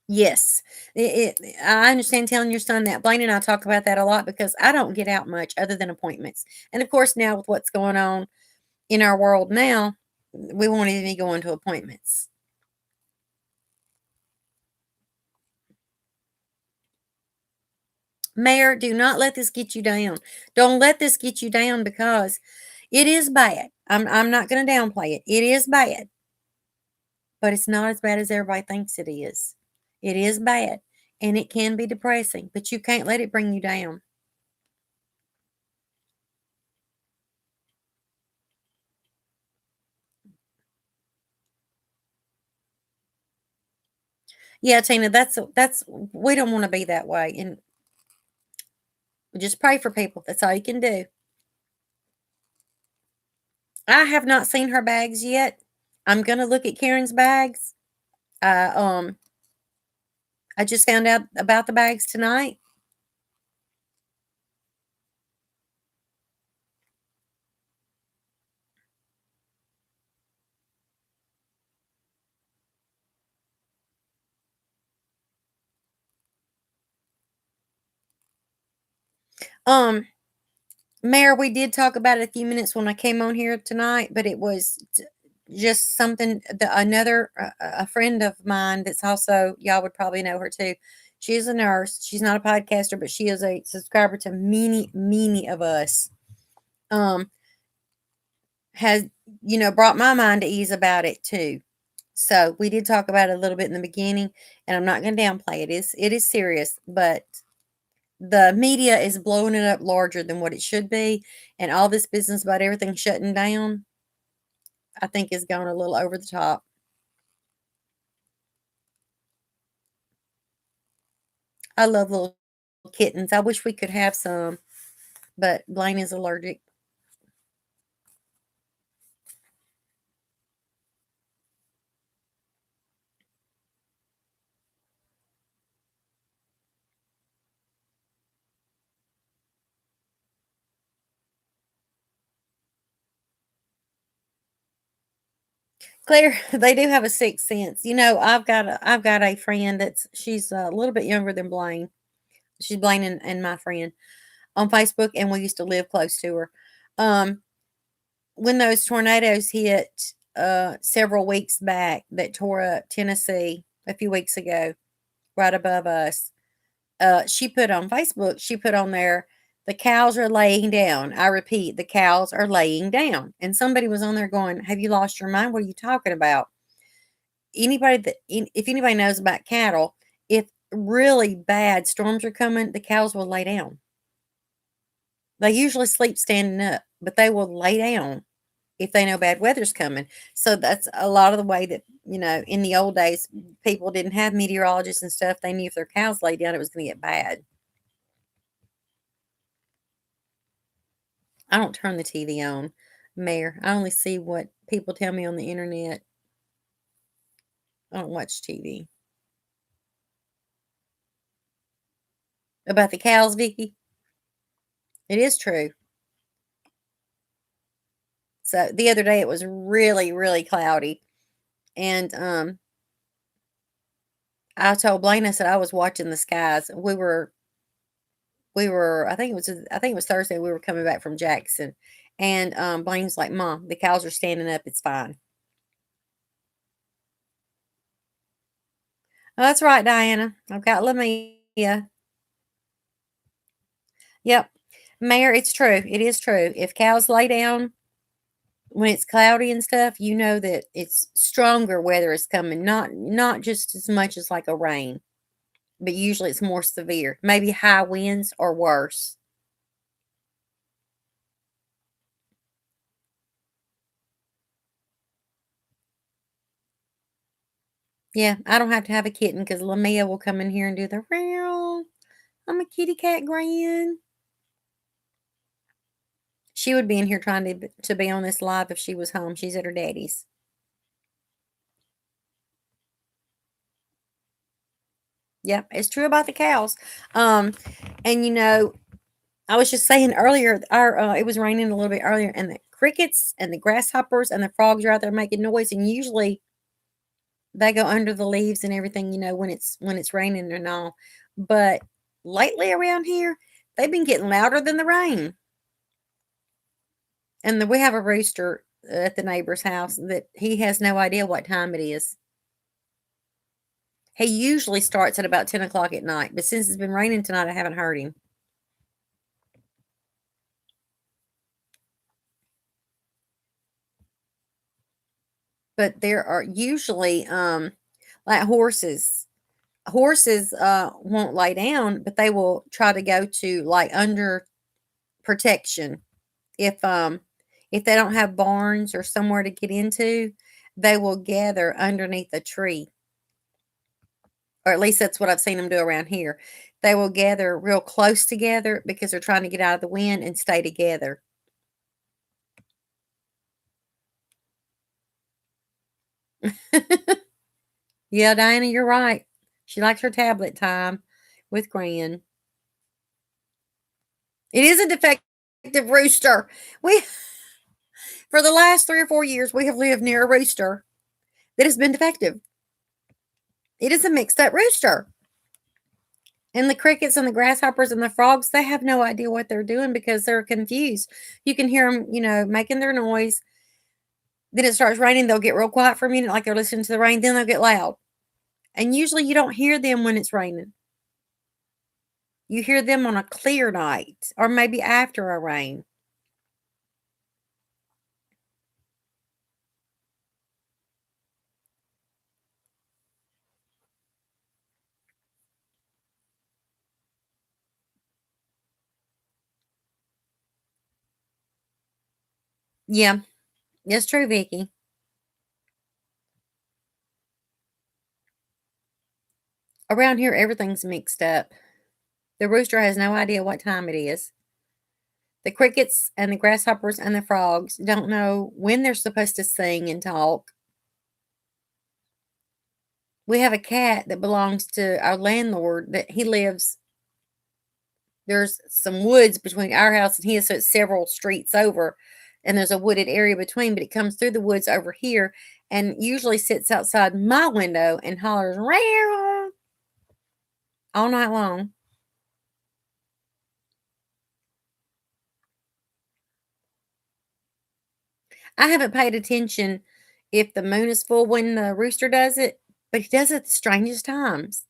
Yes. I understand telling your son that. Blaine and I talk about that a lot because I don't get out much other than appointments. And of course, now with what's going on in our world now, we won't even be going to appointments. Mayor, do not let this get you down. Don't let this get you down because it is bad. I'm not going to downplay it. It is bad, but it's not as bad as everybody thinks it is. It is bad and it can be depressing, but you can't let it bring you down. Yeah, Tina, that's we don't want to be that way, and just pray for people. That's all you can do. I have not seen her bags yet. I'm gonna look at Karen's bags. Uh, um, I just found out about the bags tonight. Um, Mayor, we did talk about it a few minutes when I came on here tonight, but it was just something. Another a friend of mine that's also y'all would probably know her too. She's a nurse. She's not a podcaster, but she is a subscriber to many of us. Um, has brought my mind to ease about it too. So we did talk about it a little bit in the beginning, and I'm not going to downplay it. It is serious, but the media is blowing it up larger than what it should be, and all this business about everything shutting down, I think, is going a little over the top. I love little kittens. I wish we could have some, but Blaine is allergic. Claire, they do have a sixth sense. I've got a friend she's a little bit younger than Blaine. She's Blaine and my friend on Facebook, and we used to live close to her. Um, when those tornadoes hit several weeks back that tore up Tennessee a few weeks ago, right above us, she put on Facebook, she put on there, the cows are laying down. I repeat, the cows are laying down. And somebody was on there going, have you lost your mind? What are you talking about? If anybody knows about cattle, if really bad storms are coming, the cows will lay down. They usually sleep standing up, but they will lay down if they know bad weather's coming. So that's a lot of the way that, in the old days, people didn't have meteorologists and stuff. They knew if their cows laid down, it was going to get bad. I don't turn the TV on, Mayor. I only see what people tell me on the internet. I don't watch TV. About the cows, Vicky? It is true. So the other day it was really, really cloudy. And I told Blaine, I said I was watching the skies. We were I think it was Thursday, we were coming back from Jackson. And Blaine's like, Mom, the cows are standing up, it's fine. Oh, that's right, Diana. I've got Lamia. Yep. Mayor, it's true. It is true. If cows lay down when it's cloudy and stuff, you know that it's stronger weather is coming, not just as much as like a rain, but usually it's more severe. Maybe high winds or worse. Yeah, I don't have to have a kitten because Lamia will come in here and do the real. I'm a kitty cat grand. She would be in here trying to be on this live if she was home. She's at her daddy's. Yeah, it's true about the cows. And I was just saying earlier, it was raining a little bit earlier, and the crickets and the grasshoppers and the frogs are out there making noise. And usually they go under the leaves and everything, when it's raining and all. But lately around here, they've been getting louder than the rain. And we have a rooster at the neighbor's house that he has no idea what time it is. He usually starts at about 10 o'clock at night, but since it's been raining tonight, I haven't heard him. But there are usually like horses. Horses won't lay down, but they will try to go to like under protection. If they don't have barns or somewhere to get into, they will gather underneath a tree. Or at least that's what I've seen them do around here. They will gather real close together because they're trying to get out of the wind and stay together. Yeah, Diana, you're right. She likes her tablet time with Gran. It is a defective rooster. We For the last 3 or 4 years, we have lived near a rooster that has been defective. It is a mixed up rooster. And the crickets and the grasshoppers and the frogs, they have no idea what they're doing because they're confused. You can hear them, making their noise. Then it starts raining. They'll get real quiet for a minute, like they're listening to the rain. Then they'll get loud. And usually you don't hear them when it's raining. You hear them on a clear night or maybe after a rain. Yeah, that's true, Vicky. Around here, everything's mixed up. The rooster has no idea what time it is. The crickets and the grasshoppers and the frogs don't know when they're supposed to sing and talk. We have a cat that belongs to our landlord that he lives. There's some woods between our house and his, so it's several streets over, and there's a wooded area between, but it comes through the woods over here and usually sits outside my window and hollers "Meow" all night long. I haven't paid attention if the moon is full when the rooster does it, but he does it at the strangest times.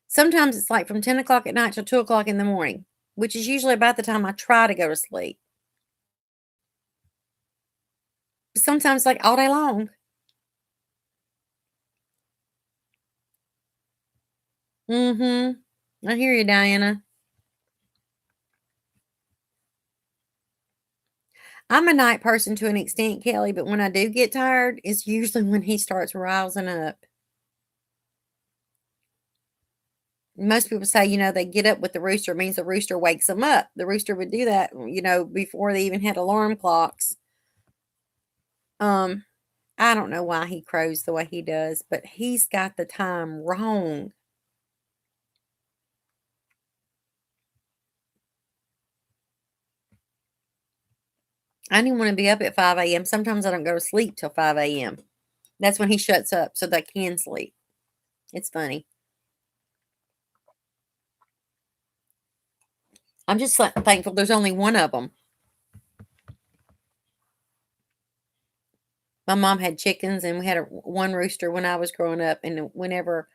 Sometimes it's like from 10 o'clock at night till 2 o'clock in the morning, which is usually about the time I try to go to sleep. But sometimes like all day long. I hear you, Diana. I'm a night person to an extent, Kelly, but when I do get tired, it's usually when he starts rousing up. Most people say, they get up with the rooster. It means the rooster wakes them up. The rooster would do that, before they even had alarm clocks. I don't know why he crows the way he does, but he's got the time wrong. I didn't want to be up at 5 a.m. Sometimes I don't go to sleep till 5 a.m. That's when he shuts up so they can sleep. It's funny. I'm just thankful there's only one of them. My mom had chickens, and we had one rooster when I was growing up. And whenever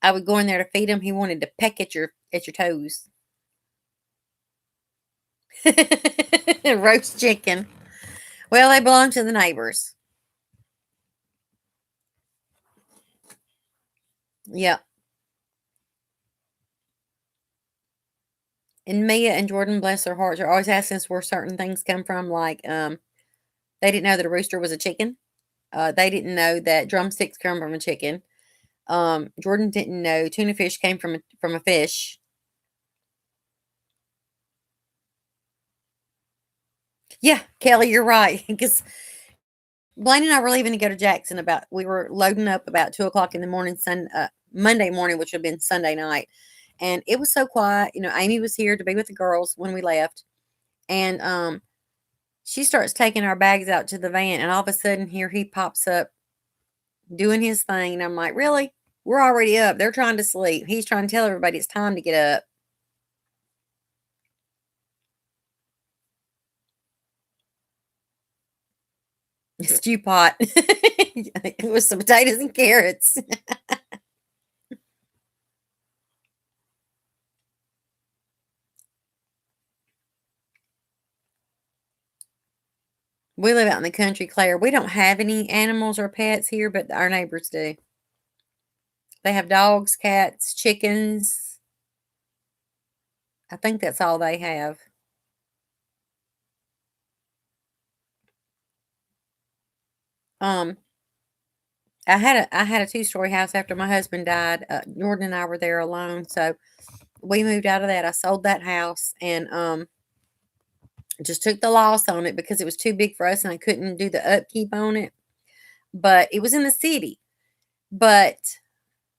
I would go in there to feed him, he wanted to peck at your toes. Roast chicken. Well, they belong to the neighbors. Yeah. And Mia and Jordan, bless their hearts, are always asking us where certain things come from. Like, they didn't know that a rooster was a chicken. They didn't know that drumsticks come from a chicken. Jordan didn't know tuna fish came from a fish. Yeah, Kelly, you're right. Because Blaine and I were leaving to go to Jackson we were loading up about 2 o'clock in the morning, Monday morning, which would have been Sunday night. And it was so quiet. Amy was here to be with the girls when we left. And she starts taking our bags out to the van. And all of a sudden, here he pops up doing his thing. And I'm like, really? We're already up. They're trying to sleep. He's trying to tell everybody it's time to get up. Stew pot with some potatoes and carrots. We live out in the country, Claire. We don't have any animals or pets here, but our neighbors do. They have dogs, cats, chickens. I think that's all they have. Um, I had a two-story house after my husband died. Jordan and I were there alone, so we moved out of that. I sold that house and just took the loss on it because it was too big for us and I couldn't do the upkeep on it. But it was in the city. But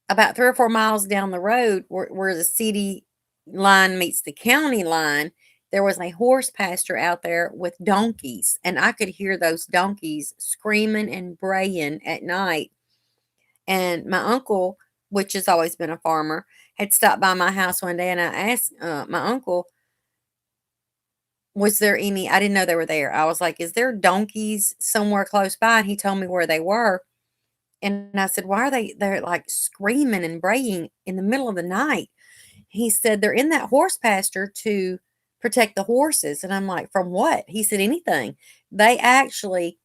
about 3 or 4 miles down the road, where the city line meets the county line, there was a horse pasture out there with donkeys, and I could hear those donkeys screaming and braying at night. And my uncle, which has always been a farmer, had stopped by my house one day, and I asked my uncle, was there any, I didn't know they were there. I was like, is there donkeys somewhere close by? And he told me where they were. And I said, why are they're like screaming and braying in the middle of the night? He said, they're in that horse pasture to protect the horses. And I'm like, from what? He said, anything. They actually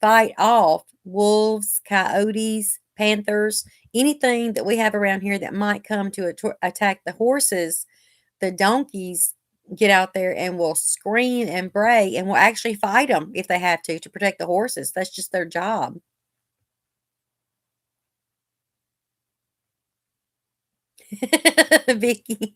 fight off wolves, coyotes, panthers, anything that we have around here that might come to attack the horses. The donkeys get out there and will scream and bray and will actually fight them if they have to protect the horses. That's just their job. Vicky.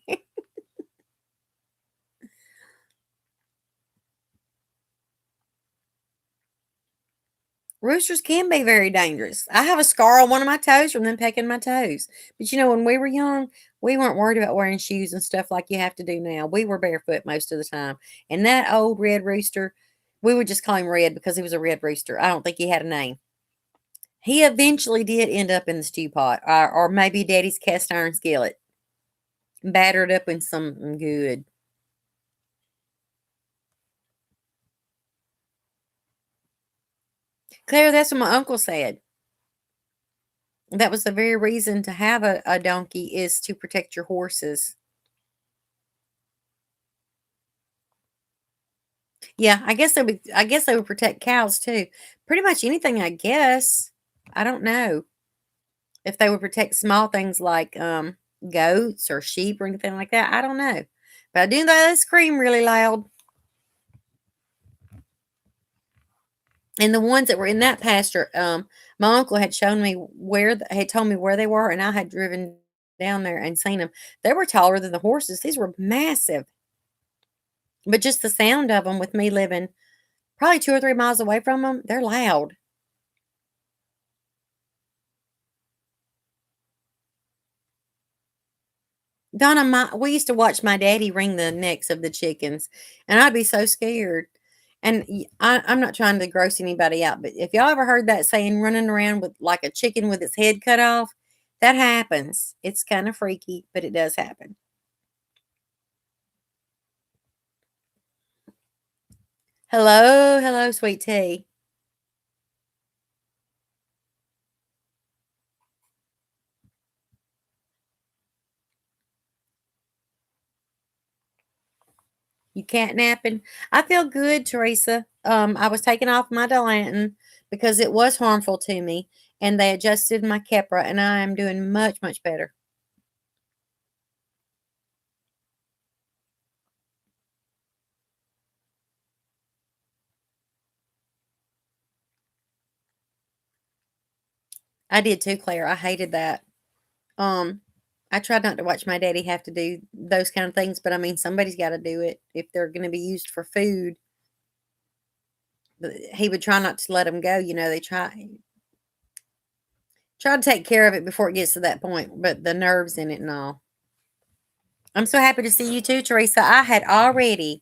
Roosters can be very dangerous. I have a scar on one of my toes from them pecking my toes. But when we were young, we weren't worried about wearing shoes and stuff like you have to do now. We were barefoot most of the time. And that old red rooster, we would just call him Red because he was a red rooster. I don't think he had a name. He eventually did end up in the stew pot, or maybe Daddy's cast iron skillet, battered up in something good. Claire, that's what my uncle said. That was the very reason to have a donkey is to protect your horses. Yeah, I guess they would protect cows too. Pretty much anything, I guess. I don't know if they would protect small things like goats or sheep or anything like that. I don't know. But I do know they scream really loud. And the ones that were in that pasture, my uncle had shown me had told me where they were, and I had driven down there and seen them. They were taller than the horses. These were massive. But just the sound of them, with me living probably 2 or 3 miles away from them, they're loud. Donna, we used to watch my daddy wring the necks of the chickens, and I'd be so scared. And I'm not trying to gross anybody out, but if y'all ever heard that saying, running around with like a chicken with its head cut off, that happens. It's kind of freaky, but it does happen. Hello, hello, sweet tea. You catnapping? I feel good, Teresa. I was taking off my Dilantin because it was harmful to me, and they adjusted my Keppra, and I am doing much, much better. I did too, Claire. I hated that. Um, I tried not to watch my daddy have to do those kind of things, but I mean, somebody's got to do it if they're going to be used for food. But he would try not to let them go. They try to take care of it before it gets to that point, but the nerves in it and all. I'm so happy to see you too, Teresa. I had already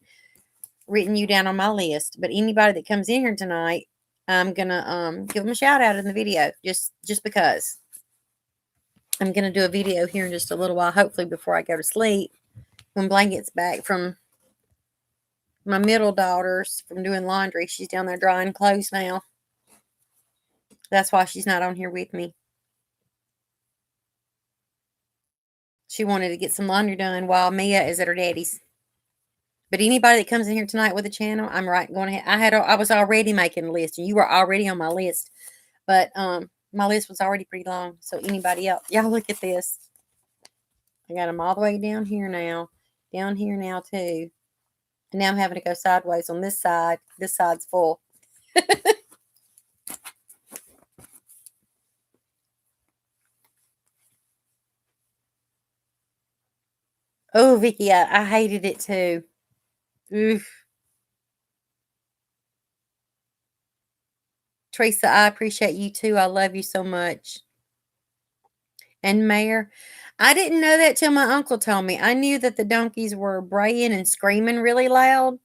written you down on my list, but anybody that comes in here tonight, I'm gonna give them a shout out in the video just because. I'm gonna do a video here in just a little while, hopefully before I go to sleep. When Blaine gets back from my middle daughter's from doing laundry, she's down there drying clothes now. That's why she's not on here with me. She wanted to get some laundry done while Mia is at her daddy's. But anybody that comes in here tonight with a channel, I'm right going ahead. I was already making a list, and you were already on my list. But my list was already pretty long. So anybody else, y'all look at this. I got them all the way down here now too. And now I'm having to go sideways on this side. This side's full. Oh, Vicky, I hated it too. Oof. Teresa, I appreciate you too. I love you so much. And Mayor, I didn't know that till my uncle told me. I knew that the donkeys were braying and screaming really loud.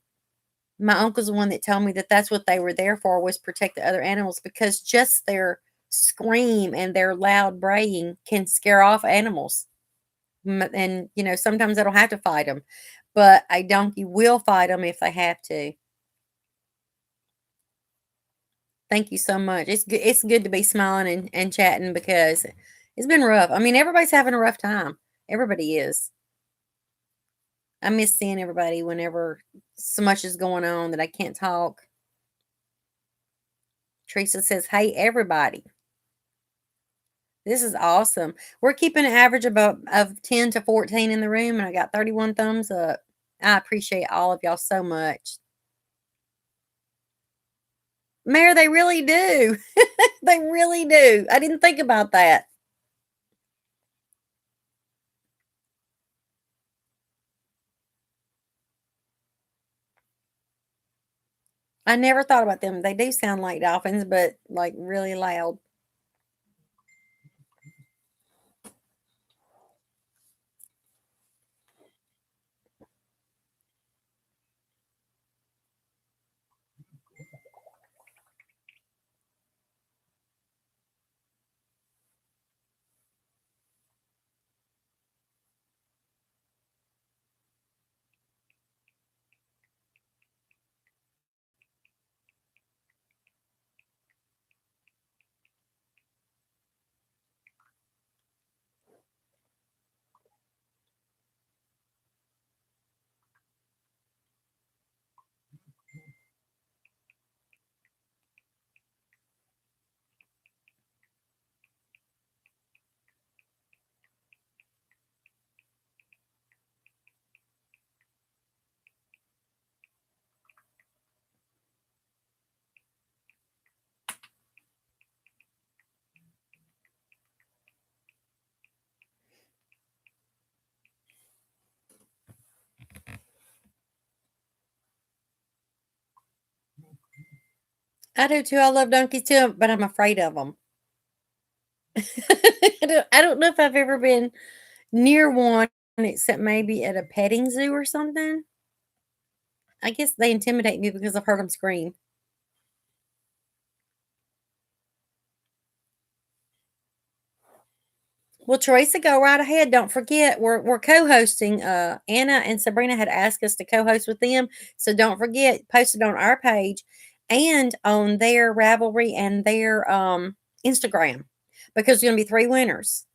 My uncle's the one that told me that that's what they were there for, was protect the other animals, because just their scream and their loud braying can scare off animals. And, sometimes they don't have to fight them, but a donkey will fight them if they have to. Thank you so much. It's good to be smiling and chatting, because it's been rough. I mean, everybody's having a rough time. Everybody is. I miss seeing everybody whenever so much is going on that I can't talk. Teresa says, hey, everybody. This is awesome. We're keeping an average of 10 to 14 in the room, and I got 31 thumbs up. I appreciate all of y'all so much. Mayor, they really do. They really do. I didn't think about that. I never thought about them. They do sound like dolphins, but like really loud. I do too. I love donkeys too, but I'm afraid of them. I don't know if I've ever been near one, except maybe at a petting zoo or something. I guess they intimidate me because I've heard them scream. Well, Teresa, go right ahead. Don't forget, we're co-hosting. Anna and Sabrina had asked us to co-host with them, so don't forget, post it on our page and on their Ravelry and their Instagram, because there's going to be 3 winners.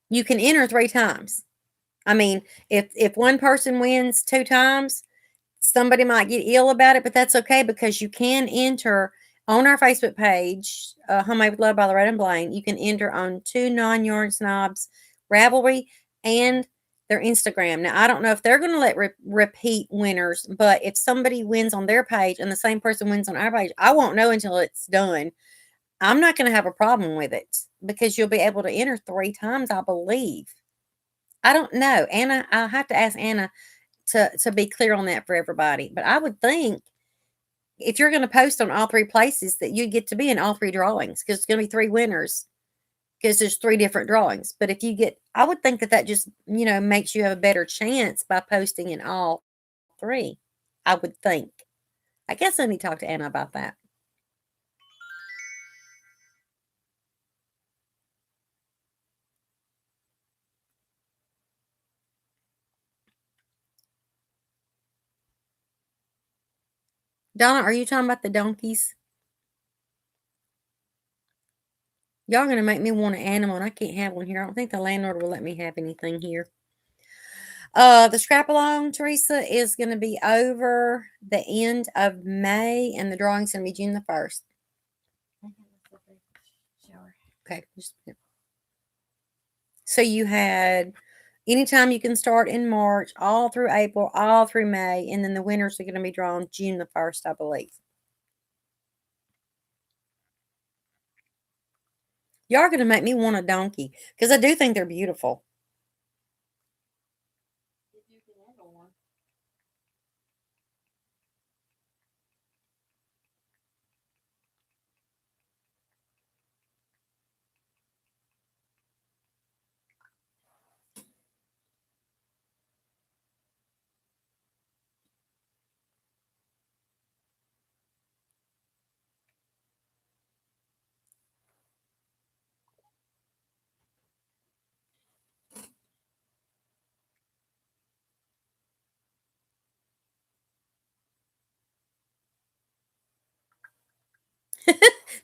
You can enter 3 times. I mean, if one person wins 2 times, somebody might get ill about it, but that's okay, because you can enter on our Facebook page, Homemade with Love by Loretta and Blaine. You can enter on 2 Non-Yarn Snobs Ravelry and their Instagram. Now, I don't know if they're going to let repeat winners, but if somebody wins on their page and the same person wins on our page, I won't know until it's done. I'm not going to have a problem with it, because you'll be able to enter 3 times, I believe. I don't know. Anna, I'll have to ask Anna to be clear on that for everybody. But I would think if you're going to post on all 3 places, that you get to be in all 3 drawings, because it's going to be 3 winners, because there's 3 different drawings. But if you get, I would think that just, makes you have a better chance by posting in all 3. I would think. I guess I need to talk to Anna about that. Donna, are you talking about the donkeys? Y'all gonna make me want an animal, and I can't have one here. I don't think the landlord will let me have anything here. The scrap along, Teresa, is gonna be over the end of May, and the drawing's gonna be June the 1st. Okay. So you had anytime you can start in March, all through April, all through May, and then the winners are going to be drawn June the 1st, I believe. Y'all are going to make me want a donkey because I do think they're beautiful.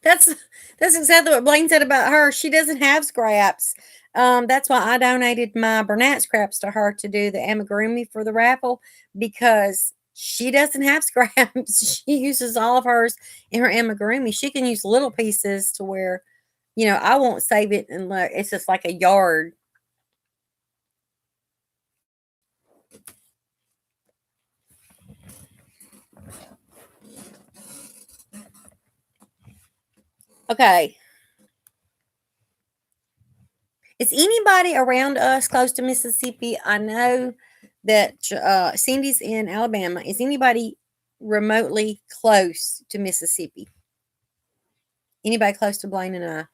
that's that's exactly what Blaine said about her. She doesn't have scraps. That's why I donated my Bernat scraps to her to do the amigurumi for the raffle because she doesn't have scraps. She uses all of hers in her amigurumi. She can use little pieces to where, I won't save it and look. It's just like a yard. Okay. Is anybody around us close to Mississippi? I know that Cindy's in Alabama. Is anybody remotely close to Mississippi? Anybody close to Blaine and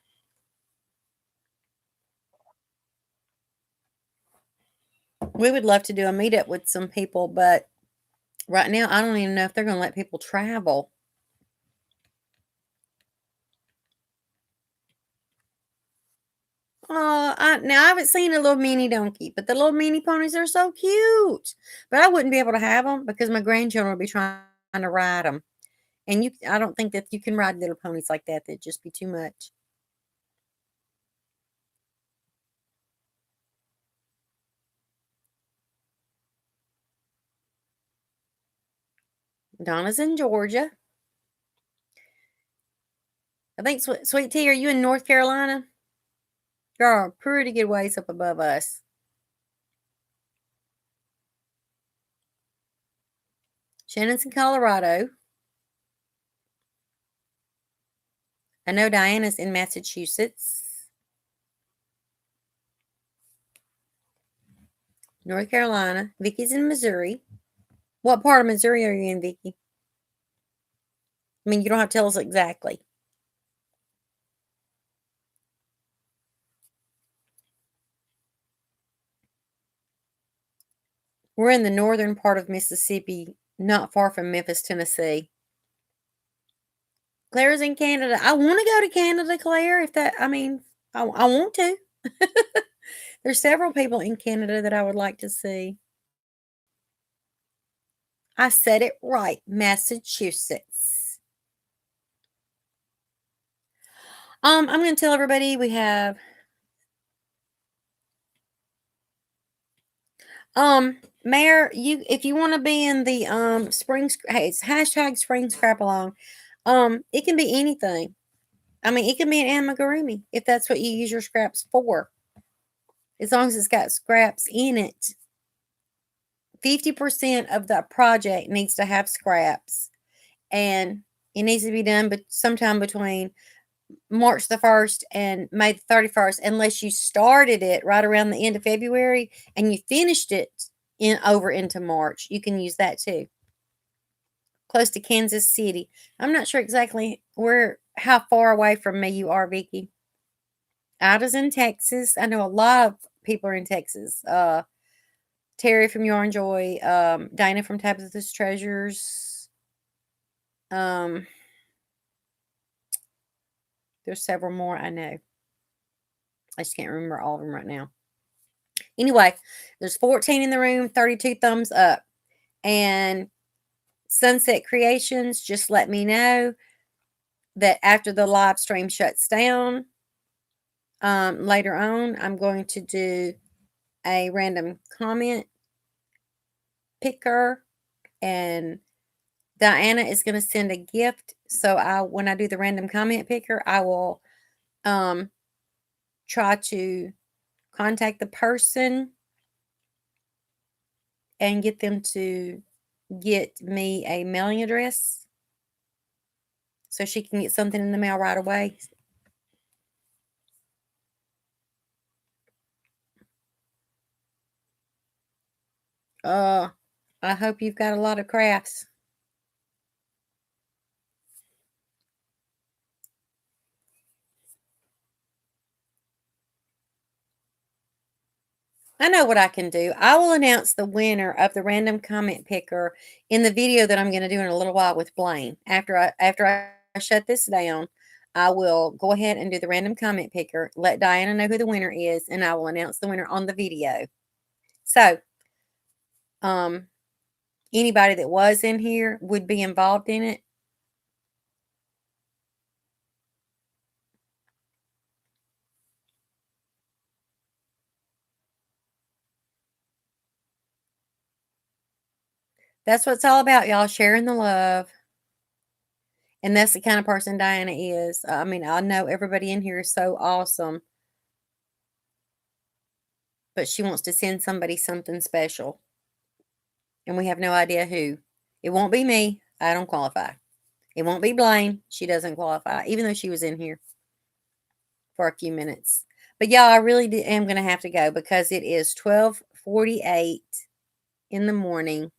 I? We would love to do a meetup with some people, but right now I don't even know if they're going to let people travel. Oh, now I haven't seen a little mini donkey, but the little mini ponies are so cute. But I wouldn't be able to have them because my grandchildren would be trying to ride them. And I don't think that you can ride little ponies like that. That'd just be too much. Donna's in Georgia. I think Sweet Tea, are you in North Carolina? You're a pretty good ways up above us. Shannon's in Colorado. I know Diana's in Massachusetts. North Carolina. Vicky's in Missouri. What part of Missouri are you in, Vicky? I mean, you don't have to tell us exactly. We're in the northern part of Mississippi, not far from Memphis, Tennessee. Claire's in Canada. I want to go to Canada, Claire. I want to. There's several people in Canada that I would like to see. I said it right, Massachusetts. I'm going to tell everybody we have Mayor, if you want to be in the spring, hey, it's hashtag spring scrap along. It can be anything. I mean, it can be an amigurumi if that's what you use your scraps for. As long as it's got scraps in it. 50% of the project needs to have scraps. And it needs to be done but sometime between March the 1st and May the 31st, unless you started it right around the end of February and you finished it over into March. You can use that too. Close to Kansas City. I'm not sure exactly how far away from me you are, Vicky. Ida's in Texas. I know a lot of people are in Texas. Terry from Yarn Joy, Dana from Tabitha's Treasures. Um, there's several more I know. I just can't remember all of them right now. Anyway, there's 14 in the room, 32 thumbs up. And Sunset Creations, just let me know that after the live stream shuts down, later on, I'm going to do a random comment picker, and Diana is going to send a gift. So when I do the random comment picker, I will try to contact the person and get them to get me a mailing address so she can get something in the mail right away. I hope you've got a lot of crafts. I know what I can do. I will announce the winner of the random comment picker in the video that I'm going to do in a little while with Blaine. After I shut this down, I will go ahead and do the random comment picker, let Diana know who the winner is, and I will announce the winner on the video. So, anybody that was in here would be involved in it. That's what it's all about, y'all, sharing the love. And that's the kind of person Diana is. I mean, I know everybody in here is so awesome, but she wants to send somebody something special. And we have no idea who. It won't be me. I don't qualify. It won't be Blaine. She doesn't qualify, even though she was in here for a few minutes. But y'all, I really am going to have to go because it is 12:48 in the morning.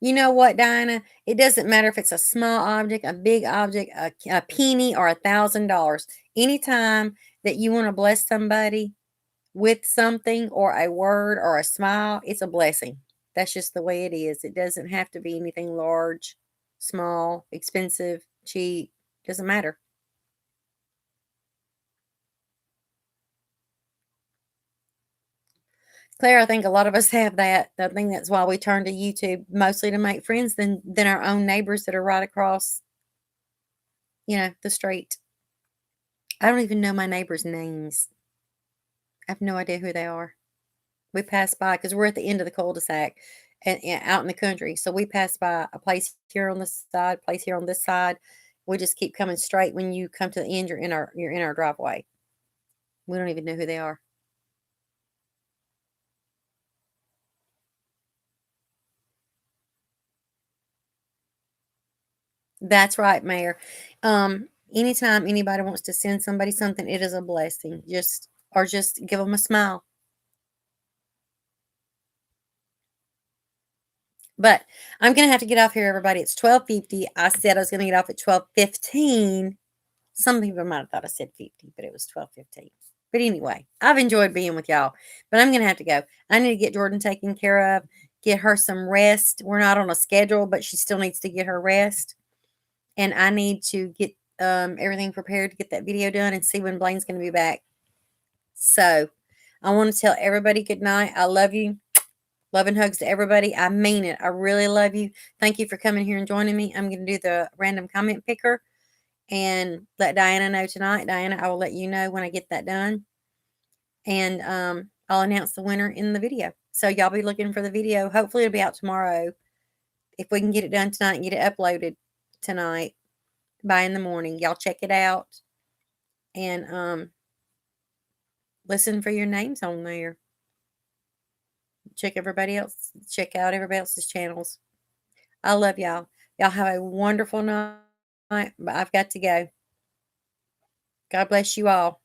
You know what, Diana? It doesn't matter if it's a small object, a big object, a penny, or $1,000. Anytime that you want to bless somebody with something or a word or a smile, it's a blessing. That's just the way it is. It doesn't have to be anything large, small, expensive, cheap. Doesn't matter. Claire, I think a lot of us have that. I think that's why we turn to YouTube mostly to make friends than our own neighbors that are right across, the street. I don't even know my neighbors' names. I have no idea who they are. We pass by because we're at the end of the cul-de-sac and out in the country. So we pass by a place here on this side, place here on this side. We just keep coming straight. When you come to the end, you're in our driveway. We don't even know who they are. That's right, Mayor. Anytime anybody wants to send somebody something, it is a blessing. Just give them a smile. But I'm gonna have to get off here, everybody. It's 12:50. I said I was gonna get off at 12:15. Some people might have thought I said 50, but it was 12:15. But anyway, I've enjoyed being with y'all. But I'm gonna have to go. I need to get Jordan taken care of, get her some rest. We're not on a schedule, but she still needs to get her rest. And I need to get everything prepared to get that video done and see when Blaine's gonna be back. So I want to tell everybody good night. I love you. Love and hugs to everybody. I mean it. I really love you. Thank you for coming here and joining me. I'm going to do the random comment picker and let Diana know tonight. Diana, I will let you know when I get that done. And I'll announce the winner in the video. So y'all be looking for the video. Hopefully it'll be out tomorrow. If we can get it done tonight and get it uploaded tonight by in the morning. Y'all check it out. And listen for your names on there. Check out everybody else's channels. I love y'all. Y'all have a wonderful night. But I've got to go. God bless you all.